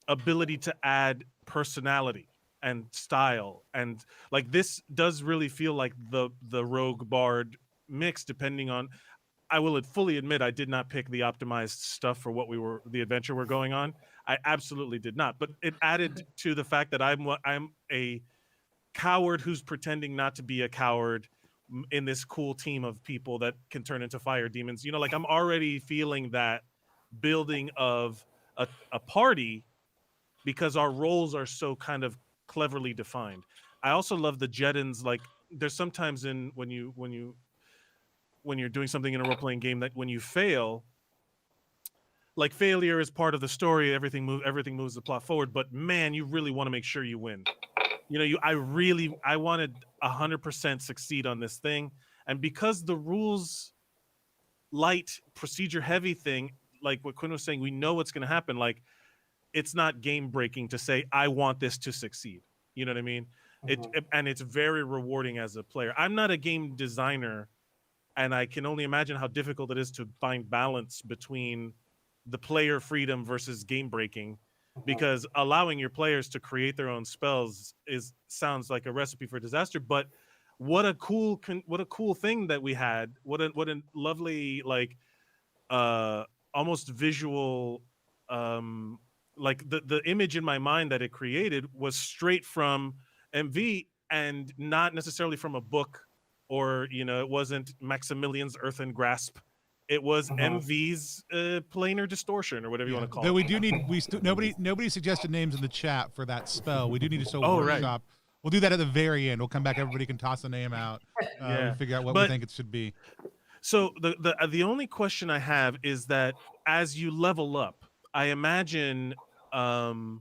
ability to add personality and style, and like this does really feel like the rogue bard mix, depending on. I will fully admit I did not pick the optimized stuff for the adventure we're going on. I absolutely did not, but it added to the fact that I'm a coward who's pretending not to be a coward in this cool team of people that can turn into fire demons. Like, I'm already feeling that building of a party, because our roles are so kind of cleverly defined. I also love the Jeddins. Like, there's sometimes when you're doing something in a role-playing game, that when you fail, like, failure is part of the story, everything moves the plot forward, but man, you really want to make sure you win. I wanted 100% succeed on this thing. And because the rules light, procedure heavy thing, like what Quinn was saying, we know what's going to happen. Like, it's not game breaking to say, I want this to succeed. You know what I mean? And it's very rewarding as a player. I'm not a game designer, and I can only imagine how difficult it is to find balance between the player freedom versus game breaking, because allowing your players to create their own spells sounds like a recipe for disaster. But what a cool thing that we had. What a lovely, like, almost visual, like the image in my mind that it created was straight from MV, and not necessarily from a book, or it wasn't Maximilian's Earthen Grasp. it was MV's planar distortion or whatever you want to call Though it. we do need nobody suggested names in the chat for that spell. We do need to still Oh, right. workshop. We'll do that at the very end. We'll come back. Everybody can toss a name out. Yeah. We'll figure out what we But- think it should be. So the only question I have is that as you level up, I imagine or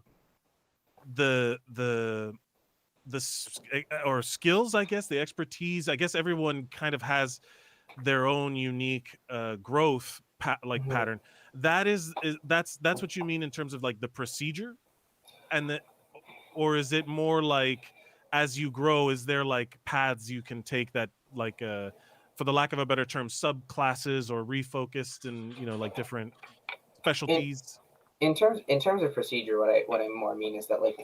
skills, I guess, the expertise. I guess everyone kind of has their own unique growth pattern. That's what you mean in terms of like the procedure, or is it more like as you grow, is there like paths you can take that like for the lack of a better term, subclasses or refocused and like different specialties? In terms of procedure, what I more mean is that, like,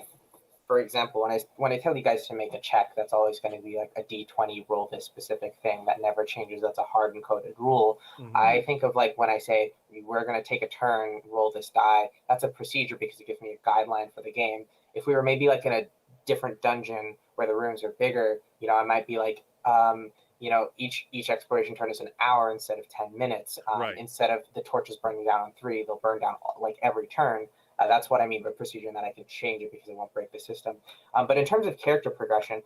for example, when I tell you guys to make a check, that's always going to be like a D20, roll this specific thing that never changes. That's a hard and coded rule. I think of like when I say we're going to take a turn, roll this die. That's a procedure because it gives me a guideline for the game. If we were maybe like in a different dungeon where the rooms are bigger, I might be like, each exploration turn is an hour instead of 10 minutes. Right. Instead of the torches burning down on 3, they'll burn down like every turn. That's what I mean by procedure, and that I can change it because it won't break the system. But in terms of character progression,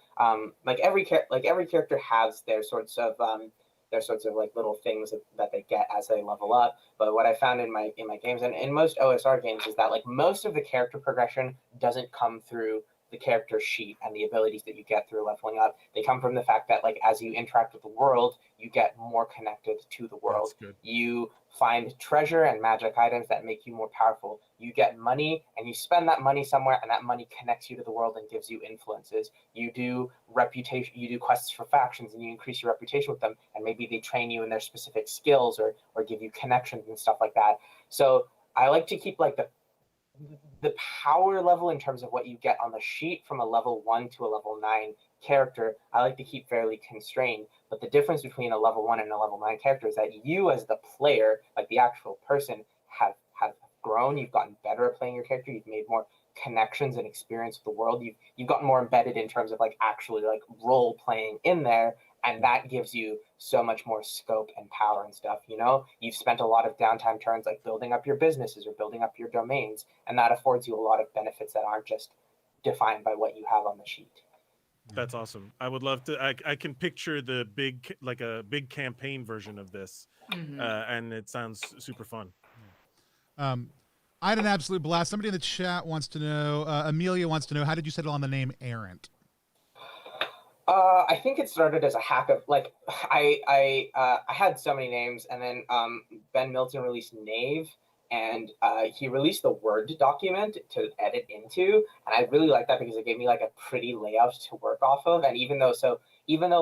like every character has their sorts of like little things that they get as they level up. But what I found in my games and in most OSR games is that like most of the character progression doesn't come through the character sheet and the abilities that you get through leveling up. They come from the fact that like as you interact with the world, you get more connected to the world. That's good. You find treasure and magic items that make you more powerful. You get money and you spend that money somewhere, and that money connects you to the world and gives you influences. You do quests for factions and you increase your reputation with them, and maybe they train you in their specific skills or give you connections and stuff like that. So I like to keep like the power level in terms of what you get on the sheet from a level 1 to a level 9 character, I like to keep fairly constrained. But the difference between a level 1 and a level 9 character is that you as the player, like the actual person, have grown. You've gotten better at playing your character. You've made more connections and experience with the world. You've gotten more embedded in terms of like actually like role playing in there, and that gives you so much more scope and power and stuff. You've spent a lot of downtime turns like building up your businesses or building up your domains, and that affords you a lot of benefits that aren't just defined by what you have on the sheet. That's awesome. I would love to. I can picture the big campaign version of this, and it sounds super fun. I had an absolute blast. Somebody in the chat wants to know, Amelia wants to know, how did you settle on the name Errant? I think it started as a hack of like I had so many names, and then Ben Milton released Knave, and he released the Word document to edit into, and I really like that because it gave me like a pretty layout to work off of. And even though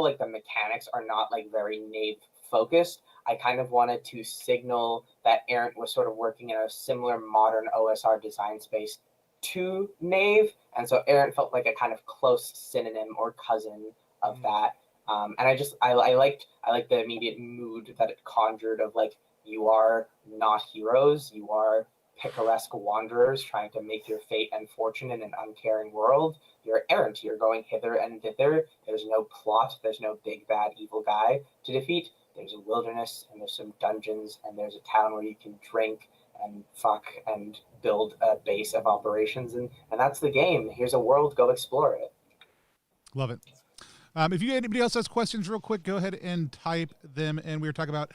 like the mechanics are not like very Knave focused, I kind of wanted to signal that Errant was sort of working in a similar modern OSR design space to Knave, and so Errant felt like a kind of close synonym or cousin of that. And I liked the immediate mood that it conjured of like, you are not heroes, you are picaresque wanderers trying to make your fate and fortune in an uncaring world. You're errant, you're going hither and thither. There's no plot, there's no big bad evil guy to defeat. There's a wilderness and there's some dungeons and there's a town where you can drink and fuck and build a base of operations, and that's the game. Here's a world, go explore it. Love it. If anybody else has questions real quick, go ahead and type them in. We were talking about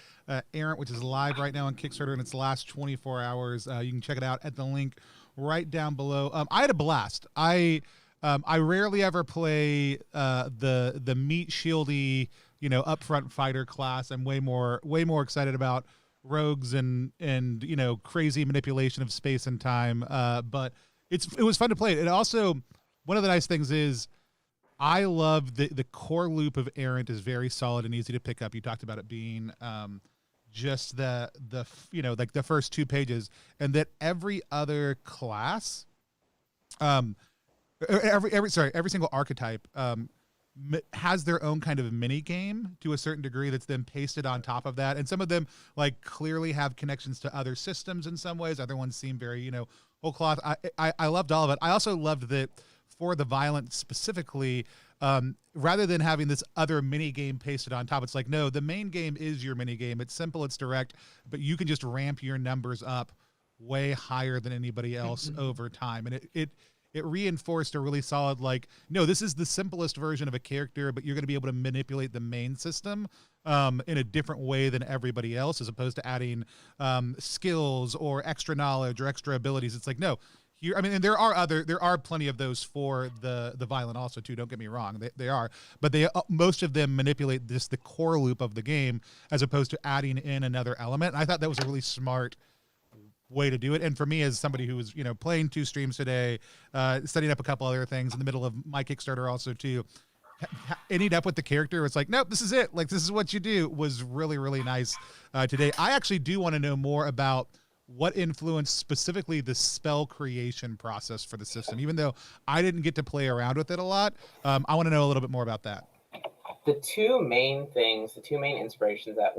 Errant, which is live right now on Kickstarter in its last 24 hours. You can check it out at the link right down below. I had a blast. I rarely ever play the meat shieldy, upfront fighter class. I'm way more excited about rogues and crazy manipulation of space and time. But it was fun to play. It also, one of the nice things is, I love the core loop of Errant is very solid and easy to pick up. You talked about it being just the like the first 2 pages, and that every other class, every single archetype has their own kind of mini game to a certain degree that's then pasted on top of that. And some of them like clearly have connections to other systems in some ways. Other ones seem very, whole cloth. I loved all of it. I also loved that for the violence specifically, rather than having this other mini game pasted on top. It's like, no, the main game is your mini game. It's simple, it's direct, but you can just ramp your numbers up way higher than anybody else over time. And it reinforced a really solid, like, no, this is the simplest version of a character, but you're going to be able to manipulate the main system in a different way than everybody else, as opposed to adding skills or extra knowledge or extra abilities. It's like, no, here, I mean, and there are plenty of those for the violent also too. Don't get me wrong, they are, but they most of them manipulate the core loop of the game as opposed to adding in another element. And I thought that was a really smart way to do it. And for me, as somebody who was, playing 2 streams today, setting up a couple other things in the middle of my Kickstarter also too, ending up with the character, it's like, nope, this is it. Like, this is what you do, was really, really nice today. I actually do want to know more about what influenced specifically the spell creation process for the system. Even though I didn't get to play around with it a lot, I want to know a little bit more about that. The two main inspirations that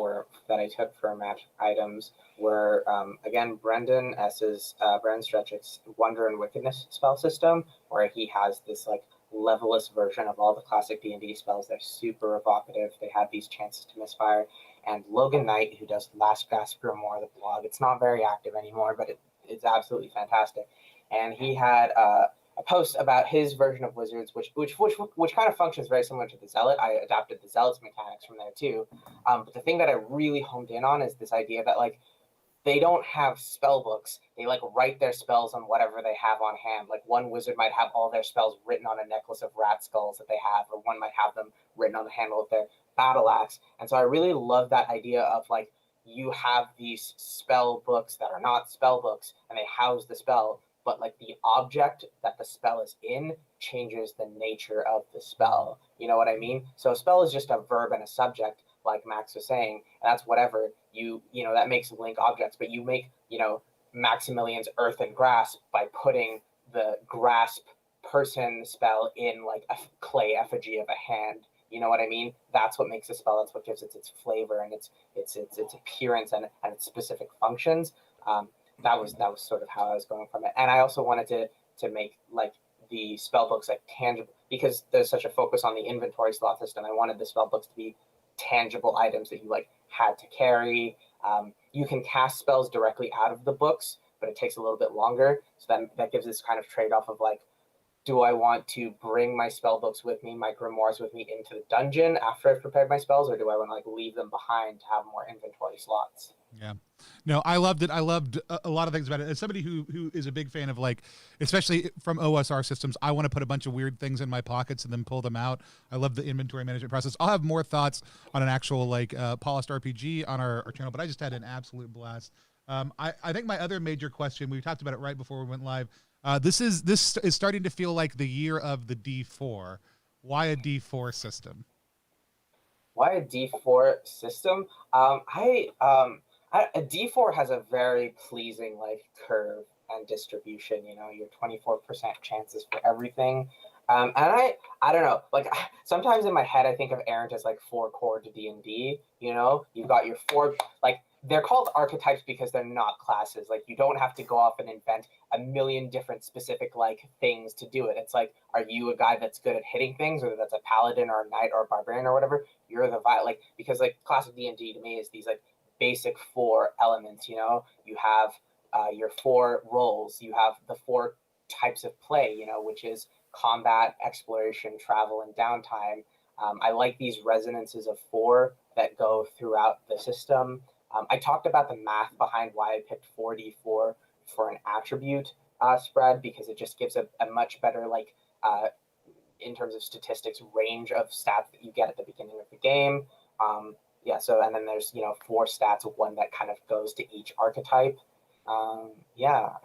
I took for match items were again Brendan Stretchick's Wonder and Wickedness spell system, where he has this like levelless version of all the classic D&D spells. They're super evocative. They have these chances to misfire. And Logan Knight, who does Last Gasp Grimoire, the blog, it's not very active anymore, but it's absolutely fantastic. And he had a post about his version of Wizards, which kind of functions very similar to the Zealot. I adapted the Zealot's mechanics from there too. But the thing that I really honed in on is this idea that like they don't have spell books. They like write their spells on whatever they have on hand. Like one wizard might have all their spells written on a necklace of rat skulls that they have, or one might have them written on the handle of their battle axe. And so I really love that idea of like you have these spell books that are not spell books and they house the spell, but like the object that the spell is in changes the nature of the spell. You know what I mean? So a spell is just a verb and a subject, like Max was saying, and that's whatever that makes link objects, but you make, Maximilian's Earth and Grasp by putting the grasp person spell in like a clay effigy of a hand. You know what I mean? That's what makes a spell. That's what gives it its flavor and its appearance and its specific functions. That was sort of how I was going from it. And I also wanted to make like the spell books like tangible, because there's such a focus on the inventory slot system. I wanted the spell books to be tangible items that you like had to carry. You can cast spells directly out of the books, but it takes a little bit longer. So that gives this kind of trade-off of like, do I want to bring my spell books with me, my grimoires with me into the dungeon after I've prepared my spells, or do I want to like leave them behind to have more inventory slots? Yeah. No, I loved it. I loved a lot of things about it. As somebody who is a big fan of like, especially from OSR systems, I want to put a bunch of weird things in my pockets and then pull them out. I love the inventory management process. I'll have more thoughts on an actual like polished RPG on our channel, but I just had an absolute blast. I think my other major question, we talked about it right before we went live. This is starting to feel like the year of the D4. Why a D4 system? Why a D4 system? A D4 has a very pleasing like curve and distribution. Your 24% chances for everything. And I don't know, like sometimes in my head I think of Errant as like 4 core to D&D. You've got your 4, like they're called archetypes because they're not classes. Like you don't have to go off and invent a million different specific like things to do it. It's like, are you a guy that's good at hitting things, whether that's a paladin or a knight or a barbarian or whatever? You're the like, because like classic D&D to me is these like basic 4 elements. You have your 4 roles. You have the 4 types of play, which is combat, exploration, travel, and downtime. I like these resonances of 4 that go throughout the system. I talked about the math behind why I picked 4d4 for an attribute spread, because it just gives a much better like in terms of statistics range of stats that you get at the beginning of the game. So and then there's 4 stats, one that kind of goes to each archetype. I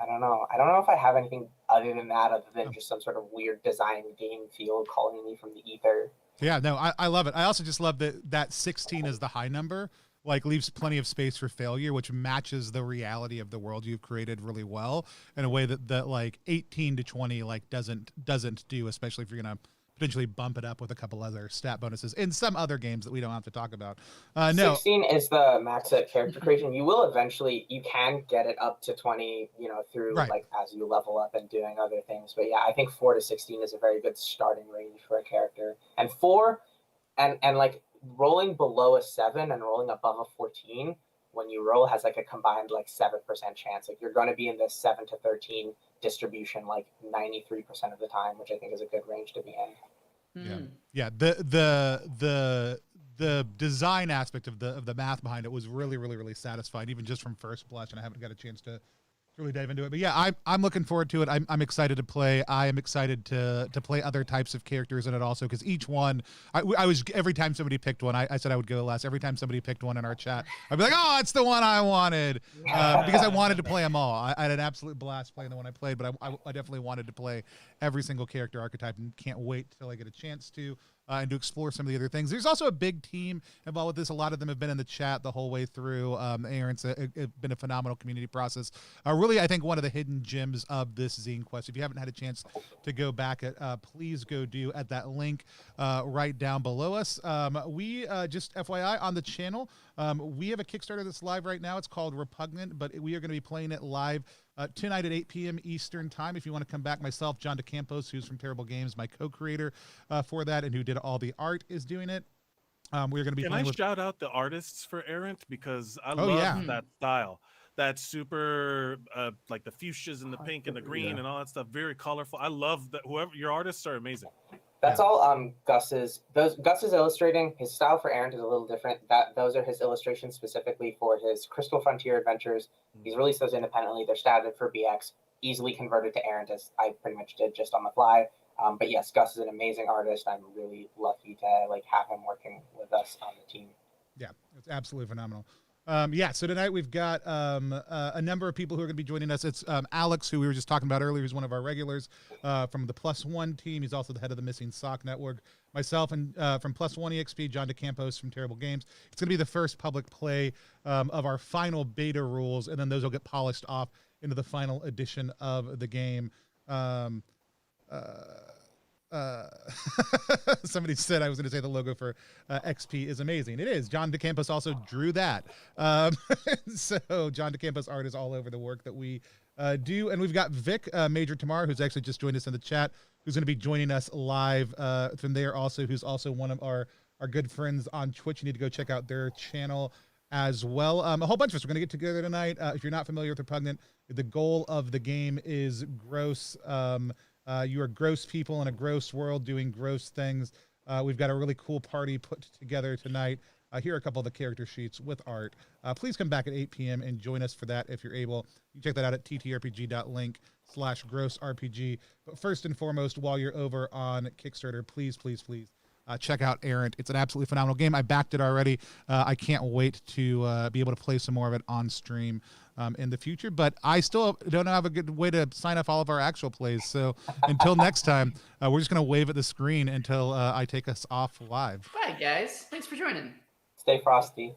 don't know if I have anything other than that, other than just some sort of weird design game feel calling me from the ether. Yeah, no, I love it. I also just love that 16 is the high number, like leaves plenty of space for failure, which matches the reality of the world you've created really well in a way that like 18 to 20 like doesn't do, especially if you're gonna potentially bump it up with a couple other stat bonuses in some other games that we don't have to talk about. No, 16 is the max at character creation. You will eventually, you can get it up to 20, through Right. like as you level up and doing other things. But yeah, I think 4 to 16 is a very good starting range for a character. And 4 and like rolling below a 7 and rolling above a 14 when you roll has like a combined like 7% chance. Like you're going to be in this 7 to 13 distribution like 93% of the time, which I think is a good range to be in. Yeah, yeah. The design aspect of the math behind it was really satisfying, even just from first blush. And I haven't got a chance to really dive into it, but yeah, I'm looking forward to it. I'm excited to play. I am excited to play other types of characters in it also, because each one, I was every time somebody picked one, I said I would go last. Every time somebody picked one in our chat, I'd be like, oh, it's the one I wanted, because I wanted to play them all. I had an absolute blast playing the one I played, but I definitely wanted to play every single character archetype, and can't wait till I get a chance to. And to explore some of the other things. There's also a big team involved with this. A lot of them have been in the chat the whole way through. Errant's been a phenomenal community process. Really, I think one of the hidden gems of this zine quest. If you haven't had a chance to go back, please go do at that link right down below us. We just FYI on the channel, we have a Kickstarter that's live right now. It's called Repugnant, but we are going to be playing it live tonight at 8 p.m. Eastern time. If you want to come back, myself, John DeCampos, who's from Terrible Games, my co-creator for that, and who did all the art, is doing it. We're going to be Can I shout out the artists for Errant, because I love that style. That's super, like the fuchsias and the pink and the green and all that stuff. Very colorful. I love that. Whoever your artists are amazing. That's all Gus's. Gus is illustrating. His style for Errant is a little different. Those are his illustrations specifically for his Crystal Frontier adventures. He's released those independently. They're statted for BX, easily converted to Errant, as I pretty much did just on the fly. But yes, Gus is an amazing artist. I'm really lucky to have him working with us on the team. Yeah, it's absolutely phenomenal. So tonight we've got a number of people who are going to be joining us. It's Alex, who we were just talking about earlier, who's one of our regulars from the Plus One team. He's also the head of the Missing Sock Network. Myself and from Plus One EXP, John DeCampos from Terrible Games. It's going to be the first public play of our final beta rules, and then those will get polished off into the final edition of the game. Somebody said I was going to say the logo for XP is amazing. It is. John DeCampos also drew that. So John DeCampos art is all over the work that we do. And we've got Vic Major Tamar, who's actually just joined us in the chat, who's going to be joining us live from there also, who's also one of our good friends on Twitch. You need to go check out their channel as well. A whole bunch of us are going to get together tonight. If you're not familiar with Repugnant, the goal of the game is gross. You are gross people in a gross world doing gross things. We've got a really cool party put together tonight. Here are a couple of the character sheets with art. Please come back at 8 p.m. and join us for that if you're able. You can check that out at ttrpg.link/grossrpg. But first and foremost, while you're over on Kickstarter, please check out Errant. It's an absolutely phenomenal game. I backed it already. I can't wait to be able to play some more of it on stream in the future, but I still don't have a good way to sign off all of our actual plays. So until next time, we're just going to wave at the screen until I take us off live. Bye, guys. Thanks for joining. Stay frosty.